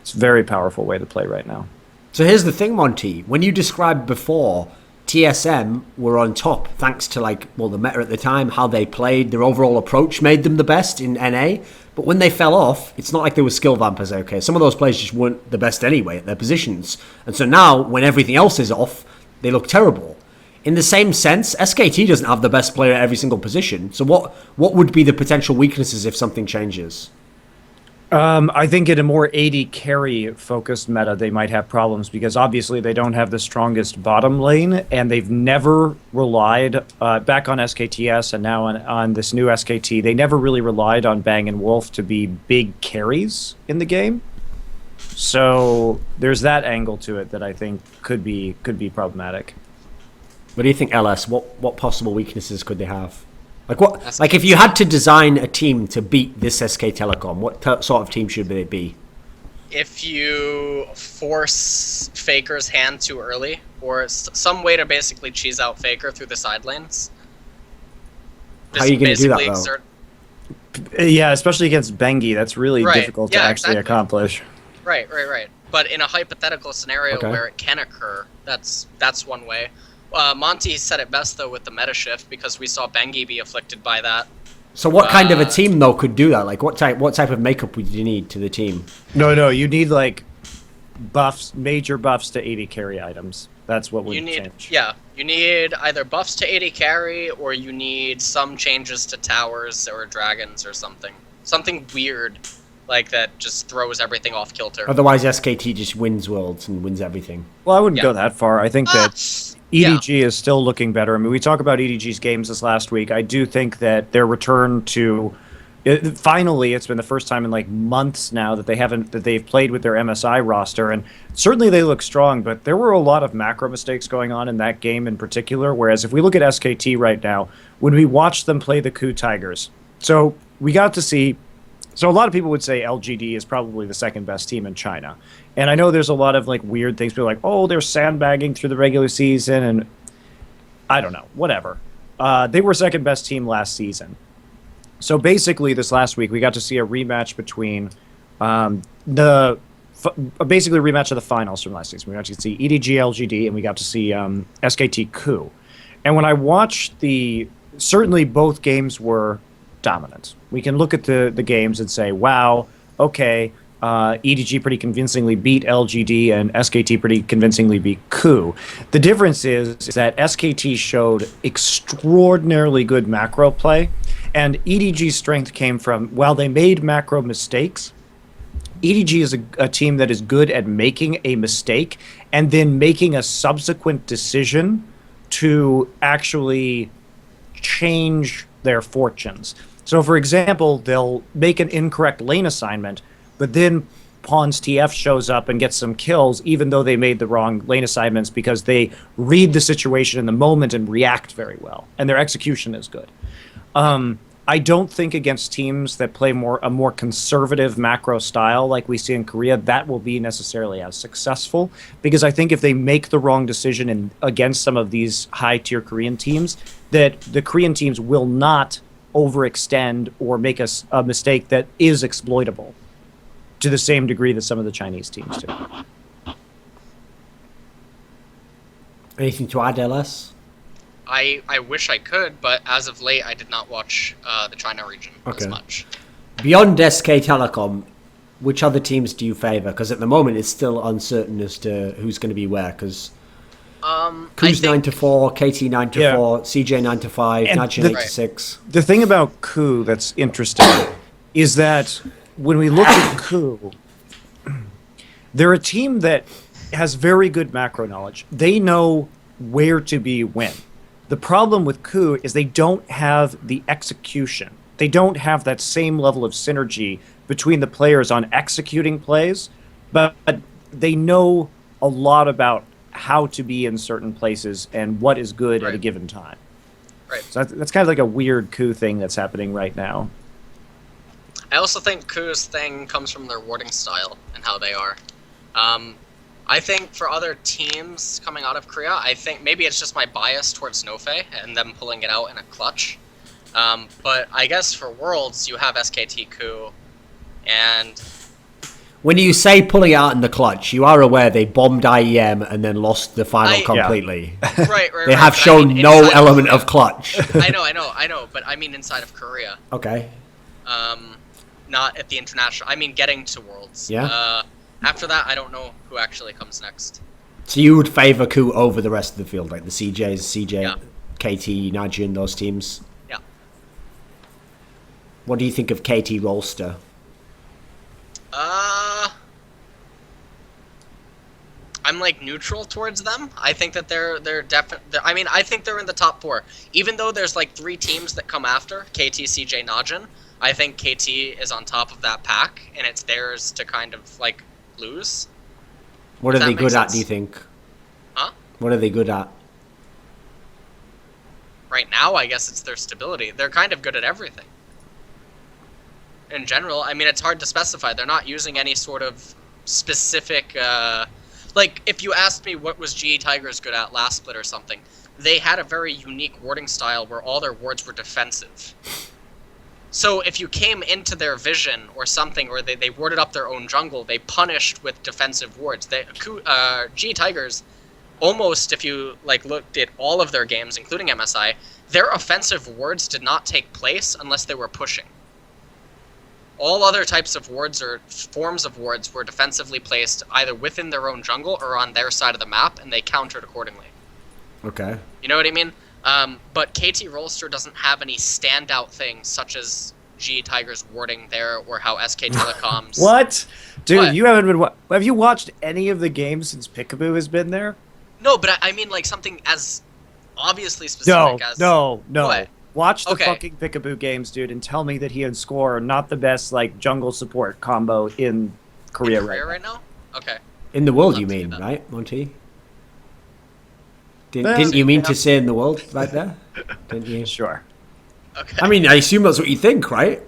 It's a very powerful way to play right now. So here's the thing, Monty. When you described before, TSM were on top thanks to the meta at the time, how they played, their overall approach made them the best in NA. But when they fell off, it's not like they were skill vampers, okay? Some of those players just weren't the best anyway at their positions. And so now, when everything else is off, they look terrible. In the same sense, SKT doesn't have the best player at every single position. So what would be the potential weaknesses if something changes? I think in a more AD carry focused meta, they might have problems because obviously they don't have the strongest bottom lane, and they've never relied back on SKTS and now on this new SKT. They never really relied on Bang and Wolf to be big carries in the game. So there's that angle to it that I think could be problematic. What do you think, LS? What possible weaknesses could they have? Like if you had to design a team to beat this SK Telecom, what sort of team should they be? If you force Faker's hand too early, or some way to basically cheese out Faker through the side lanes. How are you going to do that, though? Yeah, especially against Bengi, that's really difficult to actually accomplish. Right. But in a hypothetical scenario where it can occur, that's one way. Monty said it best, though, with the meta shift, because we saw Bengi be afflicted by that. So what kind of a team, though, could do that? Like, what type of makeup would you need to the team? No, you need, major buffs to AD carry items. That's what would change. Yeah, you need either buffs to AD carry, or you need some changes to towers or dragons or something. Something weird like that just throws everything off kilter. Otherwise, SKT just wins worlds and wins everything. Well, I wouldn't Yeah. go that far. I think that Yeah. EDG is still looking better. I mean, we talk about EDG's games this last week. I do think that their return to finally, it's been the first time in like months now that they've played with their MSI roster, and certainly they look strong. But there were a lot of macro mistakes going on in that game in particular. Whereas if we look at SKT right now, when we watch them play the Ku Tigers, so we got to see. So a lot of people would say LGD is probably the second best team in China. And I know there's a lot of like weird things. People are like, oh, they're sandbagging through the regular season. And I don't know, whatever. They were second best team last season. So basically this last week, we got to see a rematch between basically a rematch of the finals from last season. We got to see EDG LGD and we got to see SKT Ku. And when I watched certainly both games were dominant. We can look at the games and say, wow, okay, EDG pretty convincingly beat LGD and SKT pretty convincingly beat Ku. The difference is that SKT showed extraordinarily good macro play, and EDG's strength came from, while they made macro mistakes, EDG is a team that is good at making a mistake and then making a subsequent decision to actually change their fortunes. So, for example, they'll make an incorrect lane assignment, but then Pawns TF shows up and gets some kills, even though they made the wrong lane assignments, because they read the situation in the moment and react very well, and their execution is good. I don't think against teams that play a more conservative macro style like we see in Korea, that will be necessarily as successful, because I think if they make the wrong decision against some of these high-tier Korean teams, that the Korean teams will not overextend or make a mistake that is exploitable to the same degree that some of the Chinese teams do. Anything to add, LS? I wish I could, but as of late, I did not watch the China region as much. Beyond SK Telecom, which other teams do you favour? Because at the moment, it's still uncertain as to who's going to be where. Because Ku's 9-4, KT 9-4, CJ 9-5, Najin 8-6. The thing about Ku that's interesting is that when we look at Ku, they're a team that has very good macro knowledge. They know where to be when. The problem with Ku is they don't have the execution. They don't have that same level of synergy between the players on executing plays, but they know a lot about how to be in certain places and what is good at a given time. Right. So that's kind of like a weird Ku thing that's happening right now. I also think Ku's thing comes from their warding style and how they are. I think for other teams coming out of Korea, I think maybe it's just my bias towards Snowfei and them pulling it out in a clutch. But I guess for Worlds, you have SKT Ku, and when you say pulling out in the clutch, you are aware they bombed IEM and then lost the final completely. Right. They have shown no element of clutch. I know, but I mean inside of Korea. Okay. Not at the international. I mean getting to Worlds. Yeah. After that, I don't know who actually comes next. So you would favour Ku over the rest of the field, like the CJ, KT, Najin, those teams? Yeah. What do you think of KT Rolster? I'm like neutral towards them. I think that they're definitely. I mean, I think they're in the top 4. Even though there's like 3 teams that come after KT, CJ, Najin, I think KT is on top of that pack, and it's theirs to kind of like lose. What are they good at, do you think? Huh? What are they good at? Right now, I guess it's their stability. They're kind of good at everything. In general, I mean, it's hard to specify. They're not using any sort of specific... like, if you asked me what was GE Tigers good at last split or something, they had a very unique warding style where all their wards were defensive. So if you came into their vision or something, or they warded up their own jungle, they punished with defensive wards. GE Tigers, almost if you like looked at all of their games, including MSI, their offensive wards did not take place unless they were pushing. All other types of wards or forms of wards were defensively placed either within their own jungle or on their side of the map, and they countered accordingly. Okay. You know what I mean? But KT Rolster doesn't have any standout things such as G Tigers warding there, or how SK Telecoms. What? Dude, What? you haven't been... Have you watched any of the games since Peekaboo has been there? No, but I mean like something as obviously specific as. No. What? Watch the Okay. fucking Peekaboo games, dude, and tell me that he and Score are not the best like jungle support combo in Korea, Right now? Okay. In the world, Love you to do mean, that. right, Monty? Well, Didn't you mean yeah. to say in the world right there? Didn't you? Sure. Okay. I mean, I assume that's what you think, right?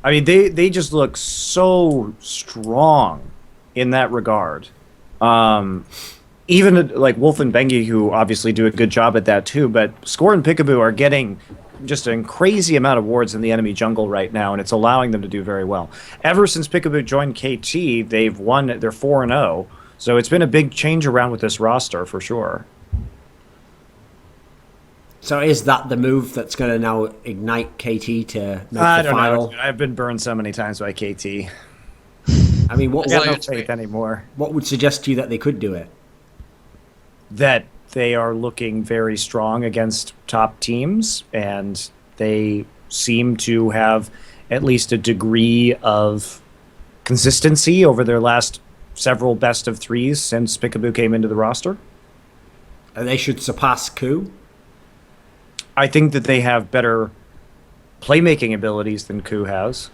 I mean, they just look so strong in that regard. Even like Wolf and Bengi, who obviously do a good job at that too, but Score and Peekaboo are getting just a crazy amount of wards in the enemy jungle right now, and it's allowing them to do very well. Ever since Peekaboo joined KT, they've won. They're 4-0, so it's been a big change around with this roster for sure. So is that the move that's going to now ignite KT to make I the don't final? know. I've been burned so many times by KT. I mean, what I have no it's faith anymore. would suggest to you that they could do it? That they are looking very strong against top teams, and they seem to have at least a degree of consistency over their last several best of threes since Peekaboo came into the roster. And they should surpass Coup? I think that they have better playmaking abilities than Coup has.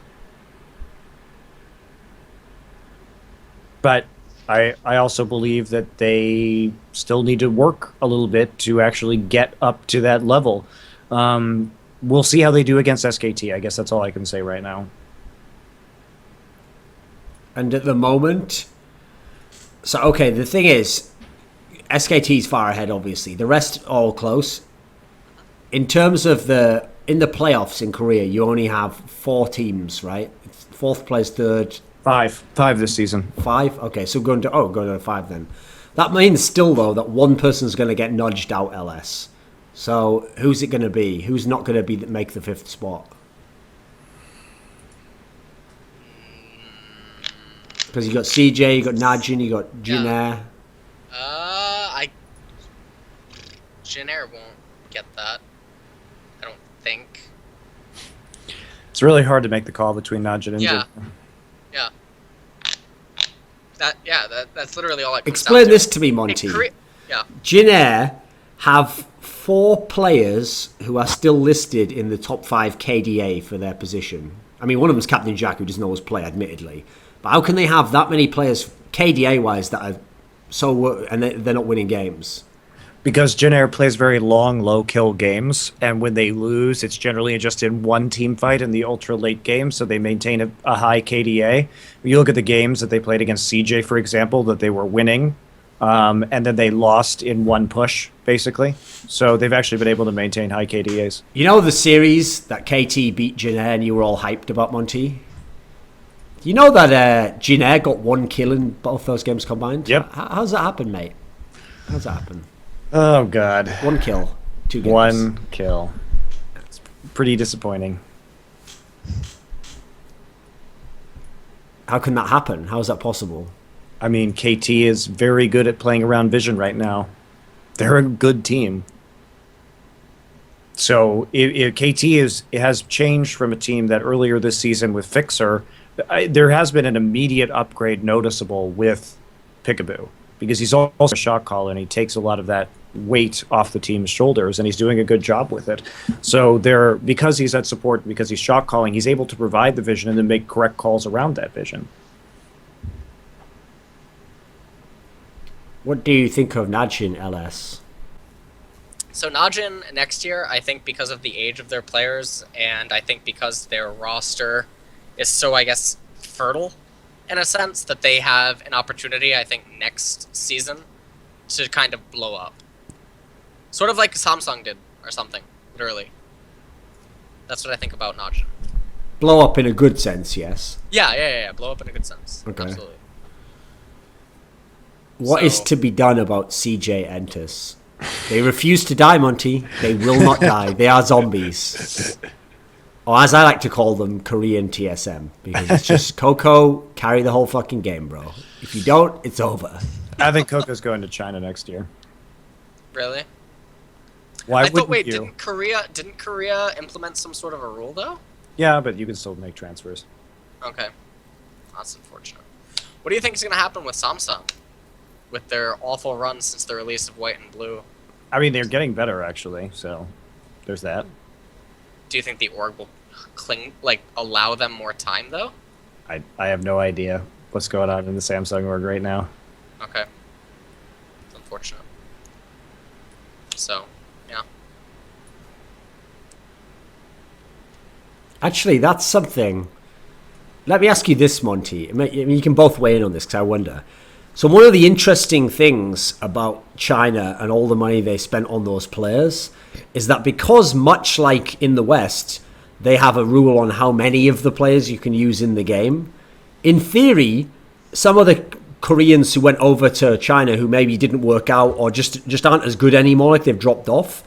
But I also believe that they still need to work a little bit to actually get up to that level. We'll see how they do against SKT. I guess that's all I can say right now. And at the moment... So, okay, the thing is, SKT's far ahead, obviously. The rest all close. In terms of in the playoffs in Korea, you only have 4 teams, right? Fourth plays third, Five this season. 5. Okay, so going to 5 then. That means still though that one person's going to get nudged out LS. So who's it going to be? Who's not going to make the 5th spot? Because you got CJ, you got Najin, you got Jinair. Jinair won't get that. I don't think. It's really hard to make the call between Najin and Yeah. Jin. That's literally all I. Explain this to me, Monty. Yeah. Jinair have 4 players who are still listed in the top 5 KDA for their position. I mean, one of them's Captain Jack, who doesn't always play, admittedly. But how can they have that many players KDA-wise that are so and they're not winning games? Because Jinair plays very long, low-kill games, and when they lose, it's generally just in one team fight in the ultra-late game, so they maintain a high KDA. When you look at the games that they played against CJ, for example, that they were winning, and then they lost in one push, basically. So they've actually been able to maintain high KDAs. You know the series that KT beat Jinair and you were all hyped about, Monty? You know that Jinair got 1 kill in both those games combined? Yep. How's that happen, mate? How's that happen? Oh, God. 1 kill, 2 games. 1 kill. It's pretty disappointing. How can that happen? How is that possible? I mean, KT is very good at playing around Vision right now. They're a good team. So if KT it has changed from a team that earlier this season with Fixer, there has been an immediate upgrade noticeable with Peekaboo, because he's also a shot caller and he takes a lot of that weight off the team's shoulders, and he's doing a good job with it. So because he's at support, because he's shot calling, he's able to provide the vision and then make correct calls around that vision. What do you think of Najin LS? So Najin next year, I think because of the age of their players, and I think because their roster is so, I guess, fertile, in a sense, that they have an opportunity, I think, next season to kind of blow up. Sort of like Samsung did, or something, literally. That's what I think about Najin. Blow up in a good sense, yes. Yeah. Blow up in a good sense. Okay. Absolutely. What is to be done about CJ Entus? They refuse to die, Monty. They will not die. They are zombies. Or as I like to call them, Korean TSM. Because it's just Coco, carry the whole fucking game, bro. If you don't, it's over. I think Coco's going to China next year. Really? Why I wouldn't thought, wait, you? didn't Korea implement some sort of a rule, though? Yeah, but you can still make transfers. Okay. That's unfortunate. What do you think is going to happen with Samsung? With their awful run since the release of White and Blue? I mean, they're getting better, actually, so there's that. Do you think the org will allow them more time, though? I have no idea what's going on in the Samsung org right now. Okay. It's unfortunate. So, yeah. Actually, that's something. Let me ask you this, Monty. I mean, you can both weigh in on this because I wonder. So one of the interesting things about China and all the money they spent on those players is that because much like in the West, they have a rule on how many of the players you can use in the game. In theory, some of the Koreans who went over to China who maybe didn't work out or just aren't as good anymore, like they've dropped off.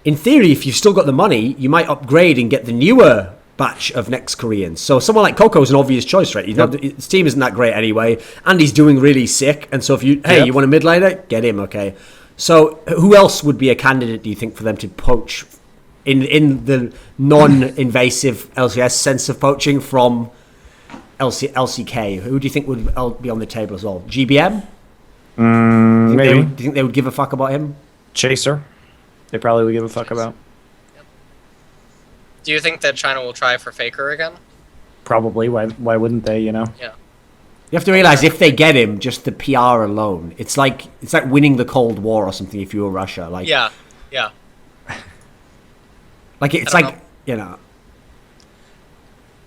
In theory, if you've still got the money, you might upgrade and get the newer batch of next Koreans. So someone like Coco is an obvious choice, right? His team isn't that great anyway, and he's doing really sick. And so if you want a mid laner, get him, okay. So who else would be a candidate, do you think, for them to poach in the non-invasive LCS sense of poaching from LCK? Who do you think would be on the table as well? GBM? Maybe. Do you think they would give a fuck about him? Chaser. They probably would give a fuck about. Do you think that China will try for Faker again? Probably. Why wouldn't they, you know? Yeah. You have to realize if they get him, just the PR alone, it's like winning the Cold War or something if you were Russia. Like Yeah. Like it's like, you know.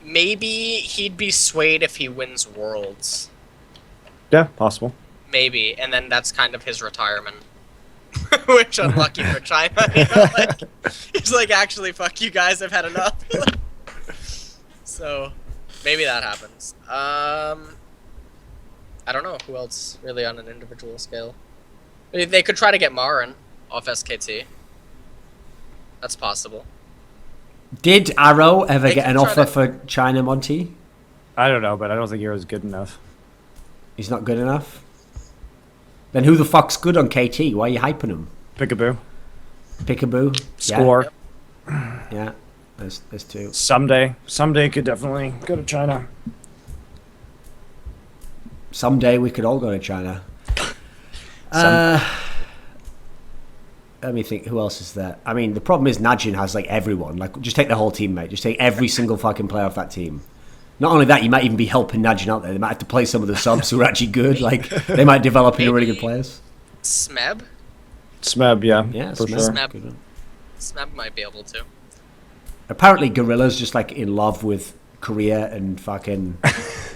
Maybe he'd be swayed if he wins Worlds. Yeah, possible. Maybe, and then that's kind of his retirement. Which, unlucky for China, you know, like, he's like, actually, fuck you guys, I've had enough. So, maybe that happens. I don't know who else really on an individual scale. They could try to get Marin off SKT. That's possible. Did Arrow ever They get can an try offer to- for China, Monty? I don't know, but I don't think Hero's good enough. He's not good enough? Then who the fuck's good on KT? Why are you hyping him? Peekaboo. Peekaboo? Score. Yeah, there's two. Someday could definitely go to China. Someday we could all go to China. Let me think, who else is there? I mean, the problem is Najin has like everyone. Like, just take the whole team, mate. Just take every single fucking player off that team. Not only that, you might even be helping Najin out there. They might have to play some of the subs who are actually good. Like, they might develop into really good players. Smeb? Smeb, yeah. Yeah, for Smeb. sure. Good one. Smeb might be able to. Apparently, Gorilla's just like in love with Korea and fucking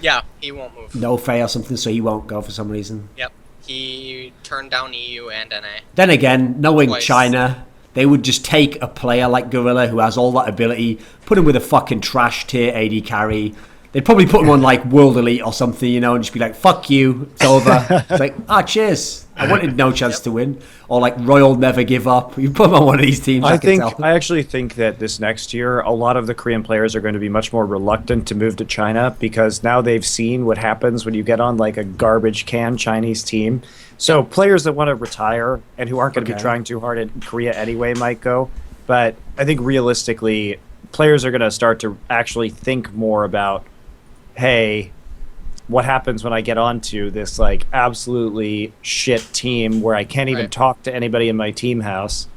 Yeah, he won't move. No Fei or something, so he won't go for some reason. Yep. He turned down EU and NA. Then again, knowing Twice. China, they would just take a player like Gorilla who has all that ability, put him with a fucking trash tier AD carry. They'd probably put him on like World Elite or something, you know, and just be like, fuck you, it's over. It's like, cheers. I wanted no chance to win. Or like Royal Never Give Up. You put him on one of these teams. I actually think that this next year, a lot of the Korean players are going to be much more reluctant to move to China because now they've seen what happens when you get on like a garbage can Chinese team. So players that want to retire and who aren't going to be trying too hard in Korea anyway might go. But I think realistically, players are going to start to actually think more about, hey, what happens when I get onto this like absolutely shit team where I can't even talk to anybody in my team house?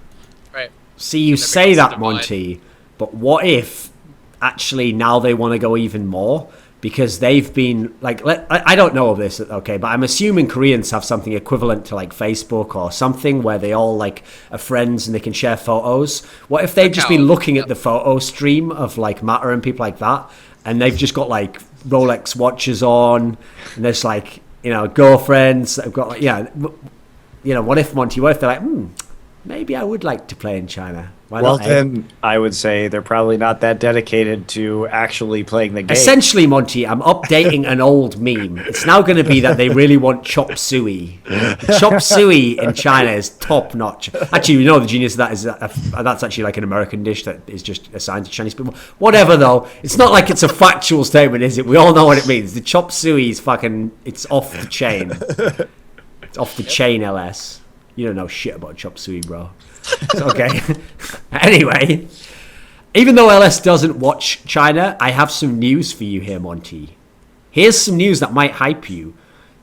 Right. See, you say that, Monty, but what if actually now they want to go even more? Because they've been like, I don't know of this, okay, but I'm assuming Koreans have something equivalent to like Facebook or something where they all like are friends and they can share photos. What if they've just been looking at the photo stream of like Matter and people like that, and they've just got like Rolex watches on, and there's like, you know, girlfriends that have got like, yeah, you know, what if they're like, maybe I would like to play in China. Why Well, not, eh? then I would say they're probably not that dedicated to actually playing the game. Essentially, Monty, I'm updating an old meme. It's now going to be that they really want chop suey. Chop suey in China is top notch. Actually, you know the genius of that is that's actually like an American dish that is just assigned to Chinese people. Whatever, though. It's not like it's a factual statement, is it? We all know what it means. The chop suey is fucking, it's off the chain. It's off the chain, LS. You don't know shit about chop suey, bro. It's okay. Anyway, Even though LS doesn't watch China, I have some news for you here, Monty. Here's some news that might hype you.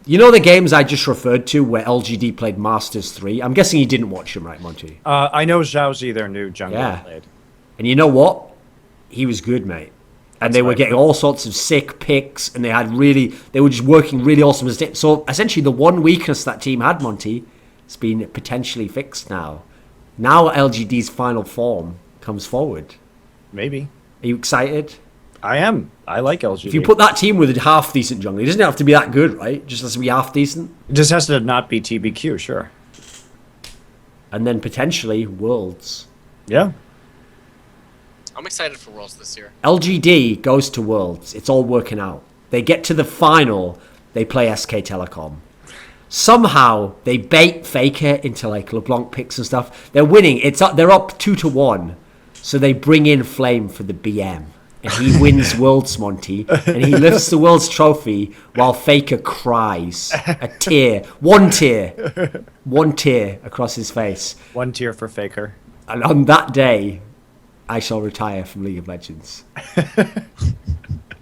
You know the games I just referred to where LGD played Masters 3? I'm guessing you didn't watch them, right, Monty? I know Zhaozi, their new jungler, played. And you know what? He was good, mate. And they were getting all sorts of sick picks, and they were just working really awesome. So essentially, the one weakness that team had, Monty, has been potentially fixed now. Now LGD's final form comes forward. Maybe. Are you excited? I am. I like LGD. If you put that team with a half decent jungler, it doesn't have to be that good, right? Just has to be half decent. It just has to not be TBQ, sure. And then potentially Worlds. Yeah. I'm excited for Worlds this year. LGD goes to Worlds. It's all working out. They get to the final. They play SK Telecom. Somehow they bait Faker into like LeBlanc picks and stuff. They're winning. They're up 2-1. So they bring in Flame for the BM. And he wins Worlds, Monty. And he lifts the Worlds trophy while Faker cries. One tear across his face. 1 tear for Faker. And on that day, I shall retire from League of Legends.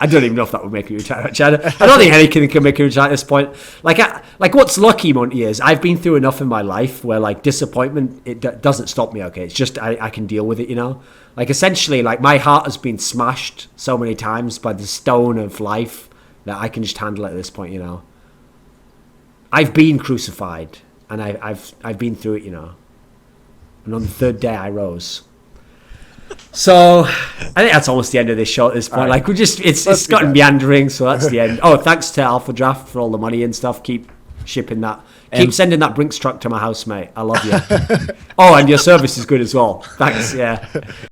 I don't even know if that would make me retire. I don't think anything can make me retire at this point. Like what's lucky, Monty, is I've been through enough in my life where like disappointment, it doesn't stop me. Okay, it's just I can deal with it. You know, like essentially, like my heart has been smashed so many times by the stone of life that I can just handle it at this point. You know, I've been crucified and I've been through it. You know, and on the third day I rose. So I think that's almost the end of this show at this point. Right. Like it's gotten meandering, so that's the end. Oh, thanks to Alpha Draft for all the money and stuff. Keep shipping that. Keep sending that Brinks truck to my house, mate. I love you. Oh, and your service is good as well. Thanks. Yeah.